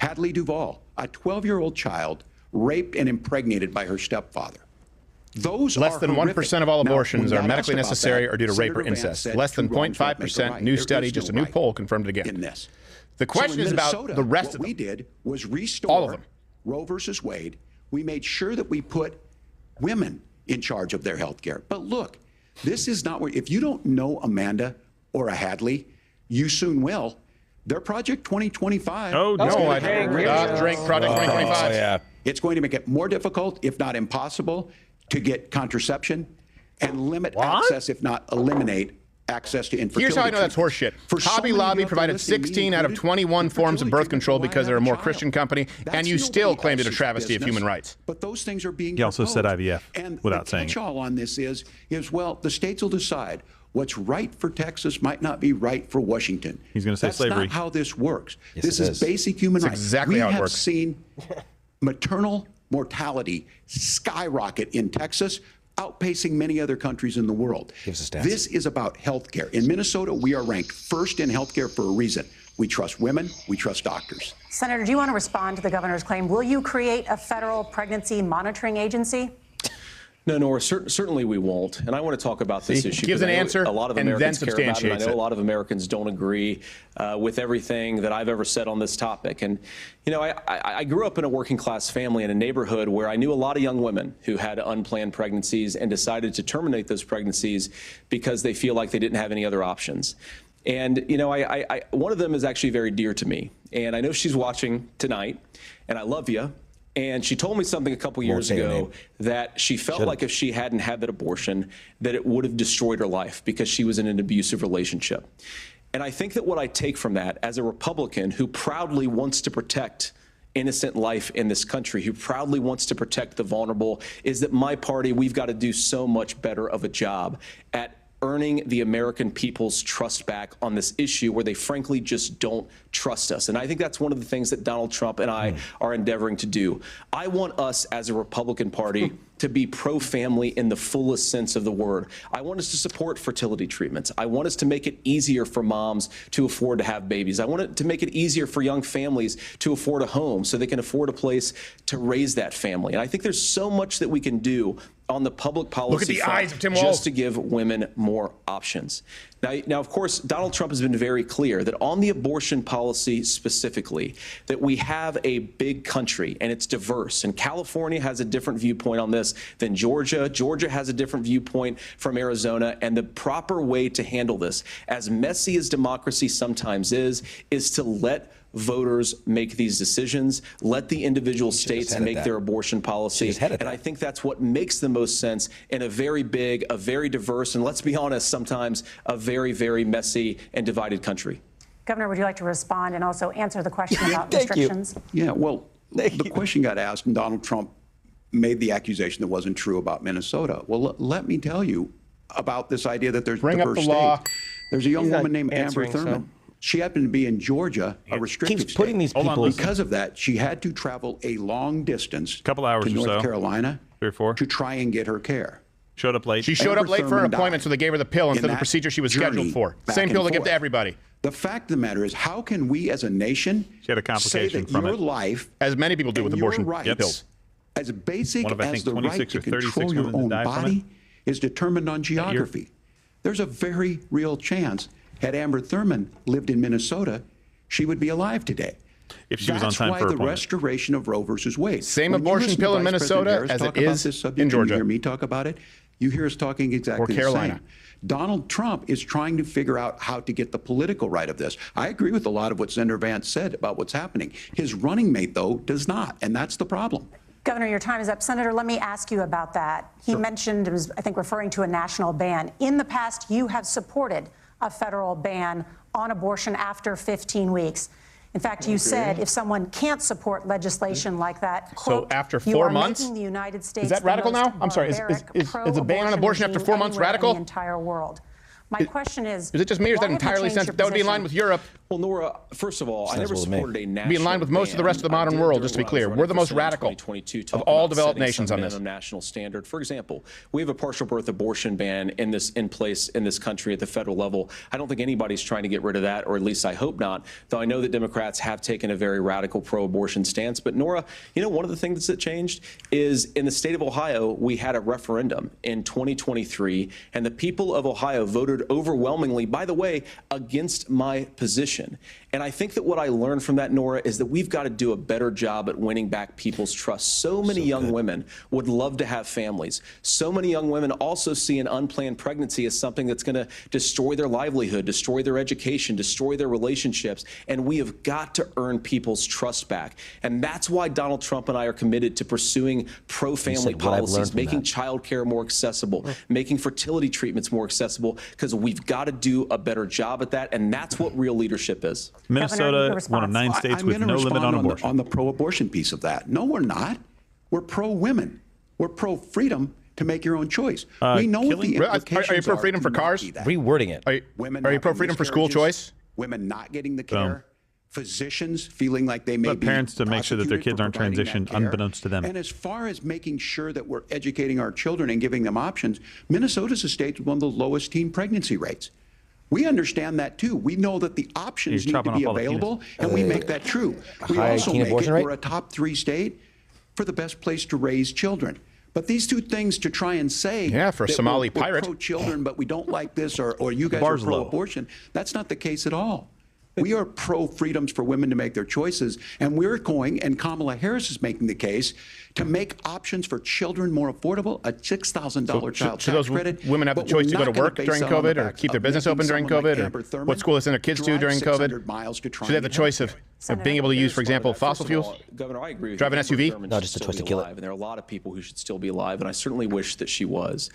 Hadley Duvall, a 12-year-old child raped and impregnated by her stepfather. Those Less are than horrific. 1% of all Now, abortions when are got medically asked about necessary that, or due to rape or Senator Vance incest. said Less than two wrongs don't make a 0.5%. right. New There study, is just a no new right poll confirmed it again. in this. The question So in is about Minnesota, the rest of what them. we did was restore All of them. Roe versus Wade. We made sure that we put women in charge of their health care. But look, this is not where, if you don't know Amanda or a Hadley, you soon will. Their Project 2025. Oh, no, is I gonna have a drink, real- Project 2025. yeah. It's going to make it more difficult, if not impossible, to get contraception and limit access, if not eliminate access to infertility. Here's how I know that's treatments. horseshit. For so Hobby many Lobby of the provided listening, me 16 out of included, 21 forms of birth control because they're a more Christian company, That's and you still nobody claimed it a else's travesty of business. human rights. But those things are being He also said proposed. IVF And without the saying it. catch-all on this is, well, the states will decide. What's right for Texas might not be right for Washington. He's gonna say That's slavery. not how this works. Yes, this it is is. basic human It's rights. exactly we how it have works. seen maternal mortality skyrocket in Texas, outpacing many other countries in the world. Give us the stats. This is about health care. In Minnesota, we are ranked first in health care for a reason. We trust women, we trust doctors. Senator, do you want to respond to the governor's claim? Will you create a federal pregnancy monitoring agency? No, Nora, certainly we won't. And I want to talk about this See, issue. gives because an I know answer a lot of and then Americans care about it. I substantiates know it. a lot of Americans don't agree with everything that I've ever said on this topic. And, you know, I grew up in a working class family in a neighborhood where I knew a lot of young women who had unplanned pregnancies and decided to terminate those pregnancies because they feel like they didn't have any other options. And, you know, one of them is actually very dear to me. And I know she's watching tonight, and I love you. And she told me something a couple years say her ago name. that she felt Should've. like if she hadn't had that abortion, that it would have destroyed her life because she was in an abusive relationship. And I think that what I take from that as a Republican who proudly wants to protect innocent life in this country, who proudly wants to protect the vulnerable, is that my party, we've got to do so much better of a job at earning the American people's trust back on this issue where they frankly just don't trust us. And I think that's one of the things that Donald Trump and I are endeavoring to do. I want us as a Republican Party to be pro-family in the fullest sense of the word. I want us to support fertility treatments. I want us to make it easier for moms to afford to have babies. I want it to make it easier for young families to afford a home so they can afford a place to raise that family. And I think there's so much that we can do on the public policy Look at the front eyes of Tim Walz. just to give women more options. Now, of course, Donald Trump has been very clear that on the abortion policy specifically, that we have a big country and it's diverse. And California has a different viewpoint on this this than Georgia. Georgia has a different viewpoint from Arizona. And the proper way to handle this, as messy as democracy sometimes is to let voters make these decisions, let the individual states make their abortion policy. And I think that's what makes the most sense in a very big, a very diverse, and let's be honest, sometimes a very, very messy and divided country. Governor, would you like to respond and also answer the question about restrictions? Yeah, well, the question got asked, and Donald Trump made the accusation that wasn't true about Minnesota. Well, let me tell you about this idea that there's diverse states. There's a young woman named Amber Thurman. She happened to be in Georgia, a restricted state. Because of that, she had to travel a long distance to North Carolina to try and get her care. Showed up late. She showed up late for an appointment, so they gave her the pill instead of the procedure she was scheduled for. Same pill they give to everybody. The fact of the matter is, how can we as a nation say that your life, as many people do with abortion pills, as basic as the right to control your own body, is determined on geography? There's a very real chance, had Amber Thurman lived in Minnesota, she would be alive today. If she was on time for her That's why the appointment. restoration of Roe versus Wade. Same abortion pill in Minnesota as it is in Georgia. You hear me talk about it. You hear us talking exactly the same. Donald Trump is trying to figure out how to get the political right of this. I agree with a lot of what Senator Vance said about what's happening. His running mate, though, does not, and that's the problem. Governor, your time is up. Senator, let me ask you about that. He mentioned, it was, I think, referring to a national ban. In the past, you have supported a federal ban on abortion after 15 weeks. In fact, you said if someone can't support legislation like that, quote, so after you 4 are months, making the United States is that radical the most now? I'm sorry, is a ban on abortion after 4 months regime radical? in the entire world. My question is it just me, or is that why have you entirely changed your sensitive? That would be in line with Europe. Well, Nora, first of all, I never supported a national be in line with most of the rest of the modern world, just to be clear. We're the most radical of all developed nations on this. National standard. For example, we have a partial birth abortion ban in place in this country at the federal level. I don't think anybody's trying to get rid of that, or at least I hope not, though I know that Democrats have taken a very radical pro-abortion stance. But Nora, you know, one of the things that changed is in the state of Ohio, we had a referendum in 2023, and the people of Ohio voted overwhelmingly, by the way, against my position. And I think that what I learned from that, Nora, is that we've got to do a better job at winning back people's trust. So many young women would love to have families. So many young women also see an unplanned pregnancy as something that's going to destroy their livelihood, destroy their education, destroy their relationships. And we have got to earn people's trust back. And that's why Donald Trump and I are committed to pursuing pro-family policies, making child care more accessible, making fertility treatments more accessible, because we've got to do a better job at that. And that's what real leadership is. Minnesota, one of 9 states with no limit on abortion. On the pro-abortion piece of that. No, we're not. We're pro-women. We're pro-freedom to make your own choice. We know what the implications are you pro-freedom for cars? Rewording it. Are you pro-freedom for school choice? Women not getting the care. Physicians feeling like they may be parents to make sure that their kids aren't transitioned unbeknownst to them. And as far as making sure that we're educating our children and giving them options, Minnesota's a state with one of the lowest teen pregnancy rates. We understand that too. We know that the options need to be available, and we make that true. We also make it, we're a top 3 state for the best place to raise children. But these two things to try and say for a Somali pirate, we're pro-children, but we don't like this, or you guys are pro-abortion, that's not the case at all. We are pro-freedoms for women to make their choices, and we're going, and Kamala Harris is making the case, to make options for children more affordable, a $6,000 child tax credit. Women have the choice to go to work during COVID or keep their business open during COVID, or what school they send their kids to during COVID. Should they have the choice of being able to use, for example, fossil fuels? Governor, I agree with drive an SUV? No, just a choice to kill it. And there are a lot of people who should still be alive, and I certainly wish that she was.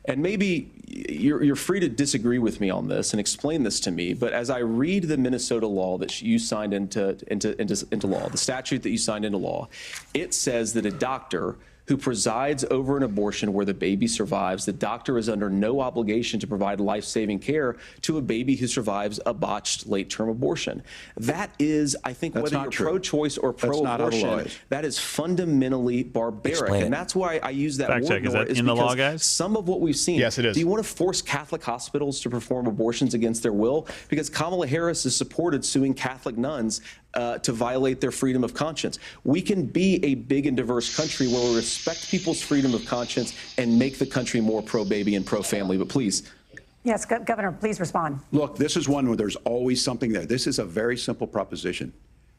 And maybe you're free to disagree with me on this and explain this to me, but as I read the Minnesota law that you signed into law, the statute that you signed into law, it says that a doctor who presides over an abortion where the baby survives, the doctor is under no obligation to provide life-saving care to a baby who survives a botched late-term abortion. That is, I think, whether you're pro-choice or pro-abortion, that is fundamentally barbaric. And that's why I use that word. Fact check, is that in the law, guys? Some of what we've seen. Yes, it is. Do you want to force Catholic hospitals to perform abortions against their will? Because Kamala Harris has supported suing Catholic nuns to violate their freedom of conscience. We can be a big and diverse country where we respect people's freedom of conscience and make the country more pro-baby and pro-family. But please. Yes, Governor, please respond. Look, this is one where there's always something there. This is a very simple proposition.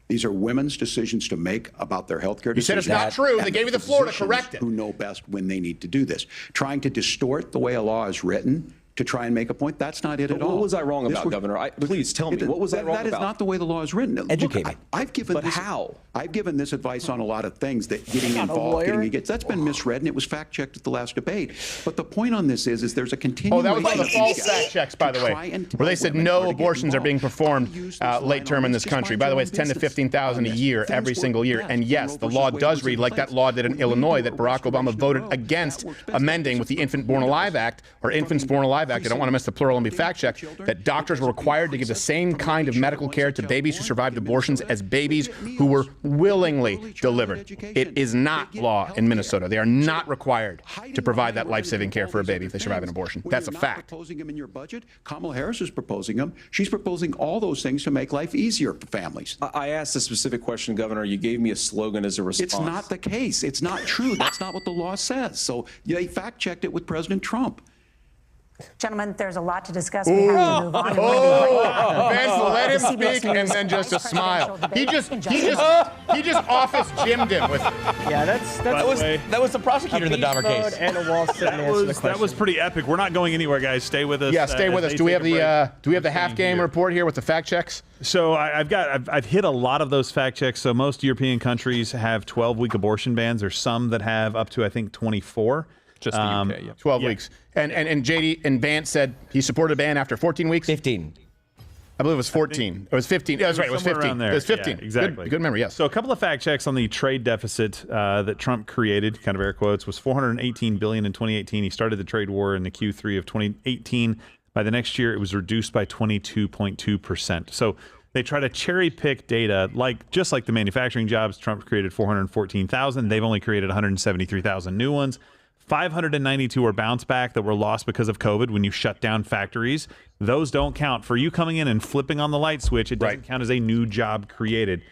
These are women's decisions to make about their health care You said decisions. it's not true. They and gave you the floor to physicians correct it. Who know best when they need to do this. Trying to distort the way a law is written to try and make a point, that's not it at all. What was I wrong about, Governor? Please tell me, what was I wrong about? That is not the way the law is written. Educate me. I've given But this, how? I've given this advice on a lot of things that getting involved, that's been misread, and it was fact-checked at the last debate. But the point on this is there's a continuation. Oh, that was one of the of false these fact checks, by the way, where they said no abortions are being performed late term in this country. By the way, it's 10 to 15,000 a year every single year. And yes, the law does read like that law did in Illinois that Barack Obama voted against amending with the Infant Born Alive Act, or Infants Born Alive Act. I don't want to miss the plural and be fact-checked. That doctors were required to give the same kind of medical care to babies who survived abortions as babies who were willingly delivered. It is not law in Minnesota. They are not required to provide that life-saving care for a baby if they survive an abortion. That's a fact. Proposing them in your budget. Kamala Harris is proposing them. She's proposing all those things to make life easier for families. I asked a specific question, Governor. You gave me a slogan as a response. It's not the case. It's not true. That's not what the law says. So they fact-checked it with President Trump. Gentlemen, there's a lot to discuss. We have to move on. Vince, let him speak and then just a smile. He just office Jim'd him with. Yeah, that was the prosecutor in the Dahmer case. And a wall sitting That was pretty epic. We're not going anywhere, guys. Stay with us. Yeah, stay with us. Do we have the half game report here with the fact checks? So I've hit a lot of those fact checks. So most European countries have 12-week abortion bans. There's some that have up to, I think, 24. Just the UK, yeah. 12 weeks. And JD and Vance said he supported a ban after 14 weeks? 15. I believe it was 14. It was 15. Yeah, that's right. It was 15. It was 15. Yeah, exactly. Good memory, yes. So a couple of fact checks on the trade deficit that Trump created, kind of air quotes, was $418 billion in 2018. He started the trade war in the Q3 of 2018. By the next year, it was reduced by 22.2%. So they try to cherry pick data, just like the manufacturing jobs. Trump created 414,000. They've only created 173,000 new ones. 592 were bounce back that were lost because of COVID when you shut down factories. Those don't count. For you coming in and flipping on the light switch, it doesn't count as a new job created.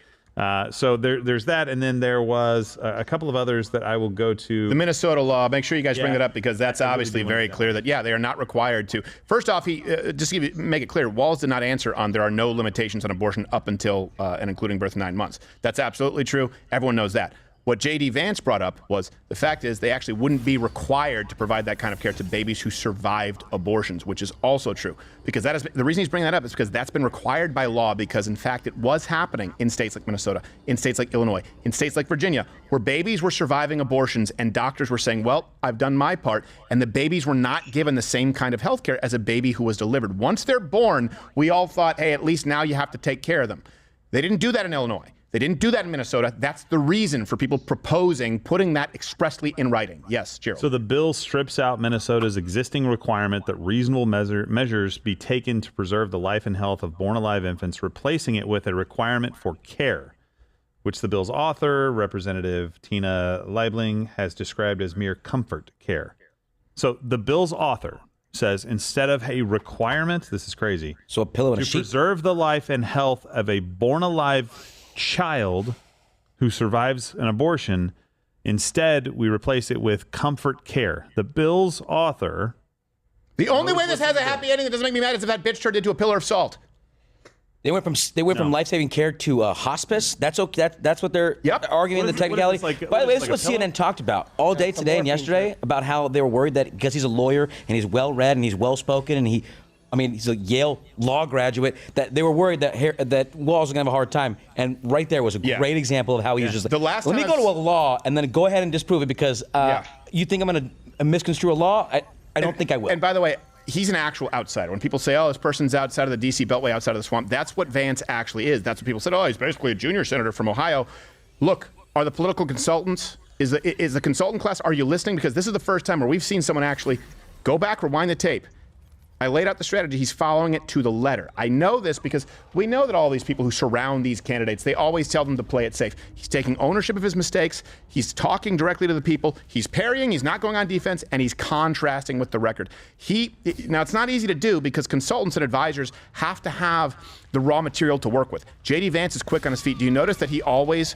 So there's that. And then there was a couple of others that I will go to. The Minnesota law, make sure you guys bring that up because that's obviously very clear that, they are not required to. First off, just to make it clear, Walz did not answer on there are no limitations on abortion up until and including birth 9 months. That's absolutely true. Everyone knows that. What J.D. Vance brought up was the fact is they actually wouldn't be required to provide that kind of care to babies who survived abortions, which is also true. Because that is the reason he's bringing that up is because that's been required by law because, in fact, it was happening in states like Minnesota, in states like Illinois, in states like Virginia, where babies were surviving abortions and doctors were saying, well, I've done my part, and the babies were not given the same kind of health care as a baby who was delivered. Once they're born, we all thought, hey, at least now you have to take care of them. They didn't do that in Illinois. They didn't do that in Minnesota. That's the reason for people proposing putting that expressly in writing. Yes, Gerald. So the bill strips out Minnesota's existing requirement that reasonable measures be taken to preserve the life and health of born-alive infants, replacing it with a requirement for care, which the bill's author, Representative Tina Liebling, has described as mere comfort care. So the bill's author says instead of a requirement, this is crazy, so a pillow and a sheet, to preserve the life and health of a born-alive child who survives an abortion, instead we replace it with comfort care. The bill's author. The only way this has a happy ending that doesn't make me mad is if that bitch turned into a pillar of salt. They went from life-saving care to hospice. That's okay. That's what they're arguing in the technicality. By the way, this is what CNN talked about all day today and yesterday about how they were worried that because he's a lawyer and he's well-read and he's well-spoken and he's a Yale law graduate, that they were worried that Walz was going to have a hard time. And right there was a great example of how he was just like, let me go to a law and then go ahead and disprove it because you think I'm going to misconstrue a law? I don't think I will. And by the way, he's an actual outsider. When people say, oh, this person's outside of the D.C. Beltway, outside of the swamp, that's what Vance actually is. That's what people said, oh, he's basically a junior senator from Ohio. Look, are the political consultants, is the consultant class, are you listening? Because this is the first time where we've seen someone actually go back, rewind the tape. I laid out the strategy. He's following it to the letter. I know this because we know that all these people who surround these candidates, they always tell them to play it safe. He's taking ownership of his mistakes. He's talking directly to the people. He's parrying. He's not going on defense, and he's contrasting with the record. Now, it's not easy to do because consultants and advisors have to have the raw material to work with. J.D. Vance is quick on his feet. Do you notice that he always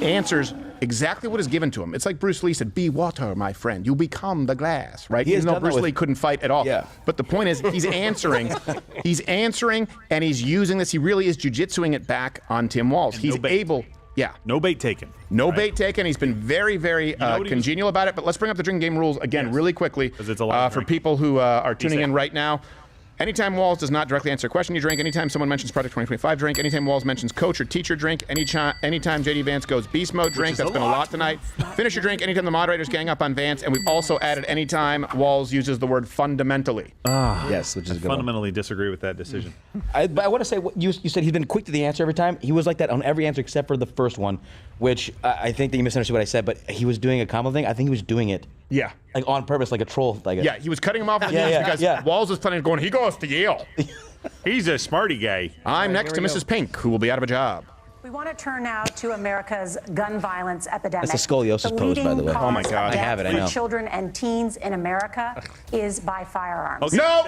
answers exactly what is given to him. It's like Bruce Lee said, be water, my friend. You become the glass, right? Even though Bruce Lee couldn't fight at all. Yeah. But the point is, he's answering. He's answering, and he's using this. He really is jiu-jitsuing it back on Tim Walz. He's able. Yeah. No bait taken. No bait taken. He's been very, very congenial about it. But let's bring up the drinking game rules again really quickly for people who are tuning in right now. Anytime Walz does not directly answer a question, you drink. Anytime someone mentions Project 2025, drink. Anytime Walz mentions coach or teacher, drink. Anytime JD Vance goes beast mode, drink. That's been a lot tonight. Finish your drink anytime the moderators gang up on Vance. And we've also added anytime Walz uses the word fundamentally. Yes, which is a good fundamentally disagree with that decision. But I want to say, you said he's been quick to the answer every time. He was like that on every answer except for the first one, which I think that you misunderstood what I said, but he was doing a combo thing. I think he was doing it. Yeah. Like on purpose, like a troll. Yeah, he was cutting him off at the end because Walz was planning on going, he goes to Yale. He's a smarty guy. I'm next to Mrs. Pink, who will be out of a job. We want to turn now to America's gun violence epidemic. That's a scoliosis pose, by the way. Oh my God. I have it, I know. For children and teens in America is by firearms. Okay. No,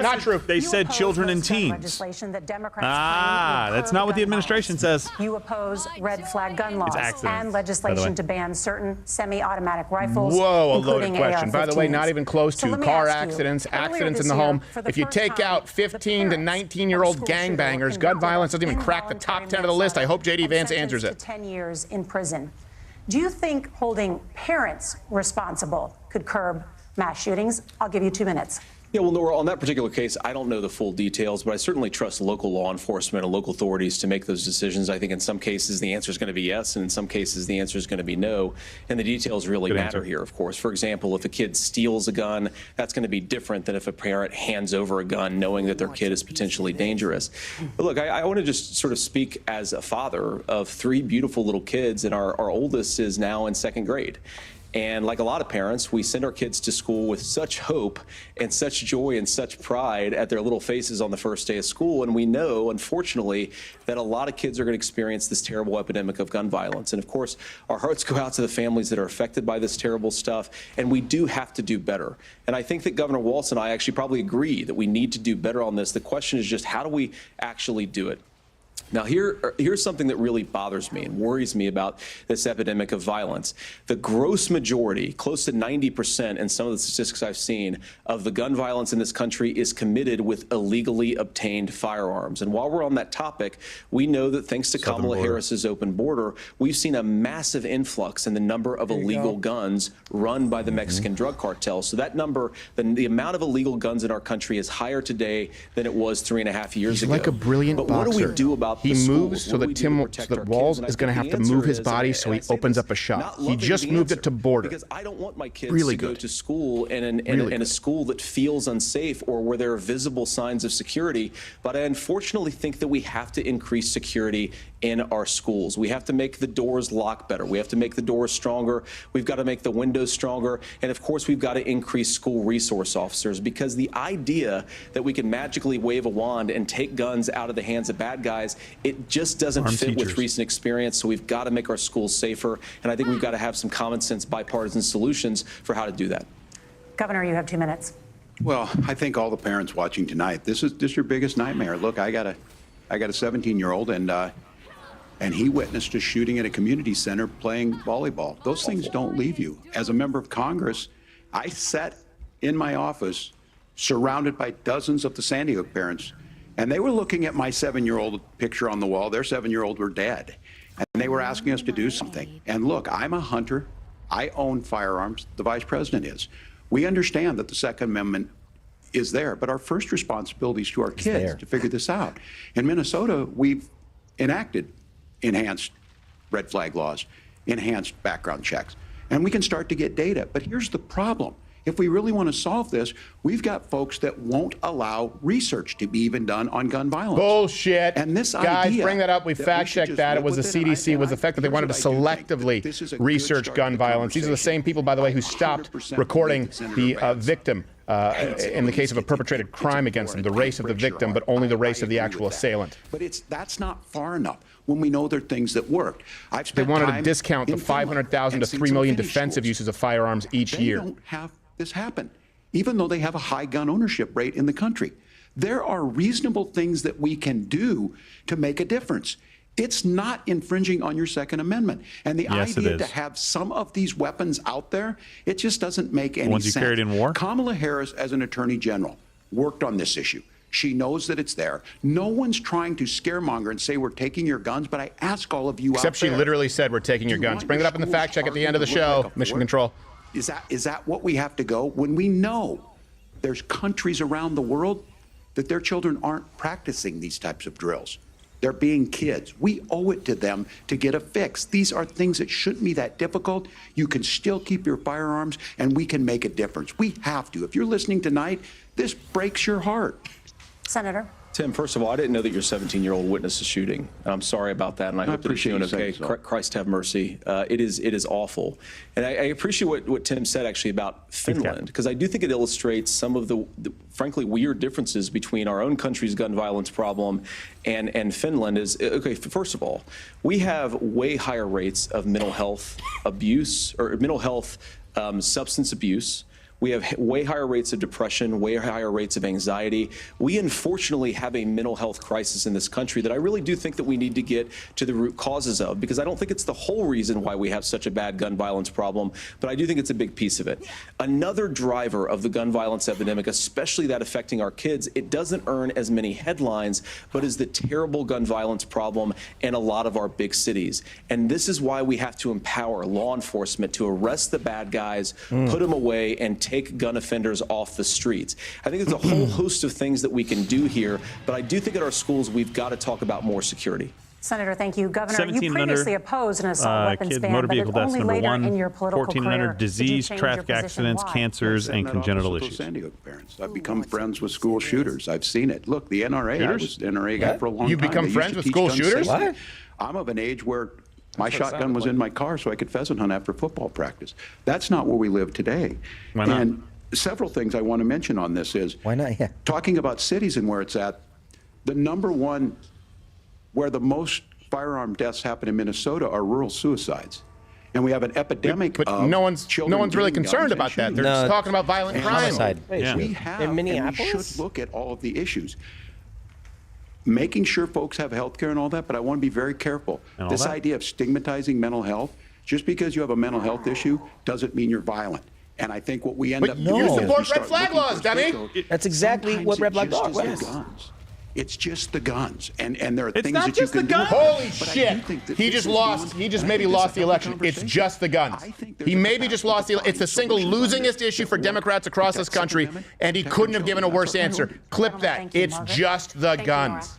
not true. They said children and teens. Legislation that Democrats that's not what the administration says. You oppose red flag gun laws accidents, and legislation to ban certain semi-automatic rifles. Whoa, a loaded including question. By the way, not even close to car accidents, earlier accidents in this the year, home. for the If you first take time, out 15 to 19-year-old gangbangers, gun violence doesn't even crack the top 10 of the list. I hope JD Vance answers it. To 10 years in prison. Do you think holding parents responsible could curb mass shootings? I'll give you 2 minutes. Yeah, well, Nora, on that particular case, I don't know the full details, but I certainly trust local law enforcement and local authorities to make those decisions. I think in some cases the answer is going to be yes, and in some cases the answer is going to be no. And the details really matter here, of course. For example, if a kid steals a gun, that's going to be different than if a parent hands over a gun knowing that their kid is potentially dangerous. But look, I want to just sort of speak as a father of 3 beautiful little kids, and our oldest is now in 2nd grade. And like a lot of parents, we send our kids to school with such hope and such joy and such pride at their little faces on the first day of school. And we know, unfortunately, that a lot of kids are going to experience this terrible epidemic of gun violence. And of course, our hearts go out to the families that are affected by this terrible stuff. And we do have to do better. And I think that Governor Walz and I actually probably agree that we need to do better on this. The question is just, how do we actually do it? Now, here's something that really bothers me and worries me about this epidemic of violence. The gross majority, close to 90% in some of the statistics I've seen, of the gun violence in this country is committed with illegally obtained firearms. And while we're on that topic, we know that thanks to Kamala Harris's open border, we've seen a massive influx in the number of illegal guns run by the Mexican drug cartels. So that number, the amount of illegal guns in our country is higher today than it was 3.5 years ago. He's like a brilliant boxer. What do we do about He moves so that Walz is going to have to move his body, so he opens up a shot. He just moved it to border. Because I don't want my kids Really to go good. to school in a school that feels unsafe or where there are visible signs of security. But I unfortunately think that we have to increase security in our schools. We have to make the doors lock better. We have to make the doors stronger. We've got to make the windows stronger. And of course, we've got to increase school resource officers, because the idea that we can magically wave a wand and take guns out of the hands of bad guys, it just doesn't fit with recent experience. So we've got to make our schools safer. And I think we've got to have some common sense bipartisan solutions for how to do that. Governor, you have 2 minutes. Well, I think all the parents watching tonight, this is your biggest nightmare. Look, I got a 17-year-old, and he witnessed a shooting at a community center playing volleyball. Those things don't leave you. As a member of Congress, I sat in my office surrounded by dozens of the Sandy Hook parents, and they were looking at my 7-year-old picture on the wall. Their 7-year-old were dead, and they were asking us to do something. And look, I'm a hunter. I own firearms. The vice president is. We understand that the Second Amendment is there, but our first responsibility is to our kids to figure this out. In Minnesota, we've enacted enhanced red flag laws, enhanced background checks, and we can start to get data. But here's the problem. If we really want to solve this, we've got folks that won't allow research to be even done on gun violence. Bullshit. And this Guys, idea bring that up. We fact-checked that. It was the CDC, was the fact that they wanted to selectively research gun violence. These are the same people, by the way, who stopped recording the victim in the case of a perpetrated crime against them, the race of the victim, but only the race of the actual assailant. But that's not far enough when we know there are things that worked. They wanted to discount the 500,000 to 3 million defensive uses of firearms each year. They don't have this happen, even though they have a high gun ownership rate in the country. There are reasonable things that we can do to make a difference. It's not infringing on your Second Amendment. And the Yes, it idea is. to have some of these weapons out there, it just doesn't make any ones you sense. carried in war? Kamala Harris, as an attorney general, worked on this issue. She knows that it's there. No one's trying to scaremonger and say we're taking your guns, but I ask all of you Except out she there, literally said we're taking your do you guns. want Bring it your up in the schools fact check at the end of the starting to look show. like a Mission fort? Control. Is that what we have to go when we know there's countries around the world that their children aren't practicing these types of drills? They're being kids. We owe it to them to get a fix. These are things that shouldn't be that difficult. You can still keep your firearms, and we can make a difference. We have to. If you're listening tonight, this breaks your heart. Senator. Tim, first of all, I didn't know that your 17-year-old witnessed a shooting. I'm sorry about that, and I hope that it's doing okay. Christ have mercy. It is awful. And I appreciate what Tim said, actually, about Finland, because I do think it illustrates some of the frankly, weird differences between our own country's gun violence problem and Finland. Okay, first of all, we have way higher rates of mental health abuse, or mental health substance abuse. We have way higher rates of depression, way higher rates of anxiety. We unfortunately have a mental health crisis in this country that I really do think that we need to get to the root causes of, because I don't think it's the whole reason why we have such a bad gun violence problem, but I do think it's a big piece of it. Another driver of the gun violence epidemic, especially that affecting our kids, it doesn't earn as many headlines, but is the terrible gun violence problem in a lot of our big cities. And this is why we have to empower law enforcement to arrest the bad guys, put them away, and take gun offenders off the streets. I think there's a whole host of things that we can do here, but I do think at our schools we've got to talk about more security. Senator, thank you. Governor, 17 you and previously under, opposed an assault weapons kids, ban, motor but vehicle deaths, only number later one, in your political 14 and career under, disease, did you change traffic your position. accidents, Why? cancers, and congenital Those issues. San Diego parents. I've become friends with school shooters. I've seen it. Look, the NRA, I was an NRA guy for a long time. You've become They used friends to with teach school gun shooters? safety. What? I'm of an age where my shotgun was in my car so I could pheasant hunt after football practice. That's not where we live today. Why not? And several things I want to mention on this is, why not? Yeah. Talking about cities and where it's at, the number one where the most firearm deaths happen in Minnesota are rural suicides. And we have an epidemic But of no one's children really getting concerned guns about and that. They're shooting. just talking about violent And crime. Homicide. Yeah. We have, In and we Minneapolis? should look at all of the issues. Making sure folks have health care and all that, but I want to be very careful. And all This that? idea of stigmatizing mental health, just because you have a mental health issue doesn't mean you're violent. And I think what we end But up you doing is we support red start flag looking for laws, dummy. scapegoats. That's exactly Sometimes what red it flag just laws is is. the guns. It's just the guns, and there are It's things not that you just the can do. guns. Holy But I shit. do think that He this just is lost. one- He just and I maybe think lost this the is a election. It's conversation. just the guns. I think there's He a maybe just lost the It's the single losingest issue for Democrats across this country, and he couldn't have given a worse answer. Clip that. Thank you, It's Margaret. just the Thank you, guns.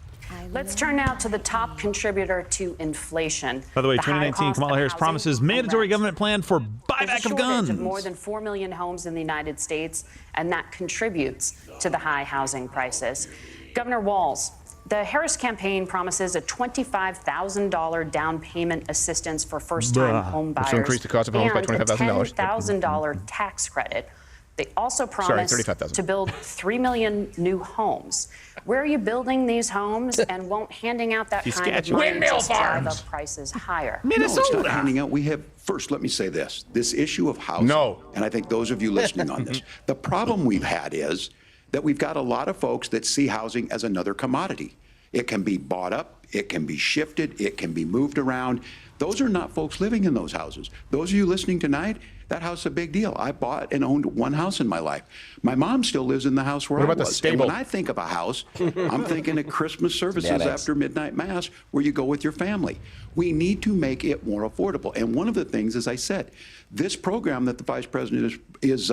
Let's turn now to the top contributor to inflation. By the way, high 2019, cost Kamala of Harris housing promises and mandatory rent. government plan for There's buyback a of shortage guns. of more than 4 million homes in the United States, and that contributes to the high housing prices. Governor Walz, the Harris campaign promises a $25,000 down payment assistance for first-time home buyers Which will increase the cost of homes by and $25,000. a $10,000 tax credit. They also promise $35,000. to build 3 million new homes. Where are you building these homes, and won't handing out that kind of Saskatchewan. money Windmill just drive farms. up prices higher? No, it's not handing out. We have, first, let me say this issue of housing. No. And I think those of you listening on this, the problem we've had is that we've got a lot of folks that see housing as another commodity. It can be bought up, it can be shifted, it can be moved around. Those are not folks living in those houses. Those of you listening tonight, that house is a big deal. I bought and owned one house in my life. My mom still lives in the house where What I about the was. stable? And when I think of a house, I'm thinking of Christmas services Yeah, that's- after midnight mass where you go with your family. We need to make it more affordable. And one of the things, as I said, this program that the vice president is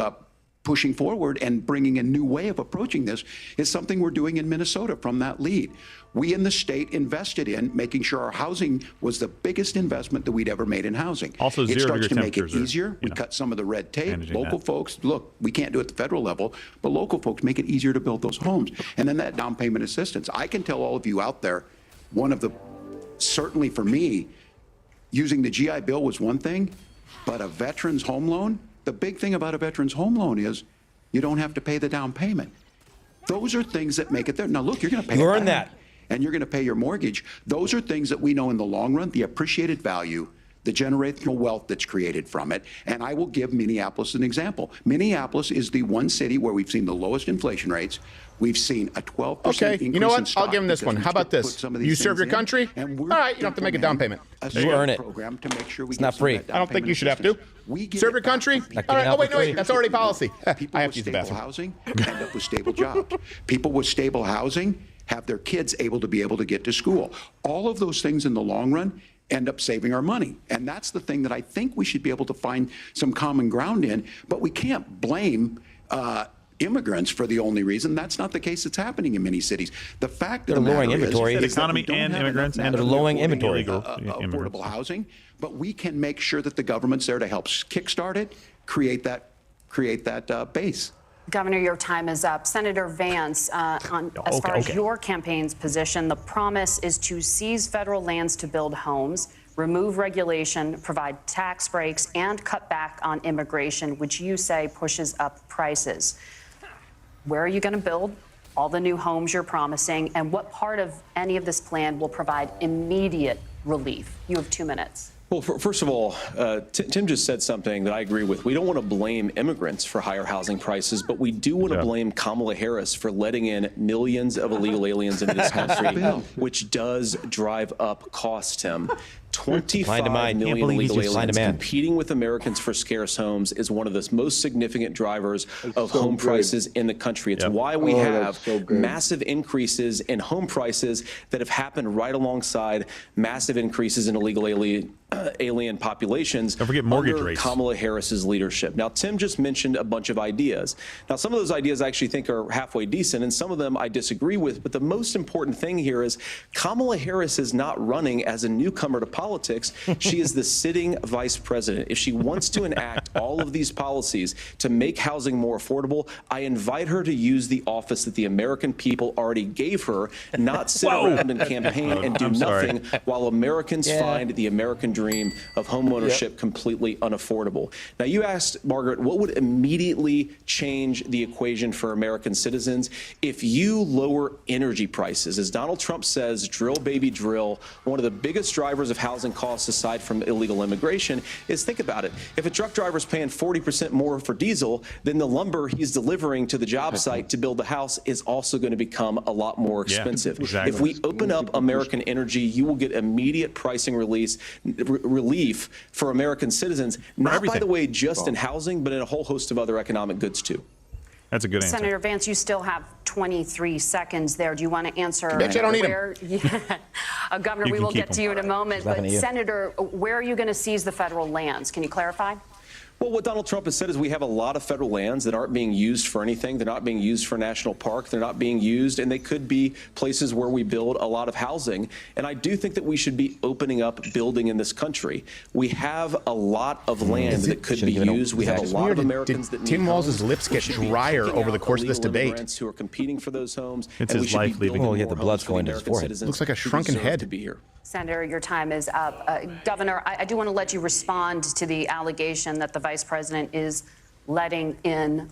pushing forward and bringing a new way of approaching this is something we're doing in Minnesota from that lead. We in the state invested in making sure our housing was the biggest investment that we'd ever made in housing. Also, it 0 starts degree to make it temperatures are, easier. you We know, cut some of the red tape. managing Local that. folks, look, we can't do it at the federal level, but local folks make it easier to build those homes. And then that down payment assistance. I can tell all of you out there, one of the, certainly for me, using the GI Bill was one thing, but a veteran's home loan, the big thing about a veteran's home loan is you don't have to pay the down payment. Those are things that make it there. Now, look, you're going to pay You it earned back, that. and you're going to pay your mortgage. Those are things that we know in the long run, the appreciated value the generational wealth that's created from it. And I will give Minneapolis an example. Minneapolis is the one city where we've seen the lowest inflation rates. We've seen a 12% Okay, you know what? I'll give him this one. How about this? You serve your country? All right, you don't have to make a down payment. You earn it. It's not free. I don't think you should have to. Serve your country? All right, oh, wait, no, wait, that's already policy. I have to use the bathroom. Housing end up with stable jobs. People with stable housing have their kids able to get to school. All of those things in the long run end up saving our money. And that's the thing that I think we should be able to find some common ground in, but we can't blame immigrants for the only reason. That's not the case that's happening in many cities. The fact that they're lowering inventory, the economy and immigrants, and they're lowering inventory, affordable housing. But we can make sure that the government's there to help kickstart it, create that base. Governor, your time is up. Senator Vance, as far as your campaign's position, the promise is to seize federal lands to build homes, remove regulation, provide tax breaks, and cut back on immigration, which you say pushes up prices. Where are you going to build all the new homes you're promising, and what part of any of this plan will provide immediate relief? You have 2 minutes. Well, first of all, Tim just said something that I agree with. We don't want to blame immigrants for higher housing prices, but we do want to blame Kamala Harris for letting in millions of illegal aliens into this country, which does drive up costs, Tim. 25 million illegal aliens competing with Americans for scarce homes is one of the most significant drivers of home prices in the country. It's why we have massive increases in home prices that have happened right alongside massive increases in illegal alien populations. Don't forget mortgage under rates. Kamala Harris's leadership. Now, Tim just mentioned a bunch of ideas. Now, some of those ideas I actually think are halfway decent, and some of them I disagree with. But the most important thing here is Kamala Harris is not running as a newcomer to politics. She is the sitting vice president. If she wants to enact all of these policies to make housing more affordable, I invite her to use the office that the American people already gave her, not sit around and campaign and do nothing while Americans find the American dream of homeownership completely unaffordable. Now, you asked, Margaret, what would immediately change the equation for American citizens if you lower energy prices? As Donald Trump says, drill, baby, drill. One of the biggest drivers of housing costs, aside from illegal immigration, is, think about it. If a truck driver's paying 40% more for diesel, then the lumber he's delivering to the job site to build the house is also going to become a lot more expensive. Exactly. If we open up American energy, you will get immediate pricing relief for American citizens, not, by the way, just in housing, but in a whole host of other economic goods, too. That's a good answer. Senator Vance, you still have 23 seconds there. Do you want to answer? Bitch, I don't need him. Governor, we will get to you in a moment. But Senator, where are you going to seize the federal lands? Can you clarify? Well, what Donald Trump has said is we have a lot of federal lands that aren't being used for anything. They're not being used for national park. They're not being used, and they could be places where we build a lot of housing. And I do think that we should be opening up building in this country. We have a lot of land that could be used. We have a lot of Americans that need Tim Walz's lips get drier over the course of this debate. Who are competing for those homes. It's his life leaving. Oh, yeah, the blood's going to his forehead. Looks like a shrunken head. To be here. Senator, your time is up. Governor, I do want to let you respond to the allegation that the vice president is letting in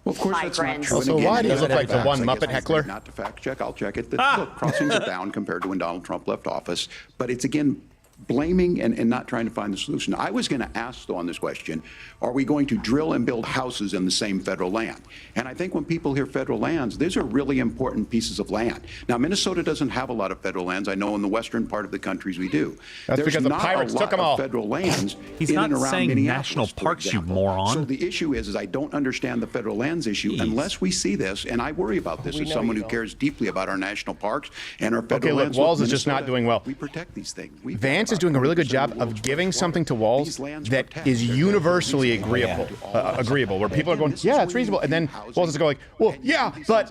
Well, of course, that's not true. So why do you look like the one Muppet heckler? Not to fact check, I'll check it. Look, crossings are down compared to when Donald Trump left office. But it's, again, blaming and not trying to find the solution. I was going to ask, though, on this question, are we going to drill and build houses in the same federal land? And I think when people hear federal lands, these are really important pieces of land. Now, Minnesota doesn't have a lot of federal lands. I know in the western part of the countries we do. That's because the pirates took them all. Federal lands He's in not and around saying Minneapolis, national for parks, you example. moron. So the issue is I don't understand the federal lands issue unless we see this, and I worry about this as someone who cares deeply about our national parks and our federal lands. Okay, look, Walz is just not doing well. We protect these things. Vance is doing a really good job of giving something to Walz that is universally agreeable, where people are going, yeah, it's reasonable, and then Walz is going like, well, yeah, but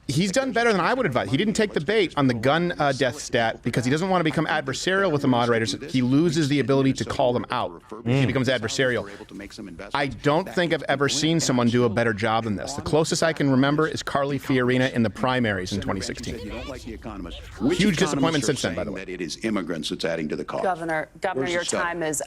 he's done better than I would advise. He didn't take the bait on the gun death stat because he doesn't want to become adversarial with the moderators. He loses the ability to call them out. He becomes adversarial. I don't think I've ever seen someone do a better job than this. The closest I can remember is Carly Fiorina in the primaries in 2016. Huge disappointment since then, by the way. That it is immigrants that's adding to the cost. Governor, your time is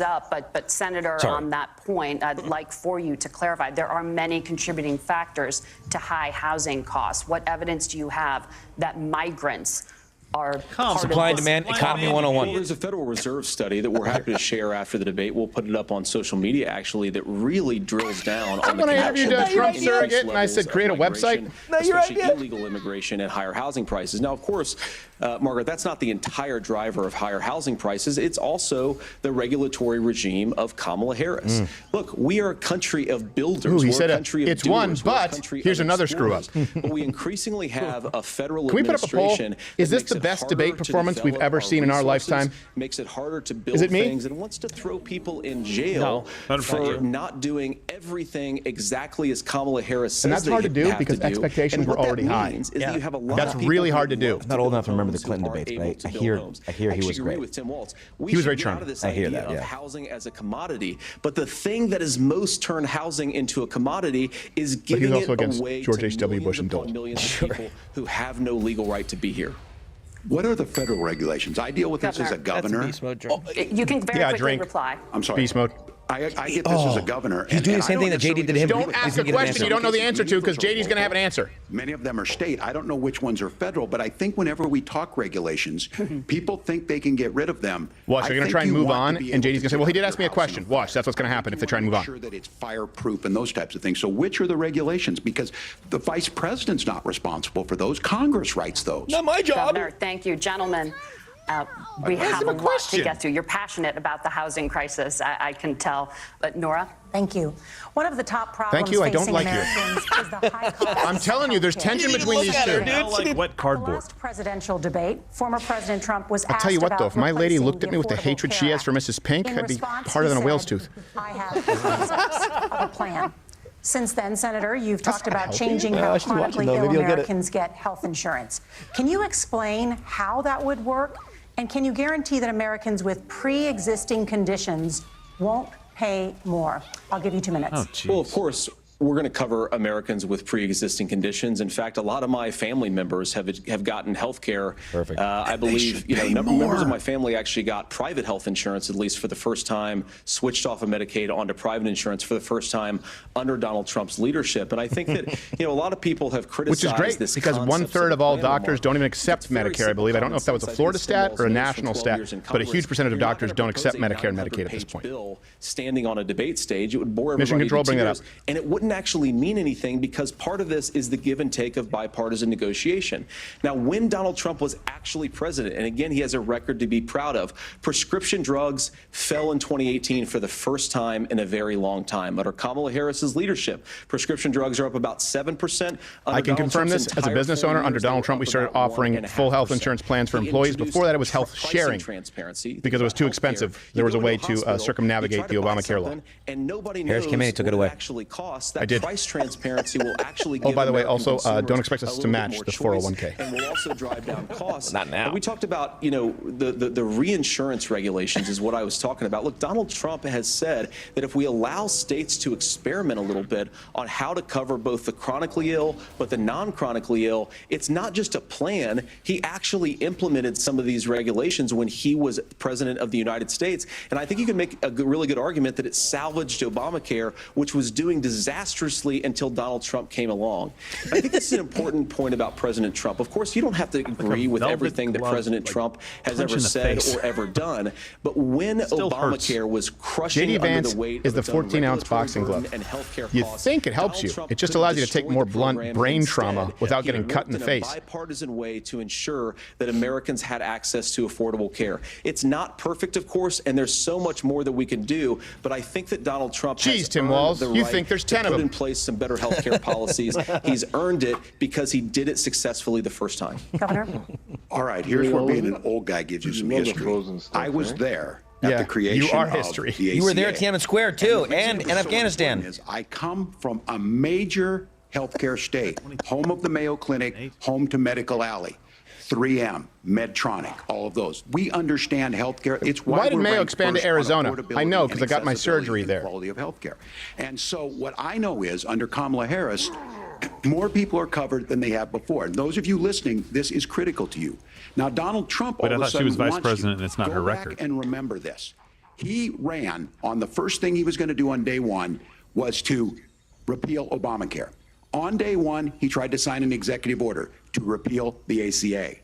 up. But Senator, on that point, I'd like for you to clarify. There are many contributing factors to high housing costs. What evidence do you have that migrants are part Supply of and this demand, economy plan. 101. There's a Federal Reserve study that we're happy to share after the debate. We'll put it up on social media, actually, that really drills down on the When I connection interviewed between Trump increased surrogate and I levels said of create a migration, website. especially illegal immigration and higher housing prices. Now, of course, Margaret, that's not the entire driver of higher housing prices. It's also the regulatory regime of Kamala Harris. Look, we are a country of builders. Ooh, he We're said a country of it's one, doers. We're a but country here's of another screw up. explorers. But we increasingly have a federal Can we put up a poll? administration. Is that this makes the it best harder debate to performance we've develop ever our seen in our resources, lifetime? Makes it harder to build Is it me? things, and wants to throw people in jail for not doing everything exactly as Kamala Harris says. And that's hard to do have because do. expectations And were what that already high. means is that you have a lot That's of people really who hard to do. love Not old enough to remember the homes Clinton who are debates, able but to I build hear homes. he was Actually agree great. with Tim Walz. We He was should very get out charming. of this I hear idea that, of yeah. housing as a commodity, but the thing that has most turned housing into a commodity is But he's giving also it against away George to H.W. Bush and millions upon Dole. millions of people who have no legal right to be here. What are the federal regulations? I deal with this as a governor. You can very quickly reply. I'm sorry. Beast mode. I get this as a governor. He's doing the same thing that JD did to him. Don't ask a question you don't know the answer to because JD's going to have an answer. Many of them are state. I don't know which ones are federal, but I think whenever we talk regulations, people think they can get rid of them. Watch, they're going to try and move on, and JD's going to say, well, he did ask me a question. Watch, that's what's going to happen if they try and move on. Sure that it's fireproof and those types of things. So which are the regulations? Because the vice president's not responsible for those. Congress writes those. Not my job. Governor, thank you. Gentlemen, we have a lot to get to. You're passionate about the housing crisis, I can tell. But Nora? Thank you. One of the top problems Thank you, I don't facing like you. Americans is the high cost I'm telling you, there's of tension healthcare. between these two. Like wet The cardboard. last presidential debate, former President Trump was I'll asked tell you what, though, about if my lady replacing looked at me with the Affordable hatred she Care has for Act. Mrs. Pink, In I'd be response, harder he than a whale's said, tooth. I have the concepts of a plan. Since then, Senator, you've talked about help changing you? how She's watching, chronically though. ill Maybe you'll get it. Americans get health insurance. Can you explain how that would work? And can you guarantee that Americans with pre-existing conditions won't pay more? I'll give you 2 minutes. Oh, geez. Well, of course, we're going to cover Americans with pre-existing conditions. In fact, a lot of my family members have gotten health care. Perfect. I believe members of my family actually got private health insurance, at least for the first time, switched off of Medicaid onto private insurance for the first time under Donald Trump's leadership. And I think that a lot of people have criticized Which is great this because concept 1/3 of all plan doctors remark. don't even accept It's very Medicare, I believe. I don't know if that was a simple Florida sense. I think stat or a Tim Walz national knows for 12 stat, years in but a Congress, huge percentage of you're not doctors gonna don't accept propose a Medicare and Medicaid at this 900-page point. bill standing on a debate stage. It would bore everybody Mission Control, to bring that tears, up. and it wouldn't actually mean anything because part of this is the give and take of bipartisan negotiation. Now, when Donald Trump was actually president, and again, he has a record to be proud of, prescription drugs fell in 2018 for the first time in a very long time. Under Kamala Harris's leadership, prescription drugs are up about 7%. I can confirm this as a business owner. Under Donald Trump, we started offering full health insurance plans for employees. Before that, it was health sharing because it was too expensive. There was a way to circumnavigate the Obamacare law. And nobody Harris knows came in, he took it what away. actually costs. That I did. price transparency will actually Oh, give by the way, American also, consumers don't expect us a to little bit match more the choice, 401k. and will also drive down costs. Not now. And we talked about, the reinsurance regulations is what I was talking about. Look, Donald Trump has said that if we allow states to experiment a little bit on how to cover both the chronically ill but the non-chronically ill, it's not just a plan. He actually implemented some of these regulations when he was president of the United States. And I think you can make a really good argument that it salvaged Obamacare, which was doing disastrously until Donald Trump came along. And I think this is an important point about President Trump. Of course, you don't have to agree with velvet everything that glove, President like, Trump has punch ever in the said face. or ever done. But when Still Obamacare was crushing JD under Vance the weight is of the its own 14-ounce regulatory boxing burden glove. and healthcare You costs, think it helps Donald you. Trump It just could allows you to destroy take more the blunt program. brain Instead, trauma without he getting cut in the worked face. a bipartisan way to ensure that Americans had access to affordable care. It's not perfect, of course, and there's so much more that we can do, but I think that Donald Trump has Tim earned Walz, the you right think there's to 10 of put them. in place some better health care policies. He's earned it because he did it successfully the first time. Governor? All right, here's where being an old guy gives you some history. I was there at the creation you are of history. the ACA. You were there at Tiananmen Square, too, the reason and it in was so Afghanistan. important is I come from a major healthcare state, home of the Mayo Clinic, home to Medical Alley, 3M, Medtronic, all of those. We understand healthcare. It's why did we're Mayo ranked expand to first on Arizona? affordability I know, and 'cause I got my accessibility surgery and there. Quality of healthcare. And so what I know is under Kamala Harris, more people are covered than they have before. And those of you listening, this is critical to you. Now, Donald Trump all Wait, I of a thought she sudden was vice wants president you. and it's not Go her back record. and remember this. He ran on the first thing he was going to do on day one was to repeal Obamacare. On day one, he tried to sign an executive order to repeal the ACA.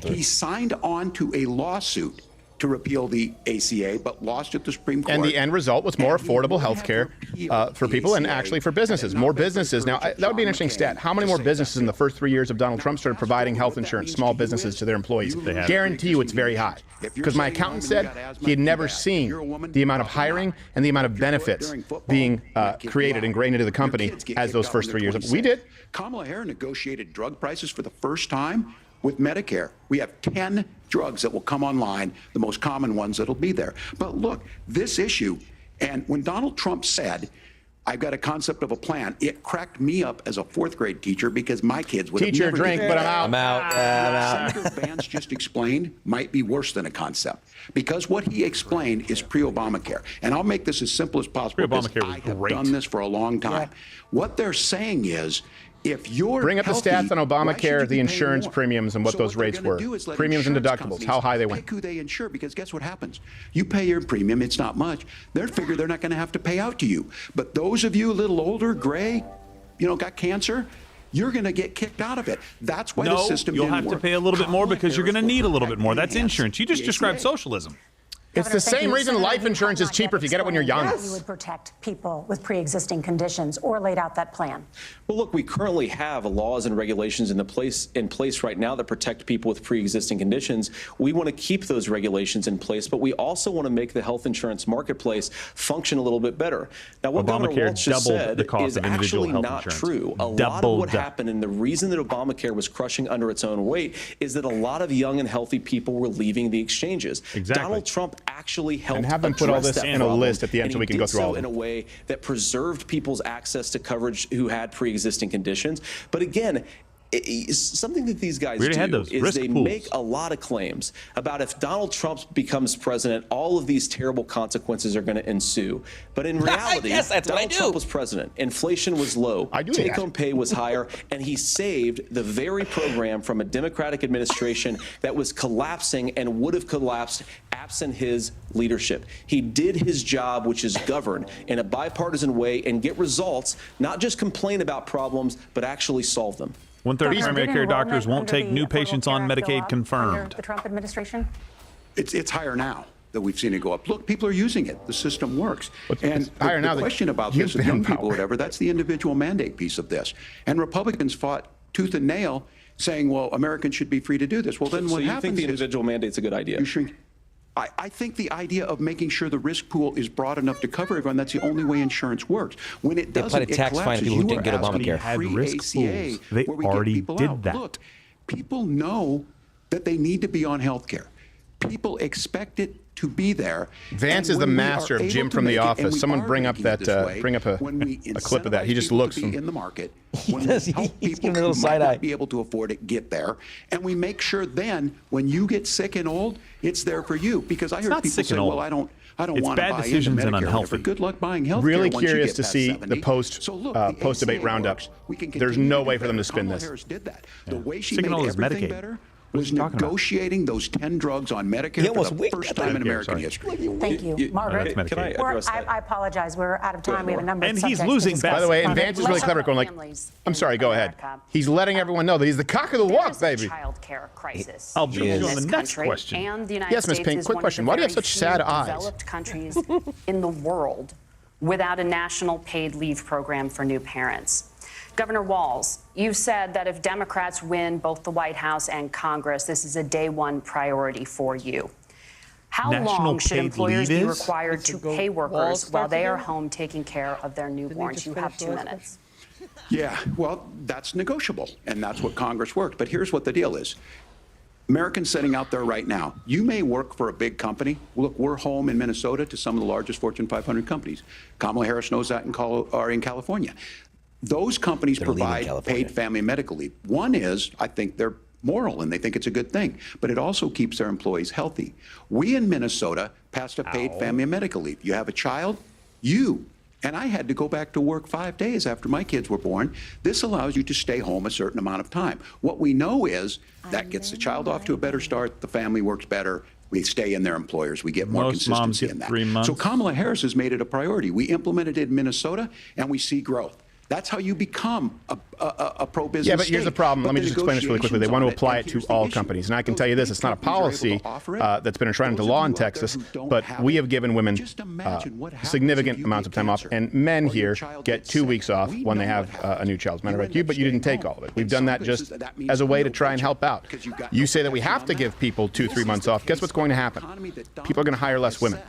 He signed on to a lawsuit to repeal the ACA, but lost at the Supreme Court. And the end result was more affordable health care for people and actually for businesses. More businesses. Now, that would be an interesting stat. How many more businesses in the first 3 years of Donald Trump started providing health insurance, small businesses, to their employees? Guarantee you it's very high. Because my accountant said he had never seen the amount of hiring and the amount of benefits being created, ingrained into the company as those first 3 years. We did. Kamala Harris negotiated drug prices for the first time with Medicare. We have 10 drugs that will come online, the most common ones that'll be there. But look, this issue, and when Donald Trump said, I've got a concept of a plan, it cracked me up as a fourth grade teacher because my kids would Teach have your never drink, did but that. I'm out. Senator Vance just explained might be worse than a concept because what he explained is pre-Obamacare. And I'll make this as simple as possible because I have done this for a long time. What they're saying is, if you're Bring up healthy, the stats on why should Obamacare, you the be insurance paying more? premiums, and what So those what they're rates gonna were. do is let Premiums and insurance deductibles, companies how high they went. pick who they insure, because guess what happens? You pay your premium, it's not much. They figure they're not going to have to pay out to you. But those of you a little older, gray, got cancer, you're going to get kicked out of it. That's why the system you'll didn't have to work. pay a little bit more because you're going to need a little bit more. That's enhance insurance. You just the described ACA. socialism. It's the same reason life insurance is cheaper if you get it when you're young. You would protect people with pre-existing conditions or laid out that plan. Well, look, we currently have laws and regulations in place right now that protect people with pre-existing conditions. We want to keep those regulations in place, but we also want to make the health insurance marketplace function a little bit better. Now, what Governor Obamacare Walz just doubled said the cost is of individual actually health not insurance. true. A lot of Doubled. what happened and the reason that Obamacare was crushing under its own weight is that a lot of young and healthy people were leaving the exchanges. Exactly. Donald Trump actually helped And have them put all address this that in a problem, list at the end and so he we can go did through all so of in them. a way that preserved people's access to coverage who had pre-existing conditions. But again, something that these guys We already had do those is risk they pools. make a lot of claims about if Donald Trump becomes president, all of these terrible consequences are going to ensue. But in reality, Yes, that's what I Donald do. Trump was president. Inflation was low. I do that. Take-home pay was higher, and he saved the very program from a Democratic administration that was collapsing and would have collapsed absent his leadership. He did his job, which is govern in a bipartisan way and get results, not just complain about problems, but actually solve them. 1/3 Governor, primary did care doctors enrollment won't under take the new Affordable patients on Care Act go Medicaid up confirmed. under the Trump administration? It's higher now that we've seen it go up. Look, people are using it. The system works. And higher now the that question about you've this with been young in people, power. whatever, that's the individual mandate piece of this. And Republicans fought tooth and nail saying, well, Americans should be free to do this. Well, then So what you happens think the is individual mandate's a good idea? you shrink. I think the idea of making sure the risk pool is broad enough to cover everyone, that's the only way insurance works. When it They doesn't, applied a it tax fine to collapses. people who You didn't are get asking Obamacare. Had free risk ACA pools. They where we get already people did out. that. Look, people know that they need to be on health care. People expect it to be there. Vance And is the when we master are of able Jim to from The make it, and Office. we Someone are bring up making it that, this way, bring up a when we clip of that. He incentivize just people looks to be from- in the market. He When does. we help He's people giving a little who might side eye. not be able to afford it get there, and we make sure then when you get sick and old, it's there for you. Because I heard not people sick say, and "Well, old. I don't It's want to bad buy into decisions and Medicare or whatever." unhealthy. Good luck buying health Really care once you curious get to past see 70. the post-debate ACA roundup. works. We can There's continue no to way do for them to better. spin Kamala this. Harris did that. The way she Sick and made old is everything Medicaid. better What was are you talking about? negotiating those 10 drugs on Medicare He for almost the winked first at time that. in American Sorry. history. Thank you. Margaret? That's Can I Medicaid. address that? I apologize. We're out of time. We have a number And of he's subjects to losing discuss. bad. By the way, and Let's Vance is really talk clever, about going like, families I'm in sorry, go ahead. America. He's letting everyone know that he's the cock of the There walk, is a baby. child care crisis I'll jump in you on this the next country, question. and the United Yes, Ms. States Pink, is quick one question. of the Why do you have very such few sad eyes? developed countries in the world without a national paid leave program for new parents. Governor Walz, you've said that if Democrats win both the White House and Congress, this is a day one priority for you. How National long should paid employers leave be is? required to pay Walz workers start while they are again? home taking care of their newborns? You have 2 minutes. Yeah, well, that's negotiable, and that's what Congress worked. But here's what the deal is. Americans sitting out there right now, you may work for a big company. Look, we're home in Minnesota to some of the largest Fortune 500 companies. Kamala Harris knows that in California. Those companies They're leaving provide California. paid family and medical leave. One is, I think they're moral and they think it's a good thing, but it also keeps their employees healthy. We in Minnesota passed a paid family and medical leave. You have a child, and I had to go back to work 5 days after my kids were born. This allows you to stay home a certain amount of time. What we know is that gets the child off to a better start, the family works better, we stay in their employers, we get more Most moms consistency get in that. 3 months. So Kamala Harris has made it a priority. We implemented it in Minnesota, and we see growth. That's how you become a pro-business Yeah, but here's state. the problem. But Let me the just explain this really quickly. They want to apply it to all companies. And I can tell you this, it's not a policy that's been enshrined into law in Texas, but we have given women significant amounts of time off, and men here get 2 weeks off when they have a new child. As a matter of fact, but you didn't take all of it. We've done that just as a way to try and help out. You say that we have to give people 2-3 months off. Guess what's going to happen? People are going to hire less women.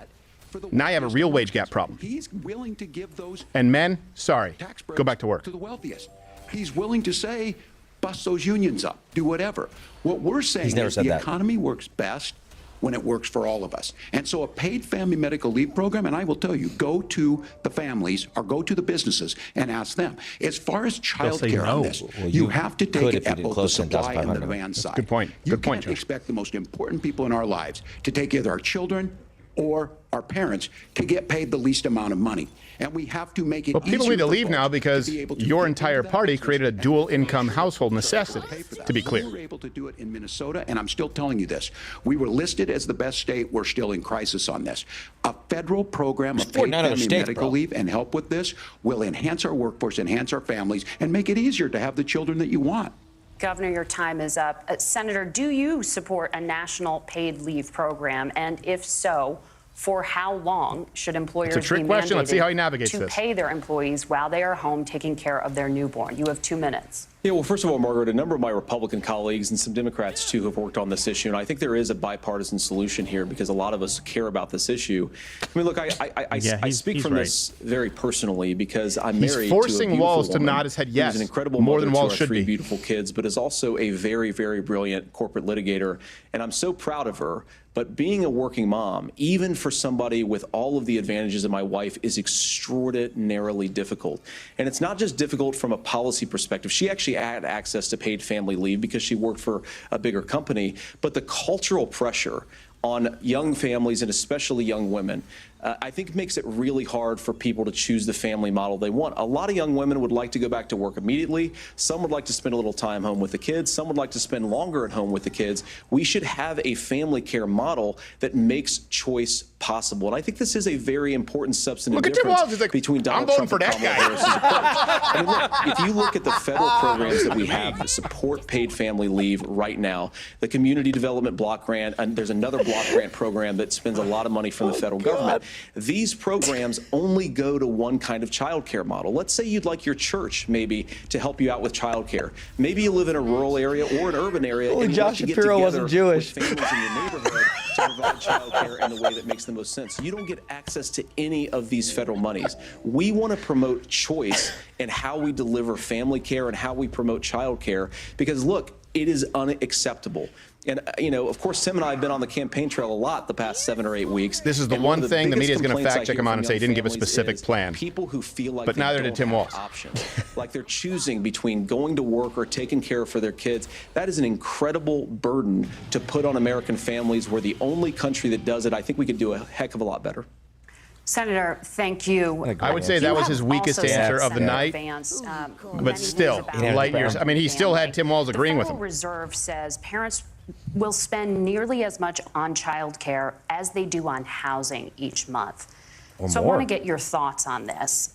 Now you have a real wage gap problem. He's willing to give those And men, sorry, go back to work. to the wealthiest. He's willing to say, bust those unions up, do whatever. What we're saying never is said the that. economy works best when it works for all of us. And so a paid family medical leave program, and I will tell you, go to the families or go to the businesses and ask them. As far as child say care no. on this, Well, you you have to could take if it you at did both the close to supply and the 10,500. demand side. Good point. You Good point, can't Josh. expect the most important people in our lives to take either our children or our parents to get paid the least amount of money. And we have to make it Well, people easier need to for leave folks now because be able to your get entire into that party business. created a dual income household necessity, to be We clear. were able to do it in Minnesota, and I'm still telling you this. We were listed as the best state. We're still in crisis on this. A federal program of paid 49 other family states, medical bro. leave and help with this will enhance our workforce, enhance our families, and make it easier to have the children that you want. Governor, your time is up. Senator, do you support a national paid leave program? And if so, for how long should employers It's a trick be question. Let's see mandated how he navigates to this. pay their employees while they are home taking care of their newborn? You have 2 minutes. Yeah, well, first of all, Margaret, a number of my Republican colleagues and some Democrats, too, have worked on this issue. And I think there is a bipartisan solution here because a lot of us care about this issue. I mean, look, I speak from this very personally because I'm He's married forcing to a beautiful Walz to woman nod his head who's yes, an incredible more mother than to Walz our should 3 be. beautiful kids, but is also a very, very brilliant corporate litigator. And I'm so proud of her. But being a working mom, even for somebody with all of the advantages of my wife, is extraordinarily difficult. And it's not just difficult from a policy perspective. She actually had access to paid family leave because she worked for a bigger company. But the cultural pressure on young families and especially young women, I think makes it really hard for people to choose the family model they want. A lot of young women would like to go back to work immediately. Some would like to spend a little time home with the kids. Some would like to spend longer at home with the kids. We should have a family care model that makes choice possible. And I think this is a very important substantive Look at Tim difference Walz. He's like, between Donald I'm voting Trump for and that Kamala guy. Harris's approach. I mean, look, if you look at the federal programs that we have that support paid family leave right now, the Community Development Block Grant, and there's another block grant program that spends a lot of money from the federal government. These programs only go to one kind of child care model. Let's say you'd like your church maybe to help you out with child care. Maybe you live in a rural area or an urban area Only and you Josh like to get Shapiro together wasn't Jewish. with families in your neighborhood to provide child care in the way that makes the most sense. You don't get access to any of these federal monies. We want to promote choice in how we deliver family care and how we promote child care because, look, it is unacceptable. And, you know, of course, Tim and I have been on the campaign trail a lot the past 7 or 8 weeks. This is the And one of thing the biggest media is going to complaints I fact check hear him on from and say he young didn't give a families specific is plan. People who feel like But they neither don't did Tim have Walz. options, like they're choosing between going to work or taking care for their kids. That is an incredible burden to put on American families. We're the only country that does it. I think we could do a heck of a lot better. Senator, thank you. I would say that was his weakest answer of the night, but still, light years. I mean, he still had Tim Walz agreeing with The him. Federal Reserve says parents will spend nearly as much on child care as they do on housing each month. Or so I more. want to get your thoughts on this.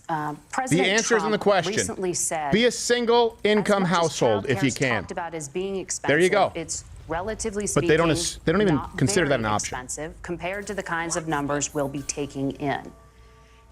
President The answer's Trump in the question. recently said, Be a single income as much as household if childcare you is can. talked about as being expensive, There you go. It's relatively But speaking, they don't even not consider that very an option. expensive compared to the kinds of numbers we'll be taking in.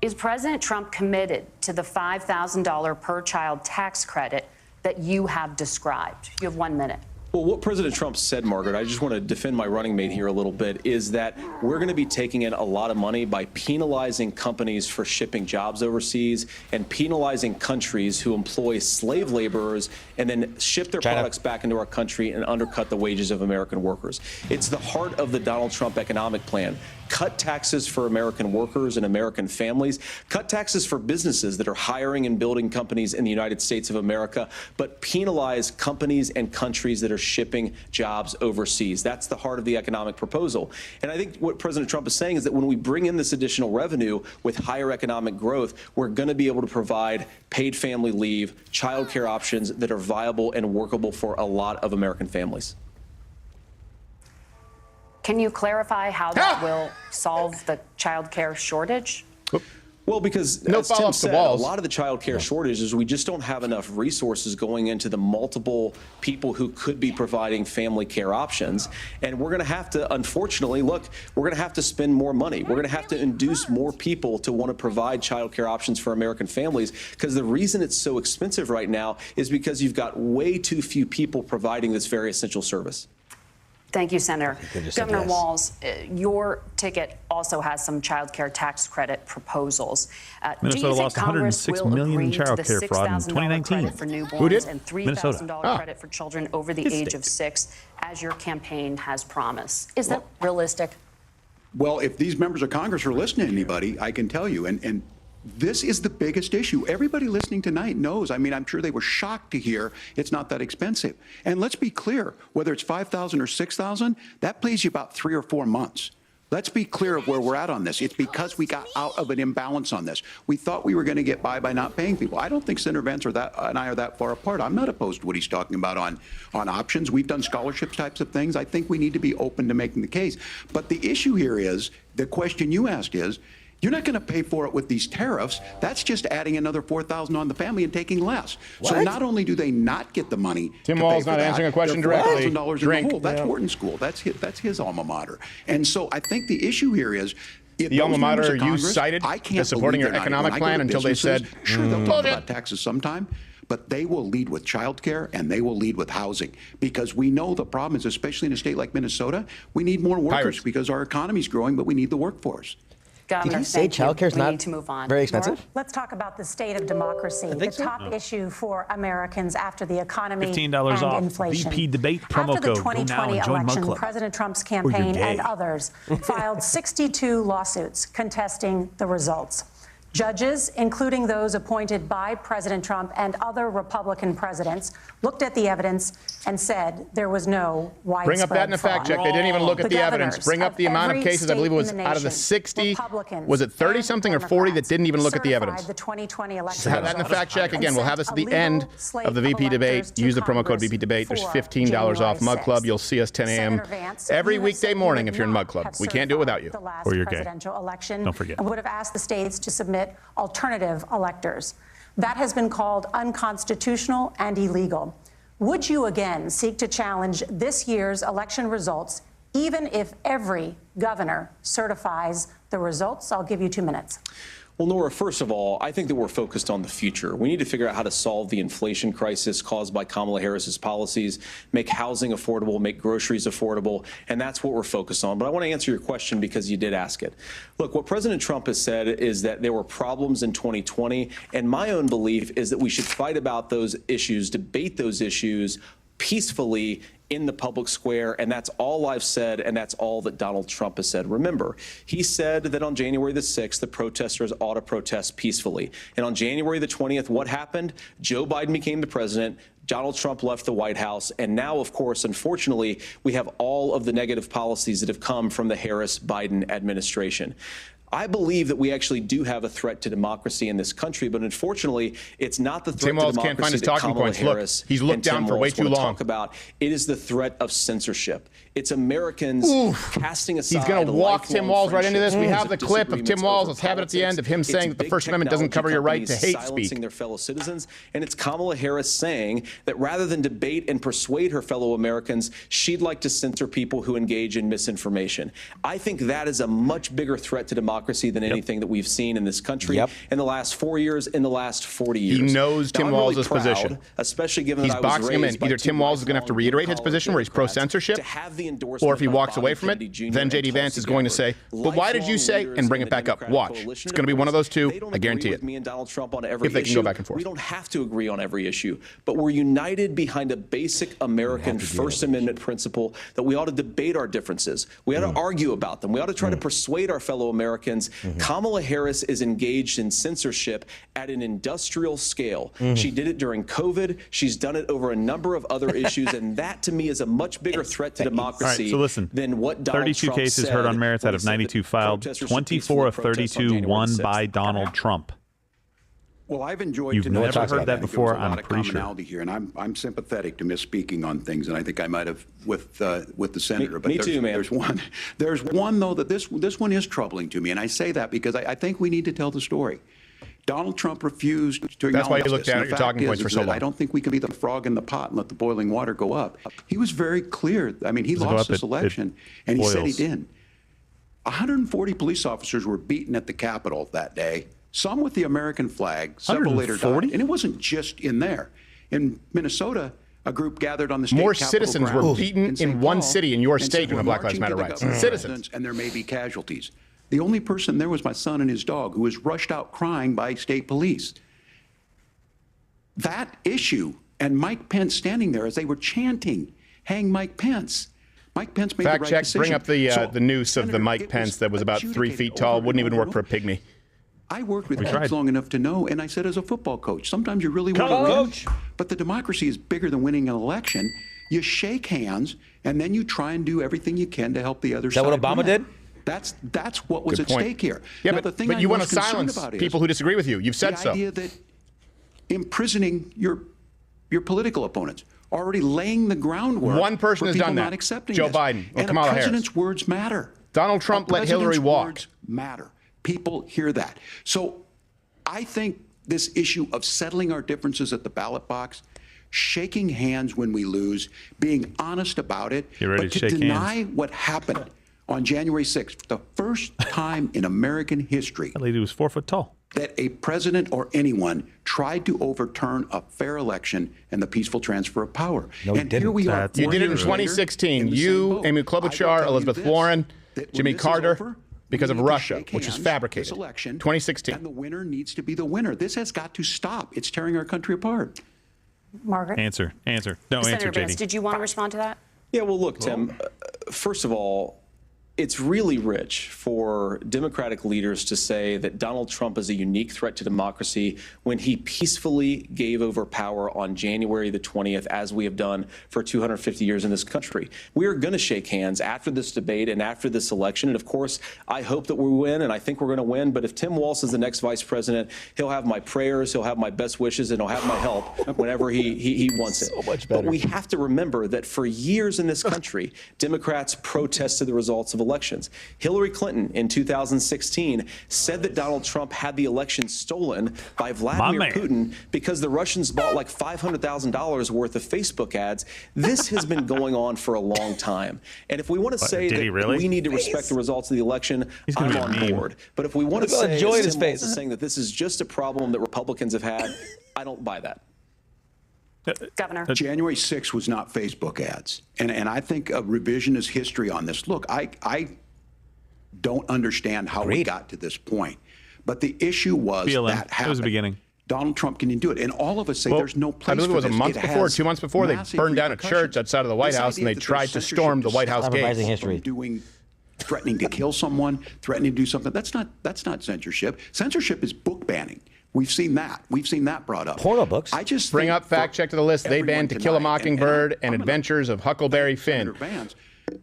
Is President Trump committed to the $5,000 per child tax credit that you have described? You have 1 minute. Well, what President Trump said, Margaret, I just want to defend my running mate here a little bit, is that we're going to be taking in a lot of money by penalizing companies for shipping jobs overseas and penalizing countries who employ slave laborers and then ship their products back into our country and undercut the wages of American workers. It's the heart of the Donald Trump economic plan. Cut taxes for American workers and American families. Cut taxes for businesses that are hiring and building companies in the United States of America, but penalize companies and countries that are shipping jobs overseas. That's the heart of the economic proposal. And I think what President Trump is saying is that when we bring in this additional revenue with higher economic growth, we're going to be able to provide paid family leave, child care options that are viable and workable for a lot of American families. Can you clarify how that will solve the child care shortage? Well, because no as Tim follow-ups to said, Walls. a lot of the child care shortages, we just don't have enough resources going into the multiple people who could be providing family care options. And we're going to have to, unfortunately, look, we're going to have to spend more money. We're going to have to induce more people to want to provide child care options for American families, because the reason it's so expensive right now is because you've got way too few people providing this very essential service. Thank you, Senator. Governor Walz, your ticket also has some child care tax credit proposals. Minnesota lost $106 million in child care fraud in 2019. For newborns Who did? and Minnesota. $3,000 credit for children over the age of 6, as your campaign has promised. Is that realistic? Well, if these members of Congress are listening to anybody, I can tell you, and this is the biggest issue. Everybody listening tonight knows. I mean, I'm sure they were shocked to hear it's not that expensive. And let's be clear, whether it's $5,000 or $6,000, that pays you about 3 or 4 months. Let's be clear of where we're at on this. It's because we got out of an imbalance on this. We thought we were going to get by not paying people. I don't think Senator Vance and I are that far apart. I'm not opposed to what he's talking about on options. We've done scholarships types of things. I think we need to be open to making the case. But the issue here is, the question you asked is, you're not going to pay for it with these tariffs. That's just adding another $4,000 on the family and taking less. What? So not only do they not get the money, Tim Walz not answering a question directly. $4,000 in the hole. That's Wharton School. That's his alma mater. And so I think the issue here is, the alma mater you cited as supporting your economic plan until they said, sure, they'll talk about taxes sometime, but they will lead with child care and they will lead with housing, because we know the problem is, especially in a state like Minnesota, we need more workers because our economy's growing, but we need the workforce. Governor, Did you say childcare is not need to move on. very expensive? Laura, let's talk about the state of democracy, the top issue for Americans after the economy $15 and off. inflation. VP debate promo After the code. Go now 2020 and join Mug election, Club. President Trump's Or you're campaign gay. and others filed 62 lawsuits contesting the results. Judges, including those appointed by President Trump and other Republican presidents, looked at the evidence and said there was no widespread bring up that in a fact check. They didn't even look at the evidence. Bring up the amount of cases. I believe it was out of the 60. Was it 30 something or 40 that didn't even look at the evidence? The 2020 election. Have that in the fact check again. We'll have this at the end of the VP debate. Use the promo code VP debate. There's $15 off Mug Club. You'll see us 10 a.m. every weekday morning if you're in Mug Club. We can't do it without you. Or you're gay. Election. Don't forget. And would have asked the states to submit alternative electors. That has been called unconstitutional and illegal. Would you again seek to challenge this year's election results, even if every governor certifies the results? I'll give you 2 minutes. Well, Nora, first of all, I think that we're focused on the future. We need to figure out how to solve the inflation crisis caused by Kamala Harris's policies, make housing affordable, make groceries affordable, and that's what we're focused on. But I want to answer your question because you did ask it. Look, what President Trump has said is that there were problems in 2020, and my own belief is that we should fight about those issues, debate those issues peacefully in the public square, and that's all I've said, and that's all that Donald Trump has said. Remember, he said that on January the 6th, the protesters ought to protest peacefully. And on January the 20th, what happened? Joe Biden became the president. Donald Trump left the White House. And now, of course, unfortunately, we have all of the negative policies that have come from the Harris-Biden administration. I believe that we actually do have a threat to democracy in this country, but unfortunately, it's not the threat Tim to Walz democracy can't find his that talking Kamala points. Look, Harris he's looked and Tim down for way Walz too want to long. talk about. It is the threat of censorship. It's Americans casting aside. He's going to walk lifelong Tim Walz right into this. We friendships have the of clip of Tim disagreements Walz. over Let's have it at the politics. end of him It's saying that the big First Amendment doesn't cover your right to technology hate companies speak. silencing their fellow citizens, and it's Kamala Harris saying that rather than debate and persuade her fellow Americans, she'd like to censor people who engage in misinformation. I think that is a much bigger threat to democracy than anything that we've seen in this country in the last 4 years, in the last 40 years. He knows Tim I'm really Walz's proud, position. especially given He's that I was boxing him in. raised by Either two Tim Walz is going to have to reiterate his position where he's pro-censorship, or if he walks away from it, then J.D. Vance is going to say, but why did you say, and bring it back up. Watch. It's going to be one of those two. I guarantee it. Me and Donald Trump on every If they can go back and forth. We don't have to agree on every issue, but we're united behind a basic American First Amendment principle that we ought to debate our differences. We ought to argue about them. We ought to try to persuade our fellow Americans. Kamala Harris is engaged in censorship at an industrial scale. She did it during COVID. She's done it over a number of other issues, and that to me is a much bigger threat to democracy All right, so listen, than what Donald 32 Trump cases said heard on merits out of 92 filed. 24 of 32 won by Donald Trump. Well, I've enjoyed You've tonight. never heard that I think before, there was a lot I'm of pretty sure. commonality here, and I'm sympathetic to misspeaking on things, and I think I might have with the senator. Me too, man. There's one though that this one is troubling to me, and I say that because I think we need to tell the story. Donald Trump refused to acknowledge That's why you looked this, down and at the your fact talking points is for so that long. I don't think we can be the frog in the pot and let the boiling water go up. He was very clear. I mean, he Does it go lost up? this It election, and he said he boils. didn't. 140 police officers were beaten at the Capitol that day, some with the American flag, several later died. 140? And it wasn't just in there. In Minnesota, a group gathered on the state More Capitol citizens were grounds beaten St. in one Paul city in your and state said, when the "We're Black Lives marching Matter to the riots. governor's Citizens. residence, and there may be casualties." The only person there was my son and his dog, who was rushed out crying by state police. That issue, and Mike Pence standing there as they were chanting, "Hang Mike Pence." Mike Pence made Fact the right check. decision. Bring up the So, the noose of the Senator, Mike it Pence that was about 3 adjudicated feet tall. over Wouldn't and even over work for a pygmy. I worked with We kids tried. long enough to know, and I said as a football coach, sometimes you really want to win, but the democracy is bigger than winning an election. You shake hands, and then you try and do everything you can to help the other side. Is that what Obama win. did? That's what was Good at point. stake here. Yeah, Now, but the thing you I'm want most to concerned silence about is people who disagree with you. You've said the so. idea that imprisoning your political opponents, already laying the groundwork. One person for has people done that. Not accepting Joe this. Biden or and Kamala a Harris. president's words matter. Donald Trump A let Hillary president's walk. words matter. People hear that. So I think this issue of settling our differences at the ballot box, shaking hands when we lose, being honest about it, Get ready but to to shake deny hands. what happened on January 6th, the first time in American history That lady was 4 foot tall. that a president or anyone tried to overturn a fair election and the peaceful transfer of power. No, he and didn't. here we are. You 4 did it in years later 2016. in the same You, boat. Amy I will Klobuchar, tell you Elizabeth this, Warren, that when Jimmy this is Carter, over, because we of need to Russia, shake which is hands fabricated. this election, 2016. And the winner needs to be the winner. This has got to stop. It's tearing our country apart. Margaret? Answer. No, Senator answer, Vance, JD. did you want to respond to that? Yeah, well, look, Tim, first of all, it's really rich for Democratic leaders to say that Donald Trump is a unique threat to democracy when he peacefully gave over power on January the 20th, as we have done for 250 years in this country. We are going to shake hands after this debate and after this election. And of course, I hope that we win, and I think we're going to win. But if Tim Walz is the next vice president, he'll have my prayers, he'll have my best wishes, and he'll have my help whenever he wants it. So much better. But we have to remember that for years in this country, Democrats protested the results of elections. Hillary Clinton in 2016 said that Donald Trump had the election stolen by Vladimir man. Putin because the Russians bought like $500,000 worth of Facebook ads. This has been going on for a long time. And if we want to say did that he really? we need to respect the results of the election, He's gonna I'm be a on meme. board. But if we want to Look at the say, joy in as his Tim Walz face. is saying that this is just a problem that Republicans have had, I don't buy that. Governor. January 6th was not Facebook ads. And I think a revisionist history on this. Look, I don't understand how we Agreed. got to this point. But the issue was BLM. that It happened. was the beginning. Donald Trump can do it. And all of us say Well, there's no place I believe for it was a this. month It before, has 2 months before, they massive burned down a church repercussions. outside of the White This House, and idea they that tried there's to censorship storm the to White House stop gates. Revising people history. from doing, threatening to kill someone, threatening to do something. That's not censorship. Censorship is book banning. We've seen that. We've seen that brought up. Porno books. I just Bring think up fact for check to the list. They everyone banned To Kill a tonight, Mockingbird and I'm gonna Adventures of Huckleberry Senator Finn. Vance,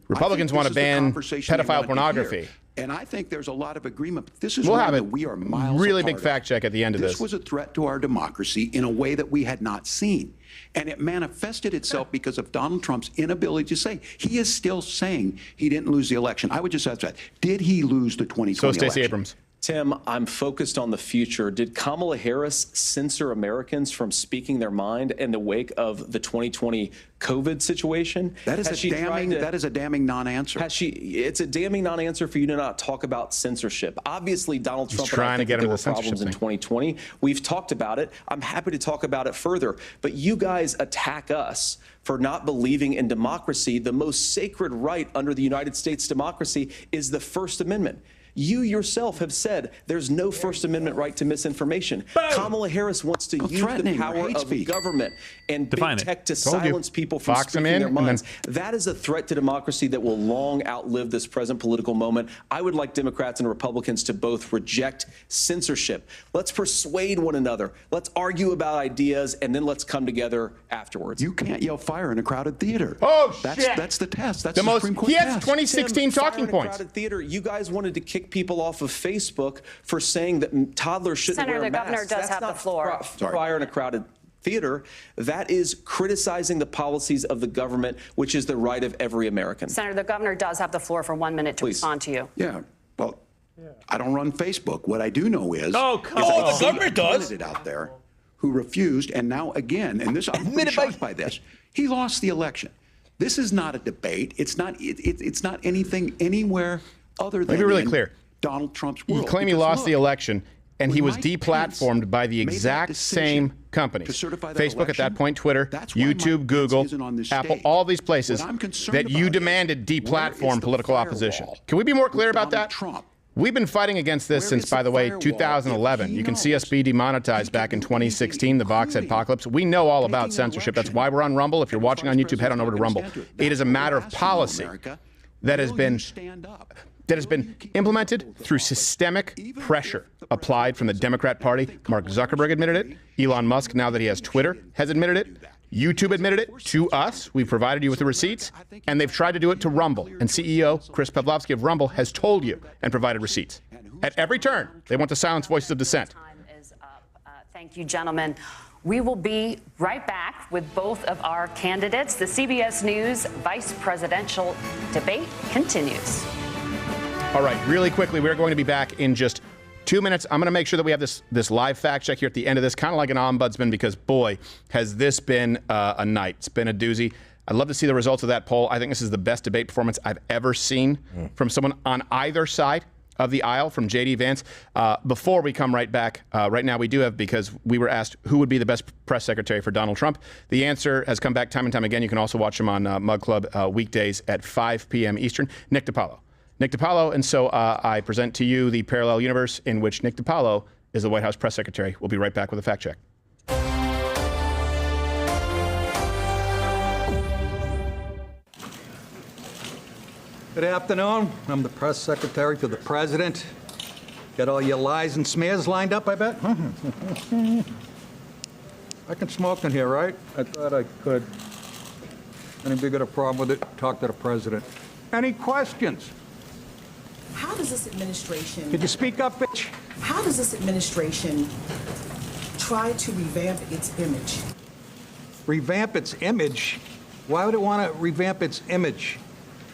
Republicans I think want to this is the ban conversation they pedophile want to pornography. hear. And I think there's a lot of agreement. This is We'll one have that it. we are miles Really apart big fact check at the end of This this. was a threat to our democracy in a way that we had not seen. And it manifested itself because of Donald Trump's inability to say. He is still saying he didn't lose the election. I would just ask that. Did he lose the 2020 So, election? Stacey Abrams. Tim, I'm focused on the future. Did Kamala Harris censor Americans from speaking their mind in the wake of the 2020 COVID situation? That is Has she tried to- that is a damning non-answer. It's a damning non-answer for you to not talk about censorship. Obviously, Donald Trump and I trying to think get that him there to the were problems in censorship 2020. We've talked about it. I'm happy to talk about it further. But you guys attack us for not believing in democracy. The most sacred right under the United States democracy is the First Amendment. You yourself have said there's no First Amendment right to misinformation. Kamala Harris wants to use the threatening or power hate of speech. government and Define big it. tech to Told you. silence people from Box 'em speaking in, their and then- minds. That is a threat to democracy that will long outlive this present political moment. I would like Democrats and Republicans to both reject censorship. Let's persuade one another. Let's argue about ideas, and then let's come together afterwards. You can't yell fire in a crowded theater. Oh, That's shit. the test. That's The the most, Supreme Court he has test. 2016 Tim, fire talking in a points. crowded theater. You guys wanted to kick kick people off of Facebook for saying that toddlers shouldn't Senator, wear the governor masks. does That's have the not floor. fire in a crowded theater. That is criticizing the policies of the government, which is the right of every American. Senator, the governor does have the floor for 1 minute to respond to you. Yeah, well, I don't run Facebook. What I do know is, the governor does. Candidate out there who refused, and now again, and this I'm pretty shocked by this. He lost the election. This is not a debate. It's not. It's not anything anywhere other than. Let me be really clear. Donald Trump's world. You claim he Because lost look, the election, and he when was Mike deplatformed by the made that exact decision same companies. to certify that Facebook at that election, point, Twitter, that's why YouTube, Mike Google, Pence isn't on this Apple, stage. all these places What I'm concerned that you about demanded where is deplatform the political firewall opposition. Can we be more clear about Donald that? Trump? We've been fighting against this Where since, is by the the way, firewall? 2011. If he You can see us knows, be demonetized back in 2016, the Vox apocalypse. We know all about censorship. That's why we're on Rumble. If you're watching on YouTube, head on over to Rumble. It is a matter of policy that has been implemented through systemic pressure applied from the Democrat Party. Mark Zuckerberg admitted it. Elon Musk, now that he has Twitter, has admitted it. YouTube admitted it to us. We've provided you with the receipts, and they've tried to do it to Rumble. And CEO Chris Pavlovsky of Rumble has told you and provided receipts. At every turn, they want to silence voices of dissent. Thank you, gentlemen. We will be right back with both of our candidates. The CBS News vice presidential debate continues. All right, really quickly, we're going to be back in just 2 minutes. I'm going to make sure that we have this live fact check here at the end of this, kind of like an ombudsman, because boy, has this been a night. It's been a doozy. I'd love to see the results of that poll. I think this is the best debate performance I've ever seen from someone on either side of the aisle, from J.D. Vance. Before we come right back, right now we do have, because we were asked who would be the best press secretary for Donald Trump. The answer has come back time and time again. You can also watch him on Mug Club weekdays at 5 p.m. Eastern. Nick DiPaolo. Nick DiPaolo, and so I present to you the parallel universe in which Nick DiPaolo is the White House press secretary. We'll be right back with a fact check. Good afternoon. I'm the press secretary to the president. Got all your lies and smears lined up, I bet? I can smoke in here, right? I thought I could. Anybody got a problem with it? Talk to the president. Any questions? How does this administration... Could you speak up, bitch? How does this administration try to revamp its image? Revamp its image? Why would it want to revamp its image?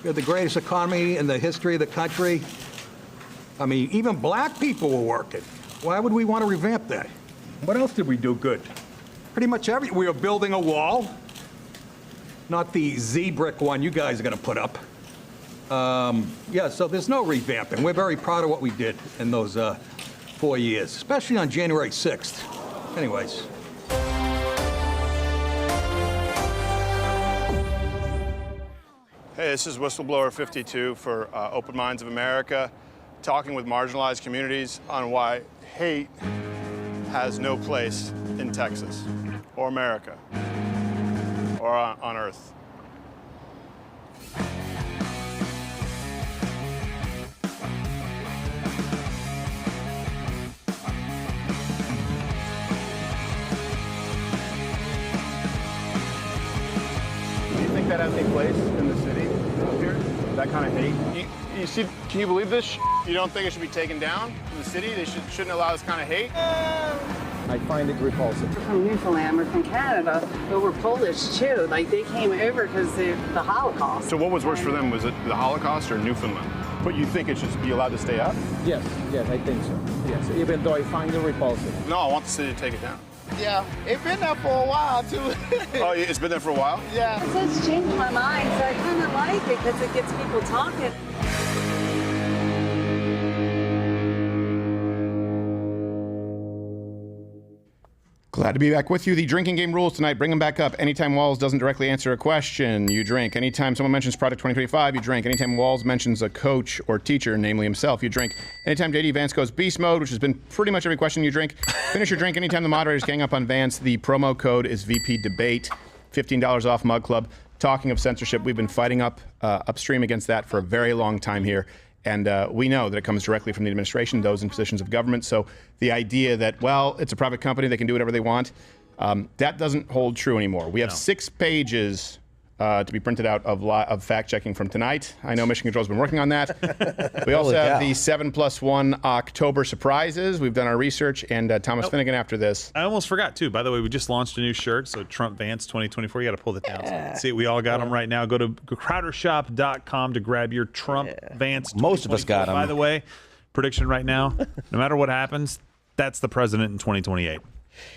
You're the greatest economy in the history of the country. I mean, even black people were working. Why would we want to revamp that? What else did we do good? Pretty much everything. We were building a wall. Not the Z-brick one you guys are going to put up. Yeah, so there's no revamping. We're very proud of what we did in those 4 years, especially on January 6th. Anyways. Hey, this is Whistleblower 52 for Open Minds of America, talking with marginalized communities on why hate has no place in Texas or America or on Earth. Do you think that has any place in the city up here? That kind of hate? You see, can you believe this? You don't think it should be taken down in the city? They shouldn't allow this kind of hate? I find it repulsive. We're from Newfoundland, we're from Canada, but we're Polish too. Like, they came over because of the Holocaust. So what was worse for them? Was it the Holocaust or Newfoundland? But you think it should be allowed to stay up? Yes, I think so. Yes, even though I find it repulsive. No, I want the city to take it down. Yeah, it's been there for a while too. Oh, it's been there for a while? Yeah. It has changed my mind, so I kind of like it because it gets people talking. Glad to be back with you. The drinking game rules tonight. Bring them back up. Anytime Walls doesn't directly answer a question, you drink. Anytime someone mentions Project 2025, you drink. Anytime Walls mentions a coach or teacher, namely himself, you drink. Anytime J.D. Vance goes beast mode, which has been pretty much every question, you drink. Finish your drink. Anytime the moderators gang up on Vance, the promo code is VP Debate. $15 off Mug Club. Talking of censorship, we've been fighting upstream against that for a very long time here. And we know that it comes directly from the administration, those in positions of government. So the idea that, well, it's a private company, they can do whatever they want, that doesn't hold true anymore. We have 6 pages to be printed out of fact-checking from tonight. I know Mission Control's been working on that. We also have the 7+1 October surprises. We've done our research, and Thomas Finnegan after this. I almost forgot, too. By the way, we just launched a new shirt, so Trump Vance 2024. You got to pull it down. So you can see, we all got them right now. Go to crowdershop.com to grab your Trump Vance 2024. Most of us got them. By the way, prediction right now, no matter what happens, that's the president in 2028.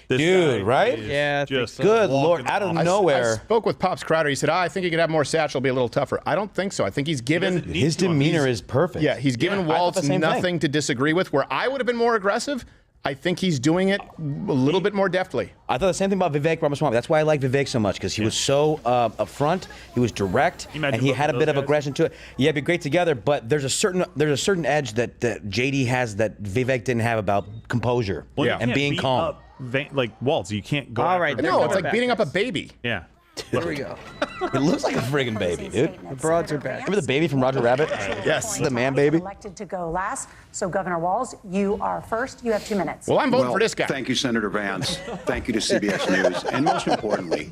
This Dude, guy right? is Yeah, just good walking Lord, out of on- nowhere. I spoke with Pops Crowder. He said, I think he could have more satchel, be a little tougher. I don't think so. I think he's given... His demeanor is perfect. Yeah, he's given I thought Waltz the same nothing thing. to disagree with. Where I would have been more aggressive, I think he's doing it a little bit more deftly. I thought the same thing about Vivek Ramaswamy. That's why I like Vivek so much, because he was so upfront, he was direct, and he had a bit of aggression to it. Yeah, it'd be great together, but there's a certain edge that JD has that Vivek didn't have about composure and being calm. Like Waltz, you can't go. All right, no, it's like beating up a baby. Yeah. There we go. It looks like a friggin' baby, dude. The broads are back. Remember the baby from Roger Rabbit? Yes. The man baby. Elected to go last. So, Governor Walz, you are first. You have 2 minutes. Well, I'm voting for this guy. Thank you, Senator Vance. Thank you to CBS News. And most importantly,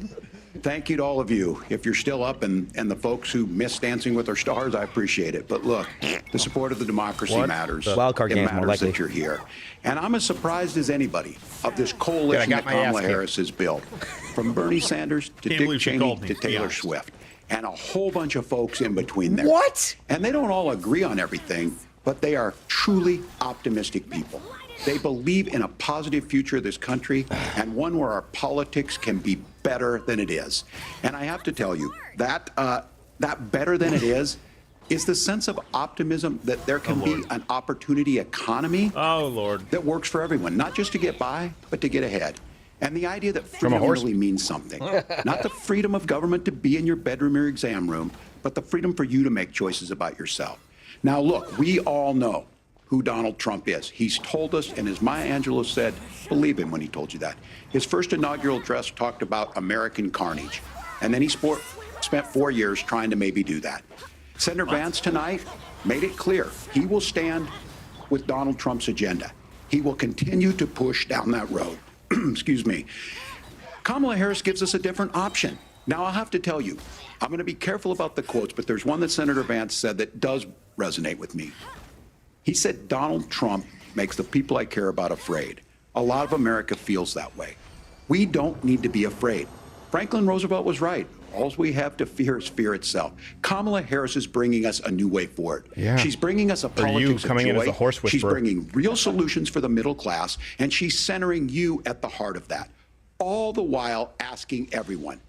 thank you to all of you. If you're still up and the folks who miss Dancing with Our Stars, I appreciate it. But look, the support of the democracy matters. Wild card it games, more matters likely. that you're here. And I'm as surprised as anybody of this coalition got that my ass Kamala kicked. Harris has built. From Bernie Sanders to Can't Dick believe she Cheney called me, to to be Taylor honest. Swift. And a whole bunch of folks in between there. What? And they don't all agree on everything, but they are truly optimistic people. They believe in a positive future of this country and one where our politics can be better than it is. And I have to tell you, that better than it is the sense of optimism that there can be an opportunity economy that works for everyone, not just to get by, but to get ahead. And the idea that freedom really means something. Not the freedom of government to be in your bedroom or exam room, but the freedom for you to make choices about yourself. Now, look, we all know who Donald Trump is. He's told us, and as Maya Angelou said, believe him when he told you that. His first inaugural address talked about American carnage, and then he spent 4 years trying to maybe do that. Senator Vance tonight made it clear he will stand with Donald Trump's agenda. He will continue to push down that road. Excuse me. Kamala Harris gives us a different option. Now, I'll have to tell you, I'm going to be careful about the quotes, but there's one that Senator Vance said that does resonate with me. He said, Donald Trump makes the people I care about afraid. A lot of America feels that way. We don't need to be afraid. Franklin Roosevelt was right. All we have to fear is fear itself. Kamala Harris is bringing us a new way forward. Yeah. She's bringing us a Or you politics coming of in joy. as a horse She's whisperer. bringing real solutions for the middle class, and she's centering you at the heart of that. All the while asking everyone,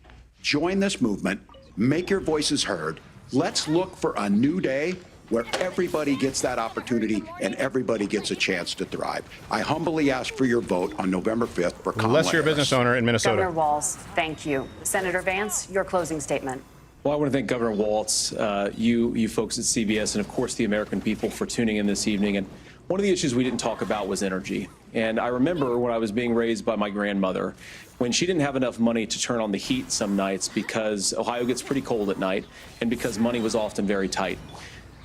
join this movement, make your voices heard. Let's look for a new day where everybody gets that opportunity and everybody gets a chance to thrive. I humbly ask for your vote on November 5th for Kamala Unless you're a Harris. business owner in Minnesota. Governor Walz, thank you. Senator Vance, your closing statement. Well, I want to thank Governor Waltz, you folks at CBS, and of course the American people for tuning in this evening. And one of the issues we didn't talk about was energy. And I remember when I was being raised by my grandmother, when she didn't have enough money to turn on the heat some nights because Ohio gets pretty cold at night and because money was often very tight.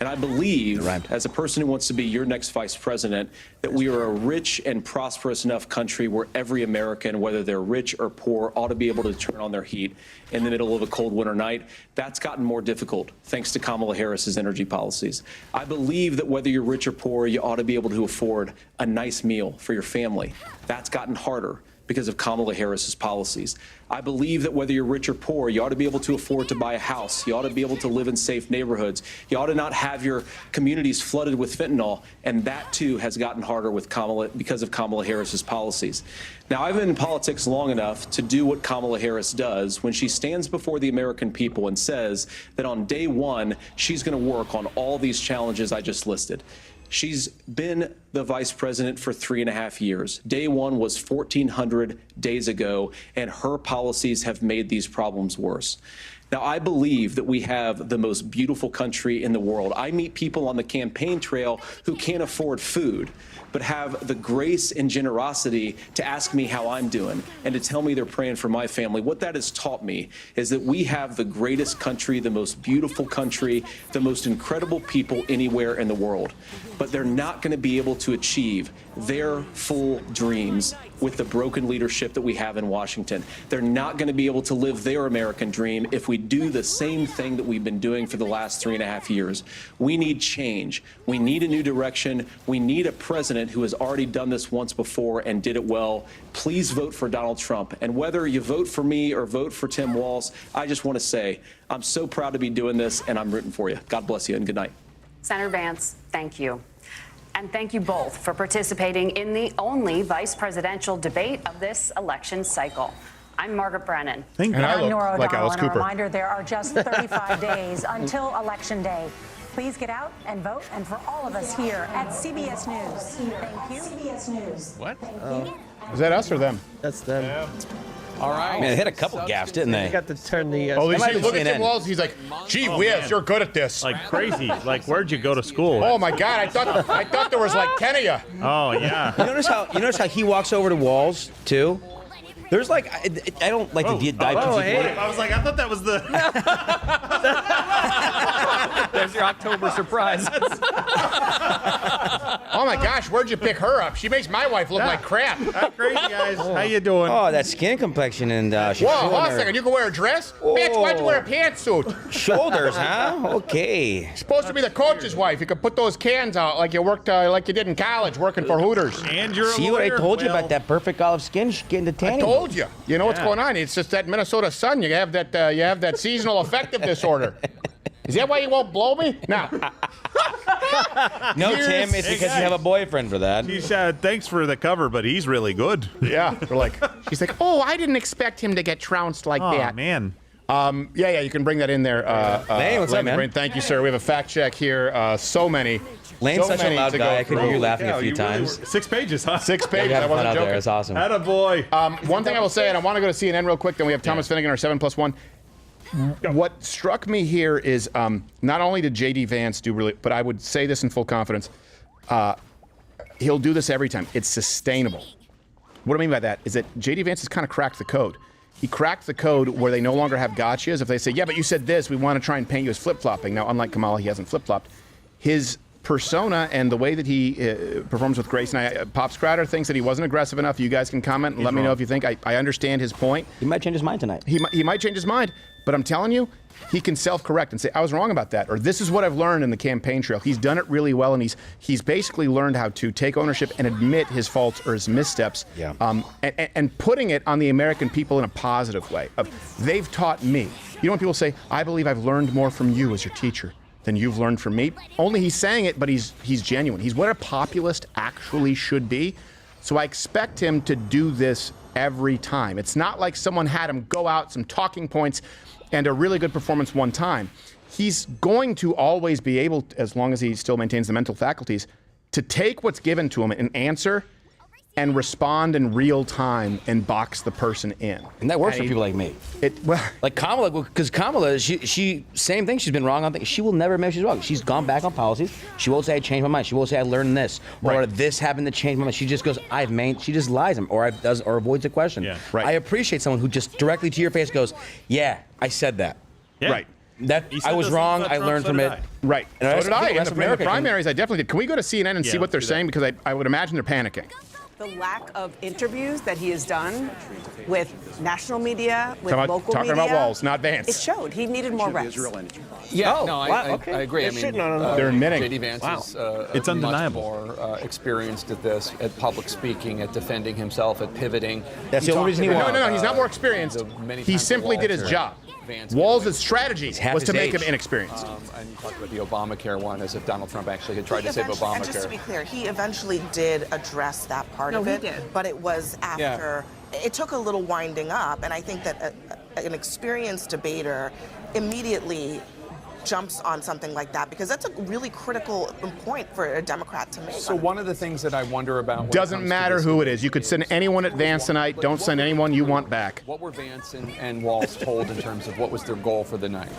And I believe, as a person who wants to be your next vice president, that we are a rich and prosperous enough country where every American, whether they're rich or poor, ought to be able to turn on their heat in the middle of a cold winter night. That's gotten more difficult thanks to Kamala Harris's energy policies. I believe that whether you're rich or poor, you ought to be able to afford a nice meal for your family. That's gotten harder because of Kamala Harris's policies. I believe that whether you're rich or poor, you ought to be able to afford to buy a house. You ought to be able to live in safe neighborhoods. You ought to not have your communities flooded with fentanyl. And that, too, has gotten harder with because of Kamala Harris's policies. Now, I've been in politics long enough to do what Kamala Harris does when she stands before the American people and says that on day one, she's going to work on all these challenges I just listed. She's been the vice president for 3.5 years. Day one was 1,400 days ago, and her policies have made these problems worse. Now, I believe that we have the most beautiful country in the world. I meet people on the campaign trail who can't afford food, but have the grace and generosity to ask me how I'm doing and to tell me they're praying for my family. What that has taught me is that we have the greatest country, the most beautiful country, the most incredible people anywhere in the world. But they're not going to be able to achieve their full dreams with the broken leadership that we have in Washington. They're not going to be able to live their American dream if we do the same thing that we've been doing for the last 3.5 years. We need change. We need a new direction. We need a president who has already done this once before and did it well. Please vote for Donald Trump. And whether you vote for me or vote for Tim Walz, I just want to say I'm so proud to be doing this, and I'm rooting for you. God bless you, and good night. Senator Vance, thank you. And thank you both for participating in the only vice presidential debate of this election cycle. I'm Margaret Brennan. And I'm Nora O'Donnell. And a reminder, there are just 35 days until Election Day. Please get out and vote. And for all of us here at CBS News, thank you. CBS News. What? Is that us or them? That's them. Yeah. All right. Man, they hit a couple gaffes, didn't they? They got to turn the. Oh, look at Tim Walz. He's like, gee whiz, you're good at this. Like crazy. Like, where'd you go to school? Oh my God, I thought there was like 10 of you. Oh yeah. You notice how he walks over to Walz too? There's like I don't like to dive too deep. Hey. I was like, I thought that was the. There's your October surprise. Oh my gosh, where'd you pick her up? She makes my wife look like crap. Crazy guys. How you doing? Oh, that skin complexion and she's whoa, hold on a second. You can wear a dress? Bitch, why'd you wear a pantsuit? Shoulders, huh? Okay. Supposed to be the coach's wife. You could put those cans out like you worked like you did in college, working for Hooters. And you're a See lawyer? what I told you about that perfect olive skin? She's getting the tanning. I told you. You know what's going on? It's just that Minnesota sun. You have that seasonal affective disorder. Is that why you won't blow me? No. No, Tim, it's because you have a boyfriend for that. She said, thanks for the cover, but he's really good. Yeah. She's like, oh, I didn't expect him to get trounced like that. Oh, man. Yeah, you can bring that in there. Lane, what's up, man? Thank you, sir. We have a fact check here. So many. Lane's such a many loud to guy. go I could hear you laughing a few times. 6 pages, huh? 6 pages. Yeah, I wasn't joking. It's awesome. Attaboy. One thing I will say, and I want to go to CNN real quick, then we have Thomas Finnegan, our 7+1. What struck me here is not only did J.D. Vance do really, but I would say this in full confidence, he'll do this every time. It's sustainable. What I mean by that is that J.D. Vance has kind of cracked the code. He cracked the code where they no longer have gotchas. If they say, yeah, but you said this, we want to try and paint you as flip-flopping. Now, unlike Kamala, he hasn't flip-flopped. His persona and the way that he performs with grace, and Pop Scratter thinks that he wasn't aggressive enough. You guys can comment and let me know if you think. I understand his point. He might change his mind tonight. He might change his mind, but I'm telling you, he can self-correct and say, I was wrong about that, or this is what I've learned in the campaign trail. He's done it really well, and he's basically learned how to take ownership and admit his faults or his missteps, and putting it on the American people in a positive way. They've taught me. You know when people say, I believe I've learned more from you as your teacher than you've learned from me? Only he's saying it, but he's genuine. He's what a populist actually should be. So I expect him to do this every time. It's not like someone had him go out, some talking points, and a really good performance one time. He's going to always be able, as long as he still maintains the mental faculties, to take what's given to him and answer and respond in real time and box the person in. And that works for people like me. Like Kamala, because Kamala, she same thing. She's been wrong on things. She will never admit she's wrong. She's gone back on policies. She won't say I changed my mind. She won't say I learned this or this happened to change my mind. She just goes she just lies or avoids the question. Yeah. Right. I appreciate someone who just directly to your face goes, yeah, I said that. Yeah. Right. I was wrong. I learned from it. Right. And so did I. In the primaries, I definitely did. Can we go to CNN and see what they're saying? Because I would imagine they're panicking. The lack of interviews that he has done with national media, with local talking media. about Walz, not Vance. It showed. He needed more reps. Yeah, Okay. I agree. They're admitting. J.D. Vance is It's undeniable. much more experienced at this, at public speaking, at defending himself, at pivoting. That's the only reason he won. No, he's not more experienced. He simply did his job. Walz's strategy was to make him inexperienced. And you talked about the Obamacare one as if Donald Trump actually had tried to save Obamacare. And just to be clear, he eventually did address that part of it. He did. But it was after, it took a little winding up. And I think that an experienced debater immediately jumps on something like that because that's a really critical point for a Democrat to make. So one of the things that I wonder about doesn't matter who it is. You could send anyone at Vance tonight. Don't send anyone you want back. What were Vance and Walz told in terms of what was their goal for the night?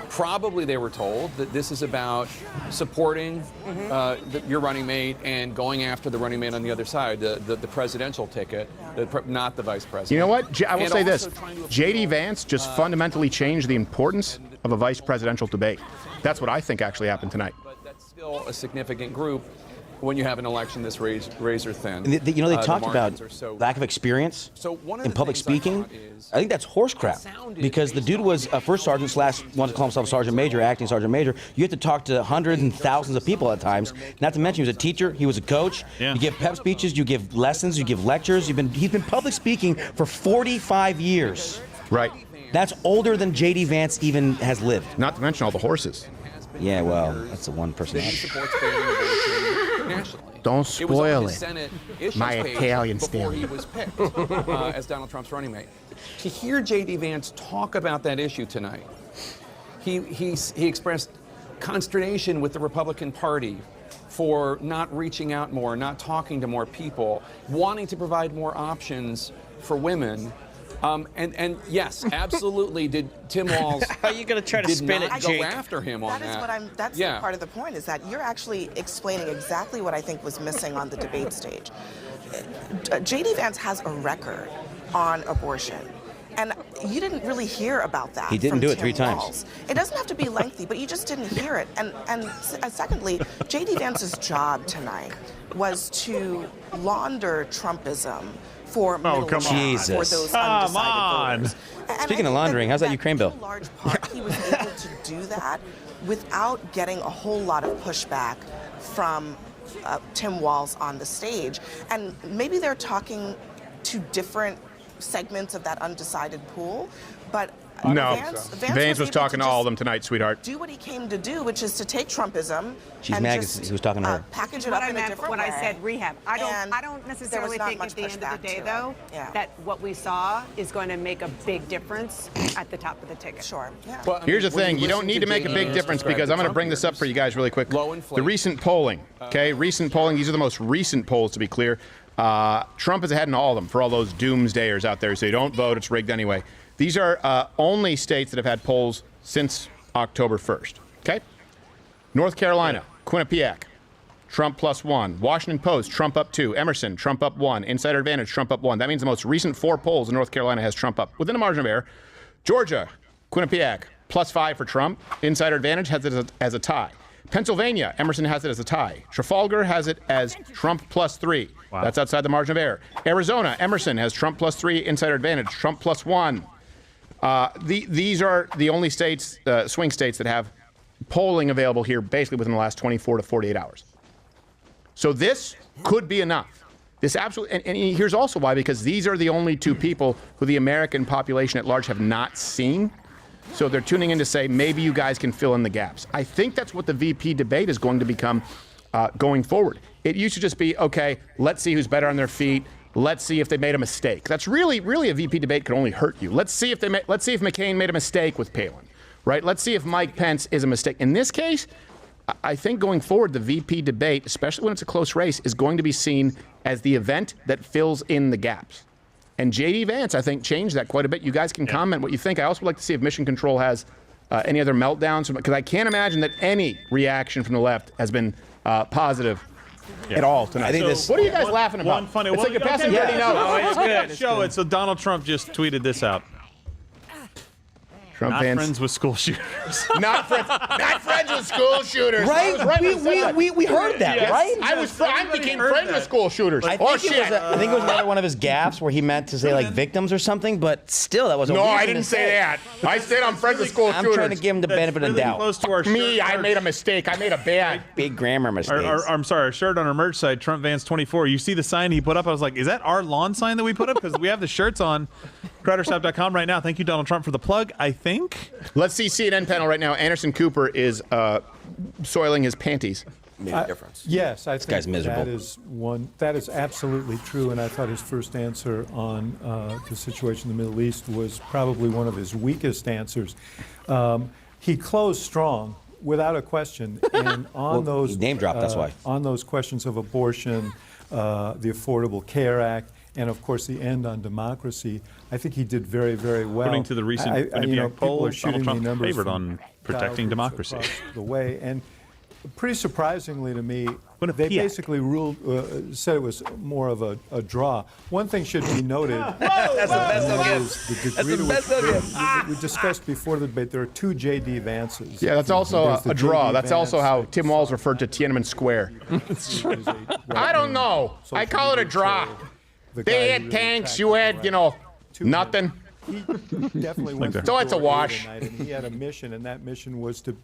Probably they were told that this is about supporting your running mate and going after the running mate on the other side, the presidential ticket, not the vice president. You know what? I will say this. J.D. Vance just fundamentally changed the importance of a vice presidential debate. That's what I think actually happened tonight. But that's still a significant group. when you have an election this razor thin. And you know, they The talked about margins are so lack of experience So one of in the public things I speaking. thought is- I think that's horse crap because the dude was a first sergeant slash wanted to call himself a sergeant major, acting sergeant major. You have to talk to hundreds and thousands of people at times. Not to mention he was a teacher, he was a coach. Yeah. You give pep speeches, you give lessons, you give lectures. He's been public speaking for 45 years. Right. That's older than J.D. Vance even has lived. Not to mention all the horses. Yeah, well, that's the one person. That he supports banning abortion nationally. Don't It was on spoil his it. Senate issues My page Italian before stallion. he was picked as Donald Trump's running mate. To hear J.D. Vance talk about that issue tonight, he expressed consternation with the Republican Party for not reaching out more, not talking to more people, wanting to provide more options for women. And yes, absolutely. Did Tim Walz? How are you going to try to did spin not it, go Jake? after him on That is that? what I'm. That's yeah. part of the point is that you're actually explaining exactly what I think was missing on the debate stage. J.D. Vance has a record on abortion. And you didn't really hear about that. He didn't from do it Tim 3 times. Walz. It doesn't have to be lengthy, but you just didn't hear it. And secondly, J.D. Vance's job tonight was to launder Trumpism for middle come on. class, for Jesus. those Come undecided on. voters. And I Speaking of think laundering, how's that Ukraine bill? in large part, he was able to do that without getting a whole lot of pushback from Tim Walz on the stage. And maybe they're talking to different segments of that undecided pool, but No. Vance was talking to all of them tonight, sweetheart. do what he came to do, which is to take Trumpism She's and mad just 'cause he was talking to her. package it What up I in a meant different when way. I said rehab, I And don't necessarily not think much at the end of the pushback day, to it. though, Yeah. that what we saw is going to make a big difference at the top of the ticket. Sure. Yeah. Well, I mean, Here's the when thing, you don't listen need to make a J.D. big Vance difference describe because the I'm going to Trump bring this up years, for you guys really quick. low The inflation. recent polling, okay? Recent polling, these are the most recent polls to be clear. Trump is ahead in all of them for all those doomsdayers out there. So you don't vote, it's rigged anyway. These are only states that have had polls since October 1st, okay? North Carolina, Quinnipiac, Trump +1. Washington Post, Trump up 2. Emerson, Trump up 1. Insider Advantage, Trump up 1. That means the most recent 4 polls in North Carolina has Trump up within a margin of error. Georgia, Quinnipiac, +5 for Trump. Insider Advantage has it as a tie. Pennsylvania, Emerson has it as a tie. Trafalgar has it as Trump +3. Wow. That's outside the margin of error. Arizona, Emerson has Trump +3. Insider Advantage, Trump +1. These are the only states, swing states, that have polling available here basically within the last 24 to 48 hours. So this could be enough. This absolutely, and here's also why, because these are the only 2 people who the American population at large have not seen. So they're tuning in to say, maybe you guys can fill in the gaps. I think that's what the VP debate is going to become going forward. It used to just be, okay, let's see who's better on their feet. Let's see if they made a mistake. That's really a VP debate could only hurt you. Let's see if McCain made a mistake with Palin, right? Let's see if Mike Pence is a mistake. In this case, I think going forward, the VP debate, especially when it's a close race, is going to be seen as the event that fills in the gaps. And J.D. Vance, I think, changed that quite a bit. You guys can comment what you think. I also would like to see if Mission Control has any other meltdowns, because I can't imagine that any reaction from the left has been positive at all tonight. I think this. What are you guys laughing about? Funny, it's like you're passing okay, dirty notes. Oh, it's good. Show it. So Donald Trump just tweeted this out. Trump Not fans. friends with school shooters. Not friends with school shooters. Right? I was when I said that. We heard that, Yes. right? I became heard friends that. with school shooters. I Oh, think, shit. I think it was another one of his gaffes where he meant to say like victims or something, but still, that was a No, weird I thing didn't to say that. I said I'm friends with school I'm shooters. trying to give him the benefit of the doubt. Close to our Me, shirt. I made a mistake. I made a bad. Big grammar mistakes. I'm sorry, our shirt on our merch site, Trump Vance 24. You see the sign he put up? I was like, is that our lawn sign that we put up? Because we have the shirts on CrowderStop.com right now. Thank you, Donald Trump, for the plug, I think. Let's see CNN panel right now. Anderson Cooper is soiling his panties. Made a difference. Yes, I think guy's miserable. that is absolutely true, and I thought his first answer on the situation in the Middle East was probably one of his weakest answers. He closed strong, without a question, and on those he name dropped, that's why. on those questions of abortion, the Affordable Care Act, and of course the end on democracy, I think he did very, very well. According to the recent you know, Quinnipiac people poll, are shooting Donald Trump me numbers favored from on protecting thousands democracy. across the way, and pretty surprisingly to me, they basically ruled, said it was more of a draw. One thing should be noted. That's the best I'll get. is the degree to which we discussed before the debate. There are two J.D. Vances. Yeah, that's also There's the a draw. J.D. That's also Vance how that Tim Walz referred to Tiananmen Square. I don't know. I call it a draw. They had tanks. You had, nothing. He definitely went So it's a wash. tonight, and he had a mission, and that mission was to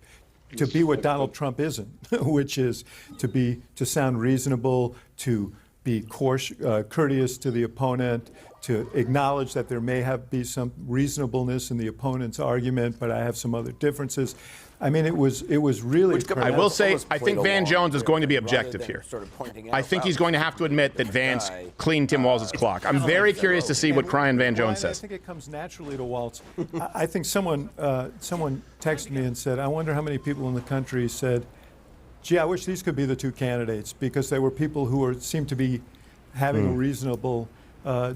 be what Donald Trump isn't, which is to sound reasonable, to be courteous to the opponent, to acknowledge that there may be some reasonableness in the opponent's argument, but I have some other differences. I mean, it was really. I will say, I think Van Jones is going to be objective here. I think he's going to have to admit that Vance cleaned Tim Walz's clock. I'm very curious to see what Cryan Van Jones says. I think it comes naturally to Walz. I think someone texted me and said, I wonder how many people in the country said, gee, I wish these could be the two candidates, because they were people who seemed to be having a reasonable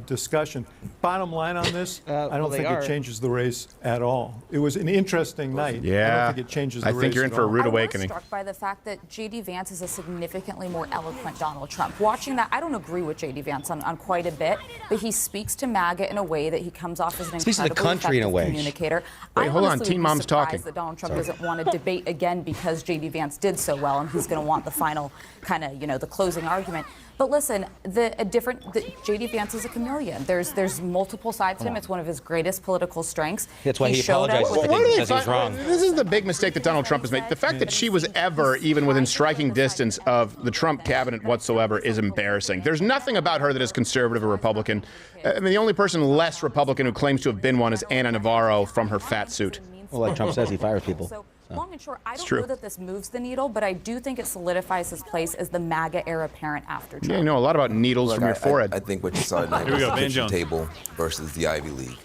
discussion. Bottom line on this, I don't think it changes the race at all. It was an interesting night. Yeah, I don't think it changes the race. I think you're in for a rude awakening. I was struck by the fact that J.D. Vance is a significantly more eloquent Donald Trump. Watching that, I don't agree with J.D. Vance on quite a bit, but he speaks to MAGA in a way that he comes off as an incredibly effective communicator. Wait, hold on, Teen Mom's talking. That Donald Trump doesn't want to debate again because J.D. Vance did so well, and he's going to want the final kind of, the closing argument. But listen, J.D. Vance is a chameleon. There's multiple sides to him. It's one of his greatest political strengths. That's why he apologized for things because he was wrong. This is the big mistake that Donald Trump has made. The fact that she was ever even within striking distance of the Trump cabinet whatsoever is embarrassing. There's nothing about her that is conservative or Republican. I mean, the only person less Republican who claims to have been one is Anna Navarro from her fat suit. Well, like Trump says, he fires people. Long and short, I don't know that this moves the needle, but I do think it solidifies his place as the MAGA heir apparent after Trump. Yeah, you know a lot about needles from your forehead. I think what you saw tonight was the kitchen table versus the Ivy League.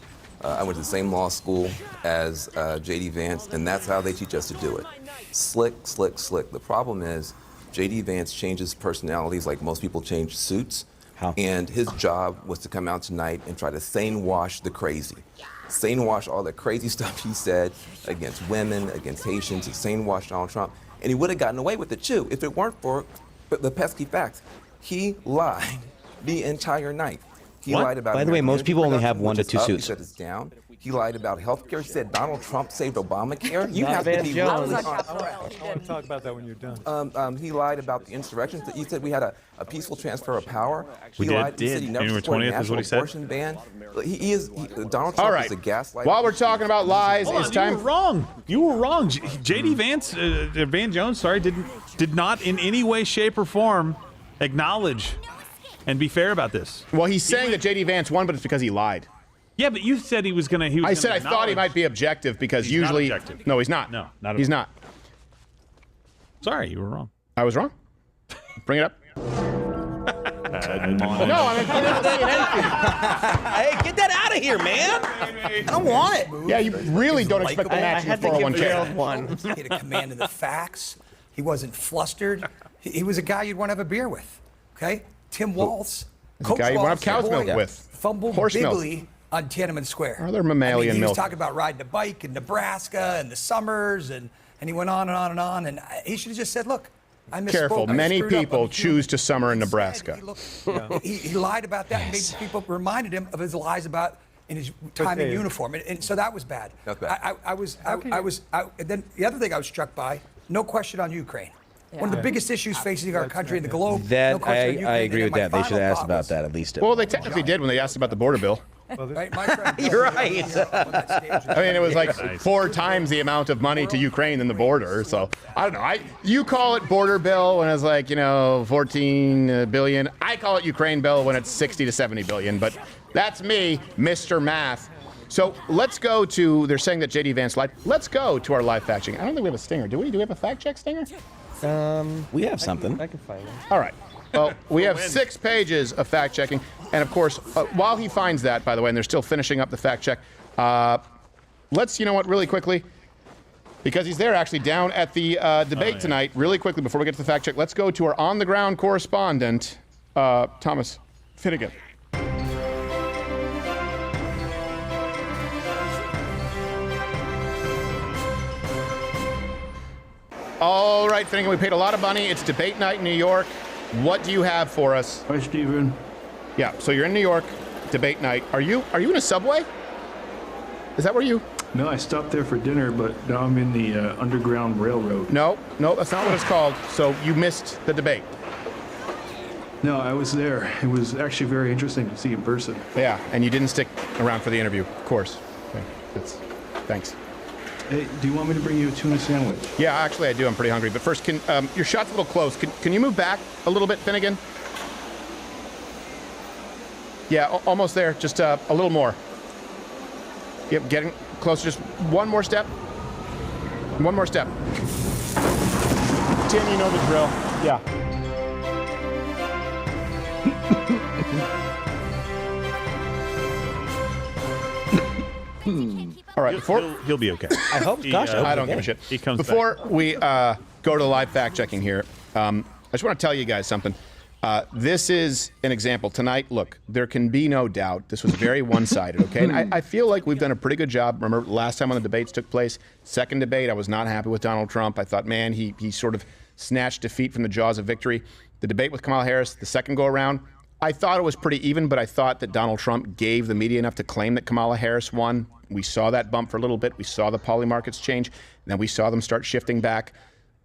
I went to the same law school as J.D. Vance, and that's how they teach us to do it. Slick, slick, slick. The problem is J.D. Vance changes personalities like most people change suits. How? And his job was to come out tonight and try to sane wash the crazy. Sane wash all the crazy stuff he said against women, against Haitians. He sane washed Donald Trump. And he would have gotten away with it, too, if it weren't for the pesky facts. He lied the entire night. He lied about. By the way, most people only have 1 to 2 He suits. said it's down. He lied about health care. He said Donald Trump saved Obamacare. You Not have to Van be Jones. really I want to talk about that when you're done. He lied about the insurrection. He said we had a peaceful transfer of power. We He lied. He said did. he never January supported a 20th is what national he said. abortion ban. Donald Trump All right. is a gaslighter. While we're talking about lies, Hold it's on, time. You were wrong. You were wrong. J.D. Vance, Van Jones, did not in any way, shape, or form acknowledge and be fair about this. Well, he's saying that J.D. Vance won, but it's because he lied. Yeah, but you said he was going to. I said I thought he might be objective because He's usually. not objective. No, he's not. No, not at He's all. not. Sorry, you were wrong. I was wrong. Bring it up. No, I mean, Hey, get that out of here, man! I don't want it. yeah, you really don't expect the match in the 401k. one. He had a command of the facts. He wasn't flustered. He was a guy you'd want to have a beer with. Okay? Tim Walz. He's a guy you want to have cow's milk with. Fumbled Horse milk. bigly on Tiananmen Square. Or their mammalian he milk. was talking about riding a bike in Nebraska and the summers, and he went on and on and on. And he should have just said, look, I misspoke. Careful, I many screwed up. people I'm choose to summer in Nebraska. He lied about that, and maybe people reminded him of his lies about in his time in uniform, and so that was bad. That's bad. And then the other thing I was struck by, no question on Ukraine. One of the biggest issues facing our country and the globe. That no question on Ukraine. I agree with And that. my They should have final asked thought about was- that at least. Well, they technically did when they asked about the border bill. Right, my friend, You're right. I mean, it was like 4 times the amount of money to Ukraine than the border. So I don't know. You call it border bill when it's like 14 billion. I call it Ukraine bill when it's 60 to 70 billion. But that's me, Mr. Math. So let's go to. They're saying that J.D. Vance lied. Let's go to our live fact checking. I don't think we have a stinger. Do we? Do we have a fact check stinger? We have something. I can find it. All right. Well, we have 6 pages of fact checking. And of course, while he finds that, by the way, and they're still finishing up the fact check, let's, really quickly, because he's there actually down at the debate tonight, really quickly before we get to the fact check, let's go to our on-the-ground correspondent, Thomas Finnegan. All right, Finnegan, we paid a lot of money. It's debate night in New York. What do you have for us? Hi, Stephen. Yeah, so you're in New York, debate night. Are you in a subway? Is that where you? No, I stopped there for dinner, but now I'm in the Underground Railroad. No, that's not what it's called. So you missed the debate. No, I was there. It was actually very interesting to see in person. Yeah, and you didn't stick around for the interview, of course. Okay, thanks. Hey, do you want me to bring you a tuna sandwich? Yeah, actually I do. I'm pretty hungry. But first, your shot's a little close. Can you move back a little bit, Finnegan? Yeah, almost there. Just a little more. Yep, getting closer. Just one more step. One more step. Tim, you know the drill. Yeah. All right, he'll be okay. I hope. Gosh, I don't give a shit. He comes Before back. we go to the live fact checking here, I just want to tell you guys something. This is an example tonight. Look, there can be no doubt this was very one-sided. Okay, and I feel like we've done a pretty good job. Remember, last time when the debates took place, second debate, I was not happy with Donald Trump. I thought, man, he sort of snatched defeat from the jaws of victory. The debate with Kamala Harris, the second go around, I thought it was pretty even, but I thought that Donald Trump gave the media enough to claim that Kamala Harris won. We saw that bump for a little bit. We saw the poly markets change. And then we saw them start shifting back.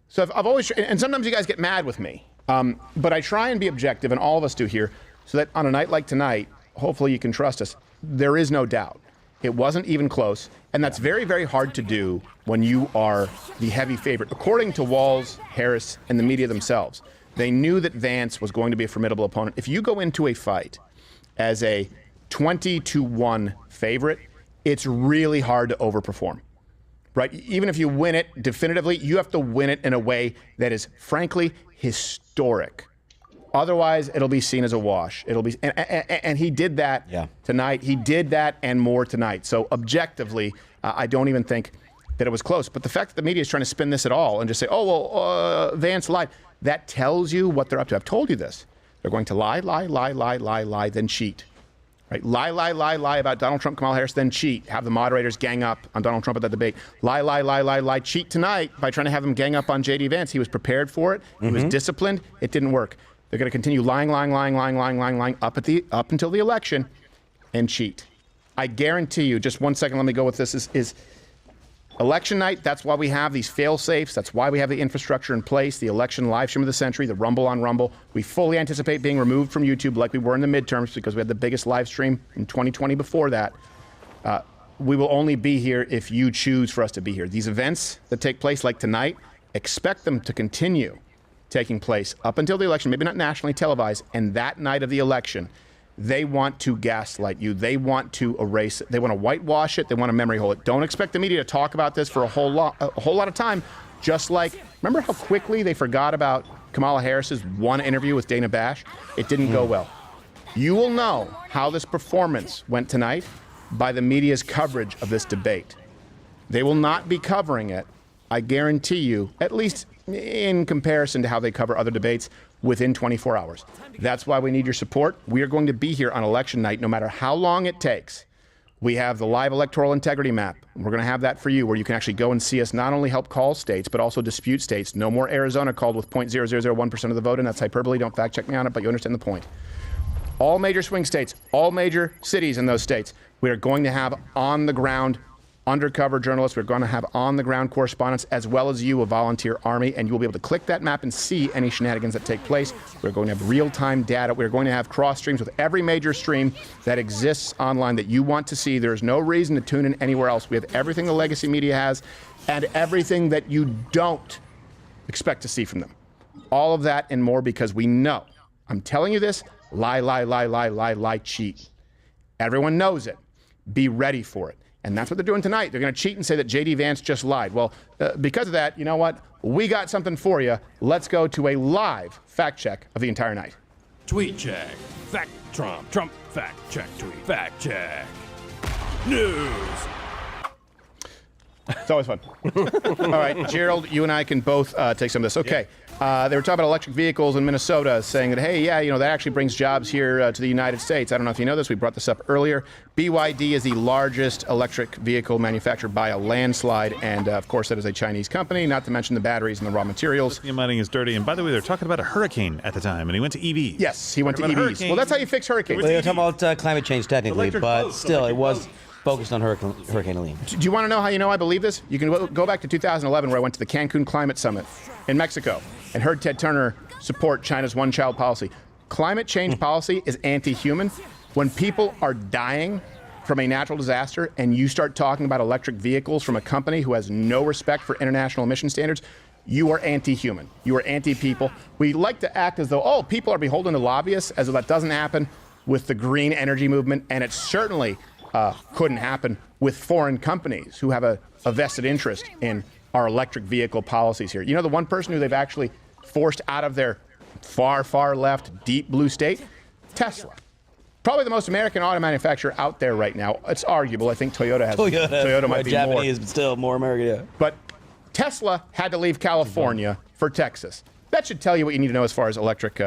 So I've always, and sometimes you guys get mad with me, but I try and be objective, and all of us do here, so that on a night like tonight, hopefully you can trust us. There is no doubt. It wasn't even close, and that's very, very hard to do when you are the heavy favorite. According to Walz, Harris, and the media themselves, they knew that Vance was going to be a formidable opponent. If you go into a fight as a 20-1 favorite, it's really hard to overperform, right? Even if you win it definitively, you have to win it in a way that is, frankly, historic. Otherwise, it'll be seen as a wash. It'll be, and he did that tonight. He did that and more tonight. So objectively, I don't even think that it was close. But the fact that the media is trying to spin this at all and just say, oh, well, Vance lied, that tells you what they're up to. I've told you this. They're going to lie, then cheat. Right? Lie about Donald Trump, Kamala Harris, then cheat. Have the moderators gang up on Donald Trump at that debate. Lie. Cheat tonight by trying to have him gang up on J.D. Vance. He was prepared for it. He was disciplined. It didn't work. They're going to continue lying up until the election and cheat. I guarantee you, just 1 second, let me go with this, is election night. That's why we have these fail-safes. That's why we have the infrastructure in place, the election live stream of the century, the Rumble on Rumble. We fully anticipate being removed from YouTube like we were in the midterms because we had the biggest live stream in 2020 before that. We will only be here if you choose for us to be here. These events that take place like tonight, expect them to continue taking place up until the election, maybe not nationally televised, and that night of the election, they want to gaslight you. They want to erase it. They want to whitewash it. They want to memory hole it. Don't expect the media to talk about this for a whole lot of time. Just like, remember how quickly they forgot about Kamala Harris's one interview with Dana Bash? It didn't go well. You will know how this performance went tonight by the media's coverage of this debate. They will not be covering it, I guarantee you, at least in comparison to how they cover other debates, within 24 hours. That's why we need your support. We are going to be here on election night, no matter how long it takes. We have the live electoral integrity map. We're going to have that for you, where you can actually go and see us not only help call states, but also dispute states. No more Arizona called with 0.0001% of the vote, and that's hyperbole. Don't fact check me on it, but you understand the point. All major swing states, all major cities in those states, we are going to have on-the-ground undercover journalists. We're going to have on-the-ground correspondents, as well as you, a volunteer army, and you will be able to click that map and see any shenanigans that take place. We're going to have real-time data. We're going to have cross streams with every major stream that exists online that you want to see. There's no reason to tune in anywhere else. We have everything the legacy media has and everything that you don't expect to see from them. All of that and more, because we know. I'm telling you this, lie, cheat. Everyone knows it. Be ready for it. And that's what they're doing tonight. They're going to cheat and say that J.D. Vance just lied. Well, because of that, you know what? We got something for you. Let's go to a live fact check of the entire night. Tweet check. Fact Trump. Trump fact check tweet. Fact check. News. It's always fun. All right, Gerald, you and I can both take some of this. Okay. They were talking about electric vehicles in Minnesota, saying that, hey, yeah, that actually brings jobs here to the United States. I don't know if you know this. We brought this up earlier. BYD is the largest electric vehicle manufacturer by a landslide. And, of course, that is a Chinese company, not to mention the batteries and the raw materials. Lithium mining is dirty. And, by the way, they're talking about a hurricane at the time, and he went to EVs. Yes, he went to EVs. Well, that's how you fix hurricanes. Well, they're talking about climate change technically, but still, it was focused on Hurricane Helene. Do you want to know how I believe this? You can go back to 2011 where I went to the Cancun Climate Summit in Mexico and heard Ted Turner support China's one-child policy. Climate change policy is anti-human. When people are dying from a natural disaster and you start talking about electric vehicles from a company who has no respect for international emission standards, you are anti-human. You are anti-people. We like to act as though, people are beholden to lobbyists, as though that doesn't happen with the green energy movement, and it certainly couldn't happen with foreign companies who have a vested interest in our electric vehicle policies here. The one person who they've actually forced out of their far, far left, deep blue state? Tesla. Probably the most American auto manufacturer out there right now. It's arguable. I think Toyota has. Toyota might be Japanese, more. but still more American, yeah. But Tesla had to leave California for Texas. That should tell you what you need to know as far as electric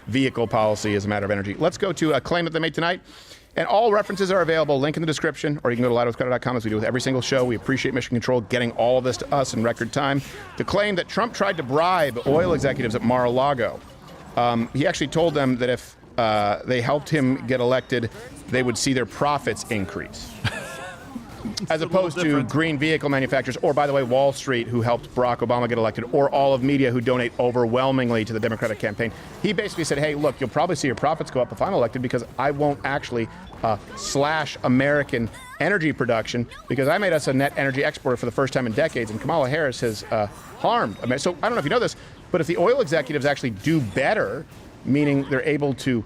vehicle policy as a matter of energy. Let's go to a claim that they made tonight. And all references are available. Link in the description, or you can go to louderwithcrowder.com as we do with every single show. We appreciate Mission Control getting all of this to us in record time. To claim that Trump tried to bribe oil executives at Mar-a-Lago. He actually told them that if they helped him get elected, they would see their profits increase. As opposed to green vehicle manufacturers, or, by the way, Wall Street, who helped Barack Obama get elected, or all of media who donate overwhelmingly to the Democratic campaign. He basically said, hey, look, you'll probably see your profits go up if I'm elected because I won't actually slash American energy production because I made us a net energy exporter for the first time in decades, and Kamala Harris has harmed America. So I don't know if you know this, but if the oil executives actually do better, meaning they're able to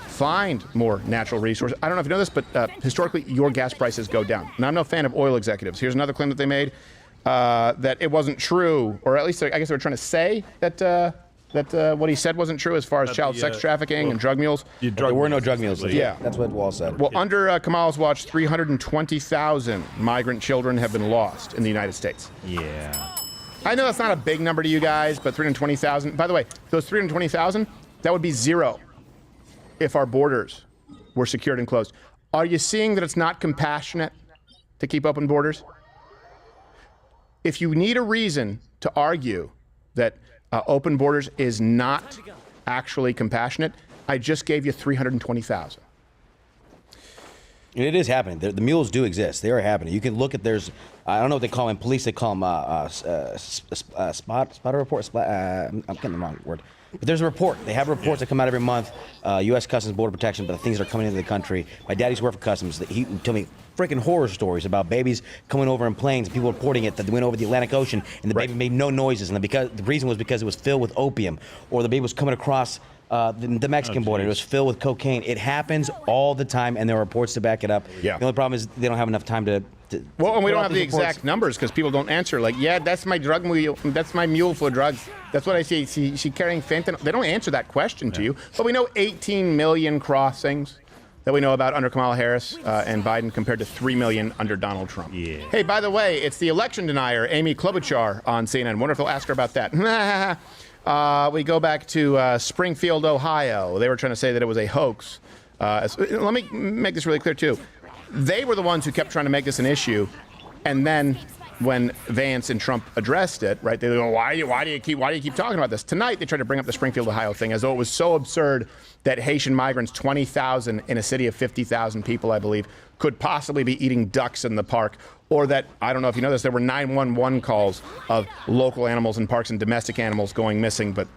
find more natural resources. I don't know if you know this, but historically, your gas prices go down. And I'm no fan of oil executives. Here's another claim that they made, that it wasn't true, or at least I guess they were trying to say that what he said wasn't true as far as child sex trafficking and drug mules. There were no drug mules. Yeah. That's what Wall said. Well, under Kamala's watch, 320,000 migrant children have been lost in the United States. Yeah. I know that's not a big number to you guys, but 320,000. By the way, those 320,000, that would be zero if our borders were secured and closed. Are you seeing that it's not compassionate to keep open borders? If you need a reason to argue that open borders is not actually compassionate, I just gave you 320,000. It is happening. The mules do exist. They are happening. You can look at I don't know what they call them. Police, they call them spotter report. I'm getting the wrong word. But there's a report. They have reports that come out every month. U.S. Customs Border Protection, but the things that are coming into the country. My daddy's worked for Customs. He told me freaking horror stories about babies coming over in planes, and people reporting it that they went over the Atlantic Ocean and the baby made no noises, and the reason was because it was filled with opium, or the baby was coming across the Mexican border. It was filled with cocaine. It happens all the time, and there are reports to back it up. Yeah. The only problem is they don't have enough time to well, and we don't have the exact numbers because people don't answer. Like, yeah, that's my drug mule. That's my mule for drugs. That's what I see. She carrying fentanyl. They don't answer that question to you. But we know 18 million crossings that we know about under Kamala Harris and Biden compared to 3 million under Donald Trump. Yeah. Hey, by the way, it's the election denier, Amy Klobuchar, on CNN. Wonder if they'll ask her about that. We go back to Springfield, Ohio. They were trying to say that it was a hoax. Let me make this really clear, too. They were the ones who kept trying to make this an issue, and then when Vance and Trump addressed it, right, they go, why do you keep talking about this? Tonight, they tried to bring up the Springfield, Ohio thing as though it was so absurd that Haitian migrants, 20,000 in a city of 50,000 people, I believe, could possibly be eating ducks in the park, or that, I don't know if you know this, there were 911 calls of local animals in parks and domestic animals going missing, but,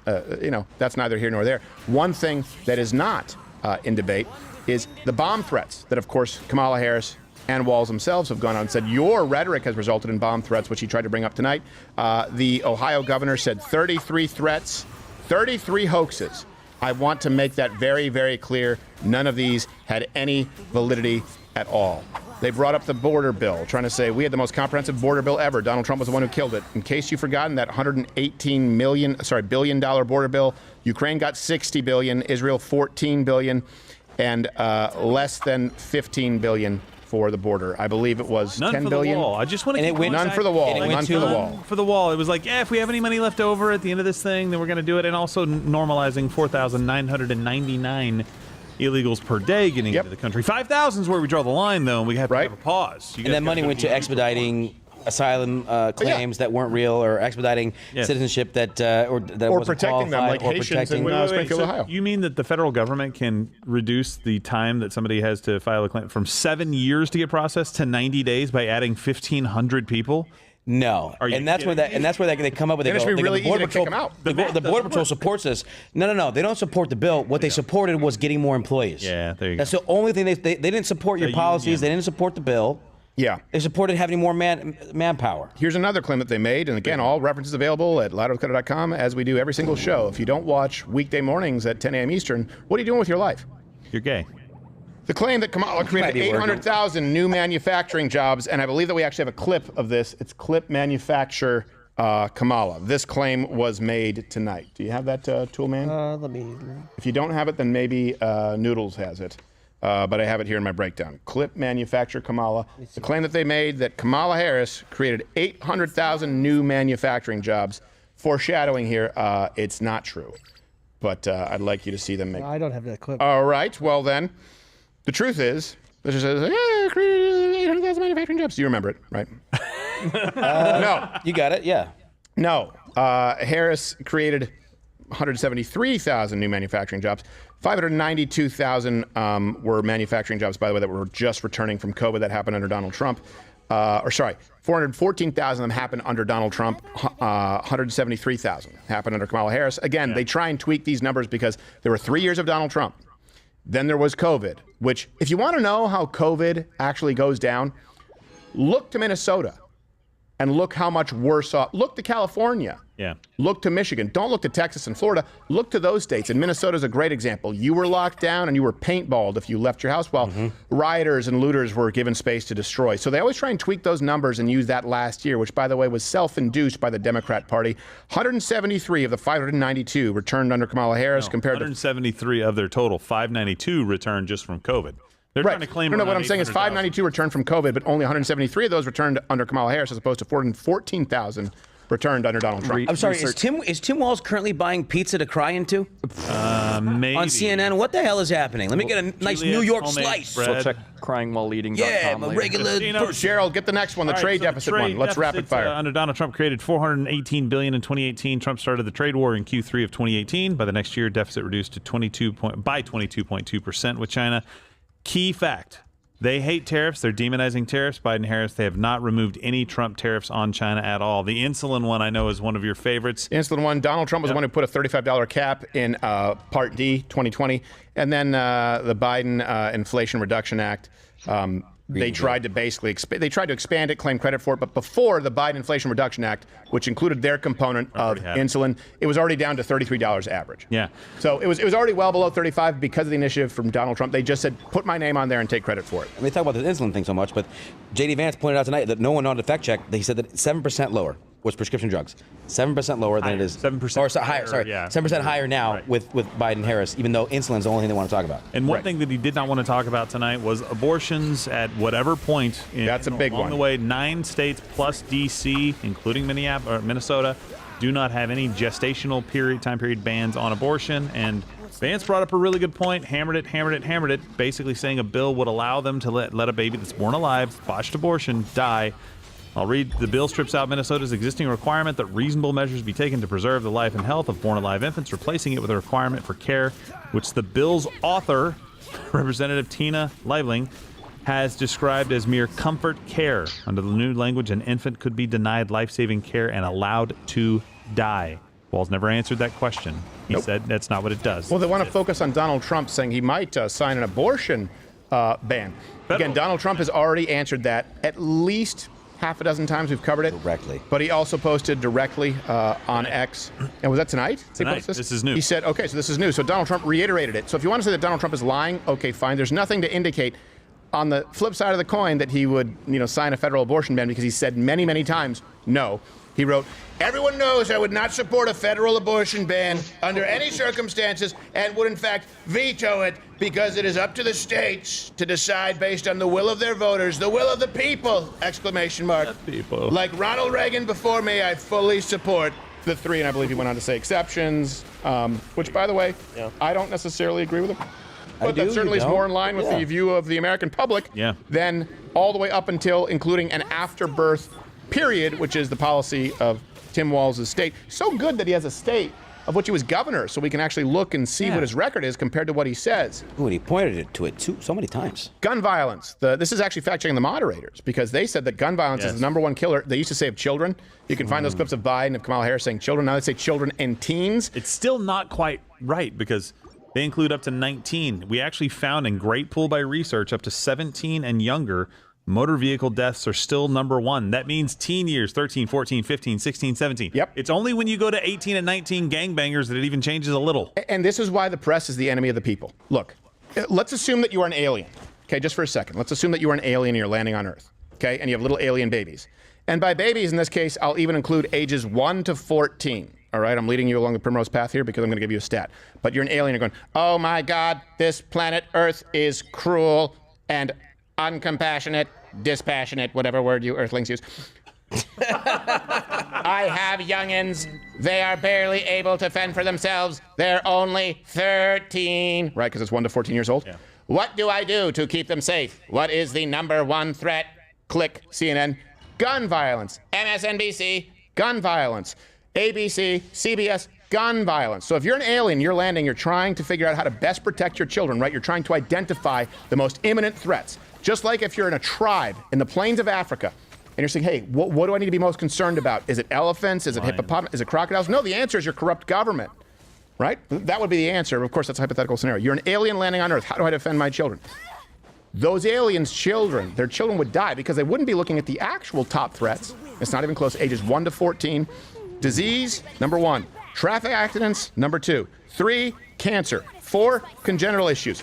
that's neither here nor there. One thing that is not in debate is the bomb threats that, of course, Kamala Harris and Walz themselves have gone on and said your rhetoric has resulted in bomb threats, which he tried to bring up tonight. The Ohio governor said 33 threats, 33 hoaxes. I want to make that very, very clear. None of these had any validity at all. They brought up the border bill, trying to say we had the most comprehensive border bill ever. Donald Trump was the one who killed it. In case you've forgotten, that $118 billion border bill, Ukraine got $60 billion, Israel $14 billion, and less than $15 billion for the border. I believe it was None $10 for billion. the wall. I just want to And keep it went none for the wall. None for the wall. For the wall. It was like, if we have any money left over at the end of this thing, then we're going to do it. And also normalizing 4,999 illegals per day getting into the country. 5,000 is where we draw the line, though, and we have to have a pause. And that money went to expediting asylum claims that weren't real, or expediting citizenship that or wasn't protecting them, qualified, like Haitians in Springfield, Ohio. You mean that the federal government can reduce the time that somebody has to file a claim from 7 years to get processed to 90 days by adding 1,500 people? No, and that's where they come up with. It should be really easy to kick them out. The Border Patrol supports this. No, they don't support the bill. What they supported was getting more employees. Yeah, there you go. That's the only thing they didn't support your policies. They didn't support the bill. Yeah. They supported having more manpower. Here's another claim that they made, and again, all references available at louderwithcutter.com, as we do every single show. If you don't watch weekday mornings at 10 a.m. Eastern, what are you doing with your life? You're gay. The claim that Kamala created 800,000 new manufacturing jobs, and I believe that we actually have a clip of this. It's clip manufacture Kamala. This claim was made tonight. Do you have that, tool man? Let me. If you don't have it, then maybe Noodles has it. But I have it here in my breakdown. Clip manufacture Kamala. The claim that they made that Kamala Harris created 800,000 new manufacturing jobs. Foreshadowing here, it's not true. But I'd like you to see them make. I don't have that clip. All right. Well, then, the truth is, this just says, yeah, created 800,000 manufacturing jobs. You remember it, right? No. You got it, yeah. No. Harris created 173,000 new manufacturing jobs. 592,000 were manufacturing jobs, by the way, that were just returning from COVID. That happened under Donald Trump. 414,000 of them happened under Donald Trump. 173,000 happened under Kamala Harris. Again, they try and tweak these numbers because there were 3 years of Donald Trump. Then there was COVID, which, if you want to know how COVID actually goes down, look to Minnesota and look how much worse off. Look to California. Yeah. Look to Michigan. Don't look to Texas and Florida. Look to those states. And Minnesota is a great example. You were locked down and you were paintballed if you left your house while rioters and looters were given space to destroy. So they always try and tweak those numbers and use that last year, which, by the way, was self-induced by the Democrat Party. 173 of the 592 returned under Kamala Harris compared to 173 of their total. 592 returned just from COVID. They're trying to claim. No, what I'm saying is 592 returned from COVID, but only 173 of those returned under Kamala Harris, as opposed to 414,000 returned under Donald Trump. I'm sorry, is Tim Walz currently buying pizza to cry into? Maybe. On CNN, what the hell is happening? Let me get a nice New York slice. So check cryingwhile-eating.com. Yeah, a regular person. Gerald, get the next one, the trade deficit one. Let's rapid fire. Under Donald Trump created $418 billion in 2018. Trump started the trade war in Q3 of 2018. By the next year, deficit reduced to 22.2% with China. Key fact. They hate tariffs. They're demonizing tariffs. Biden, Harris, they have not removed any Trump tariffs on China at all. The insulin one, I know, is one of your favorites. Insulin one. Donald Trump was the one who put a $35 cap in Part D 2020. And then the Biden Inflation Reduction Act. They tried to basically expand it, claim credit for it. But before the Biden Inflation Reduction Act, which included their component of insulin, it was already down to $33 average. Yeah. So it was already well below 35 because of the initiative from Donald Trump. They just said, put my name on there and take credit for it. They talk about this insulin thing so much, but J.D. Vance pointed out tonight that no one on the fact check. He said that 7% lower was prescription drugs. 7% lower than it is. 7% or higher. Sorry, 7% higher now with Biden Harris, even though insulin's the only thing they want to talk about. And one thing that he did not want to talk about tonight was abortions at whatever point. That's a big one. Along the way, 9 states plus D.C., including Minnesota, do not have any gestational time period bans on abortion. And Vance brought up a really good point, hammered it, basically saying a bill would allow them to let a baby that's born alive, botched abortion, die. I'll read. The bill strips out Minnesota's existing requirement that reasonable measures be taken to preserve the life and health of born alive infants, replacing it with a requirement for care, which the bill's author, Representative Tina Liebling, has described as mere comfort care. Under the new language, an infant could be denied life-saving care and allowed to die. Walz never answered that question. He said that's not what it does. Well, they want to focus on Donald Trump saying he might sign an abortion ban. Again, Donald Trump has already answered that at least half a dozen times. We've covered it directly, but he also posted directly on X. And was that tonight? Tonight. This is new. He said, okay, so this is new. So Donald Trump reiterated it. So if you want to say that Donald Trump is lying, okay, fine. There's nothing to indicate on the flip side of the coin that he would, sign a federal abortion ban, because he said many, many times no. He wrote, "Everyone knows I would not support a federal abortion ban under any circumstances and would in fact veto it because it is up to the states to decide based on the will of their voters, the will of the people!" Exclamation mark. People. Like Ronald Reagan before me, I fully support the three, and I believe he went on to say exceptions, which, by the way, I don't necessarily agree with him. But that certainly is more in line with the view of the American public than all the way up until, including an afterbirth period, which is the policy of Tim Walz' state. So good that he has a state of which he was governor, so we can actually look and see what his record is compared to what he says. Ooh, and he pointed to it too, so many times. Gun violence. This is actually fact-checking the moderators, because they said that gun violence is the #1 killer. They used to say of children. You can find those clips of Biden, of Kamala Harris saying children. Now they say children and teens. It's still not quite right, because they include up to 19. We actually found in great pool by research up to 17 and younger, motor vehicle deaths are still #1. That means teen years, 13, 14, 15, 16, 17. Yep. It's only when you go to 18 and 19 gangbangers that it even changes a little. And this is why the press is the enemy of the people. Look, let's assume that you are an alien. Okay, just for a second. Let's assume that you are an alien and you're landing on Earth. Okay, and you have little alien babies. And by babies, in this case, I'll even include ages 1 to 14. All right, I'm leading you along the primrose path here because I'm going to give you a stat. But you're an alien, you're going, oh my God, this planet Earth is cruel and uncompassionate, dispassionate, whatever word you Earthlings use. I have youngins. They are barely able to fend for themselves. They're only 13. Right, because it's 1 to 14 years old. Yeah. What do I do to keep them safe? What is the #1 threat? Click CNN. Gun violence. MSNBC, gun violence. ABC, CBS, gun violence. So if you're an alien, you're landing, you're trying to figure out how to best protect your children, right? You're trying to identify the most imminent threats. Just like if you're in a tribe in the plains of Africa, and you're saying, hey, what do I need to be most concerned about? Is it elephants? Is it hippopotamus? Is it crocodiles? No, the answer is your corrupt government, right? That would be the answer. Of course, that's a hypothetical scenario. You're an alien landing on Earth. How do I defend my children? Those aliens' children, their children would die because they wouldn't be looking at the actual top threats. It's not even close. Ages 1 to 14. Disease, #1. Traffic accidents, #2. 3, cancer. 4, congenital issues.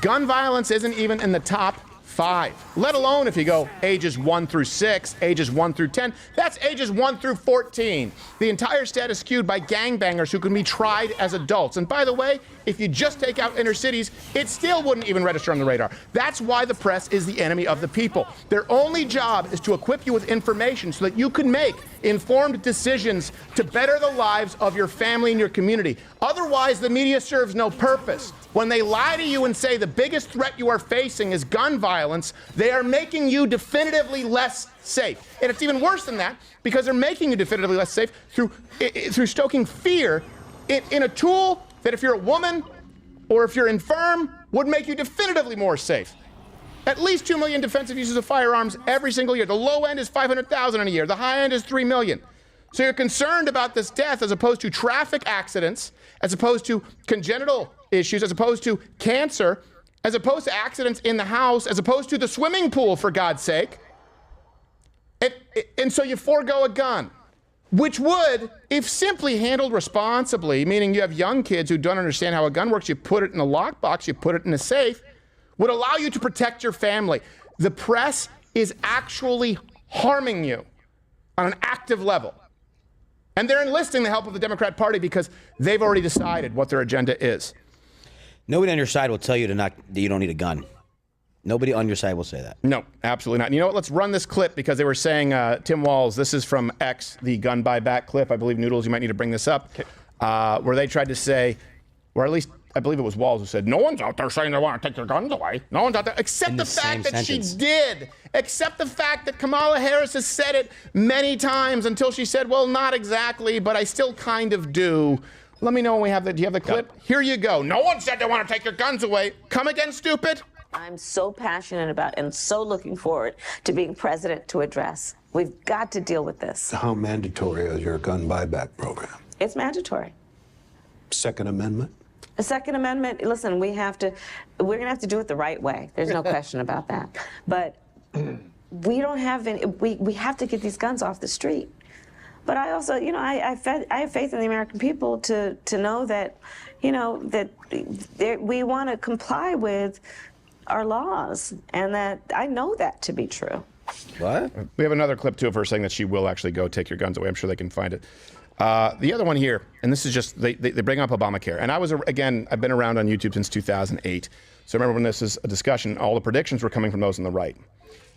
Gun violence isn't even in the top 5, let alone if you go ages 1 through 6, ages 1 through 10, that's ages 1 through 14. The entire stat is skewed by gangbangers who can be tried as adults. And by the way, if you just take out inner cities, it still wouldn't even register on the radar. That's why the press is the enemy of the people. Their only job is to equip you with information so that you can make informed decisions to better the lives of your family and your community. Otherwise, the media serves no purpose. When they lie to you and say the biggest threat you are facing is gun violence, they are making you definitively less safe. And it's even worse than that, because they're making you definitively less safe through stoking fear in a tool that if you're a woman or if you're infirm would make you definitively more safe. At least 2 million defensive uses of firearms every single year. The low end is 500,000 in a year. The high end is 3 million. So you're concerned about this death as opposed to traffic accidents, as opposed to congenital issues, as opposed to cancer, as opposed to accidents in the house, as opposed to the swimming pool, for God's sake. And so you forego a gun, which would, if simply handled responsibly, meaning you have young kids who don't understand how a gun works, you put it in a lockbox, you put it in a safe, would allow you to protect your family. The press is actually harming you on an active level. And they're enlisting the help of the Democrat Party because they've already decided what their agenda is. Nobody on your side will tell you that you don't need a gun. Nobody on your side will say that. No, absolutely not. And you know what? Let's run this clip because they were saying, Tim Walz, this is from X, the gun buyback clip. I believe, Noodles, you might need to bring this up, where they tried to say, or at least I believe it was Walz who said, no one's out there saying they want to take their guns away. No one's out there, except the fact that she did. Except the fact that Kamala Harris has said it many times until she said, well, not exactly, but I still kind of do. Let me know when we have the, do you have the clip? Here you go. No one said they want to take your guns away. Come again, stupid. I'm so passionate about and so looking forward to being president to address. We've got to deal with this. How mandatory is your gun buyback program? It's mandatory. Second Amendment? The Second Amendment, listen, we're going to have to do it the right way. There's no question about that. But we don't have any, we have to get these guns off the street. But I also, you know, I have faith in the American people to know that, you know, that we want to comply with our laws, and that I know that to be true. What? We have another clip too of her saying that she will actually go take your guns away. I'm sure they can find it. The other one here, and this is just, they bring up Obamacare. And I've been around on YouTube since 2008. So remember when this is a discussion, all the predictions were coming from those on the right,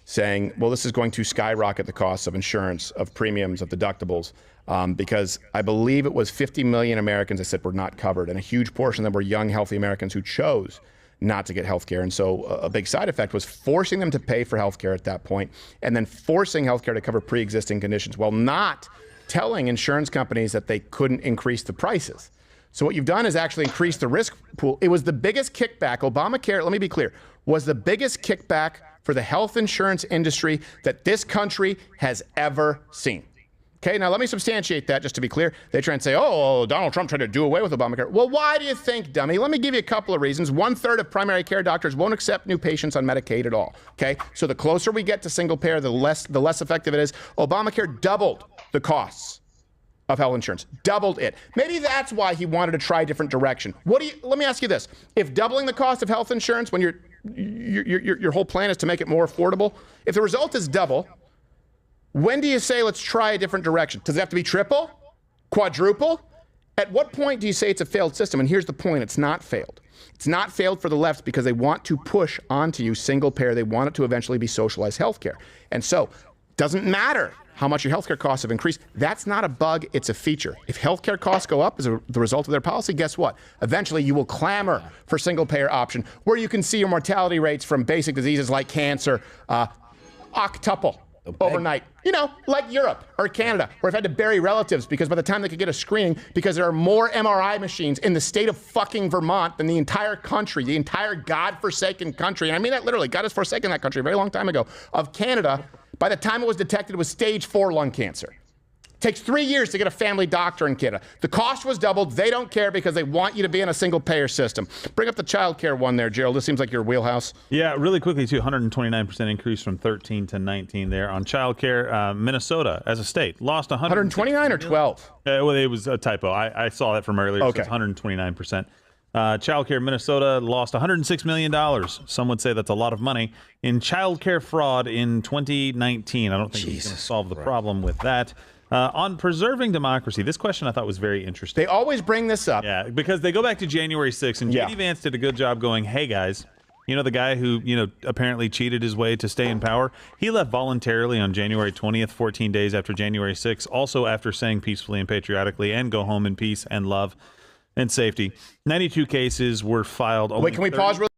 saying, well, this is going to skyrocket the costs of insurance, of premiums, of deductibles, because I believe it was 50 million Americans, I said, were not covered. And a huge portion of them were young, healthy Americans who chose not to get health care. And so a big side effect was forcing them to pay for health care at that point, and then forcing health care to cover pre-existing conditions while not telling insurance companies that they couldn't increase the prices. So what you've done is actually increase the risk pool. It was the biggest kickback. Obamacare, let me be clear, was the biggest kickback for the health insurance industry that this country has ever seen. Okay, now let me substantiate that just to be clear. They try and say, oh, Donald Trump tried to do away with Obamacare. Well, why do you think, dummy? Let me give you a couple of reasons. 1/3 of primary care doctors won't accept new patients on Medicaid at all. Okay, so the closer we get to single payer, the less effective it is. Obamacare doubled the costs of health insurance, doubled it. Maybe that's why he wanted to try a different direction. Let me ask you this. If doubling the cost of health insurance when your whole plan is to make it more affordable, if the result is double, when do you say, let's try a different direction? Does it have to be triple? Quadruple? At what point do you say it's a failed system? And here's the point, it's not failed. It's not failed for the left because they want to push onto you single payer. They want it to eventually be socialized healthcare. And so, doesn't matter how much your healthcare costs have increased. That's not a bug, it's a feature. If healthcare costs go up as the result of their policy, guess what? Eventually you will clamor for single payer option where you can see your mortality rates from basic diseases like cancer octuple overnight. You know, like Europe or Canada, where I've had to bury relatives because by the time they could get a screening, because there are more MRI machines in the state of fucking Vermont than the entire country, the entire godforsaken country, and I mean that literally, God has forsaken that country a very long time ago, of Canada. By the time it was detected, it was stage 4 lung cancer. It takes 3 years to get a family doctor in Canada. The cost was doubled. They don't care because they want you to be in a single payer system. Bring up the child care one there, Gerald. This seems like your wheelhouse. Yeah, really quickly, too, 129% increase from 13 to 19 there. On child care, Minnesota, as a state, lost 129 or 12? Well, it was a typo. I saw that from earlier. Okay. So it's 129%. Childcare Minnesota lost $106 million. Some would say that's a lot of money in childcare fraud in 2019. I don't think he's going to solve the problem with that. On preserving democracy, this question I thought was very interesting. They always bring this up. Yeah, because they go back to January 6th, and J.D. Vance did a good job going, hey, guys, you know the guy who, apparently cheated his way to stay in power? He left voluntarily on January 20th, 14 days after January 6th, also after saying peacefully and patriotically, and go home in peace and love and safety. 92 cases were filed. Wait, can we pause real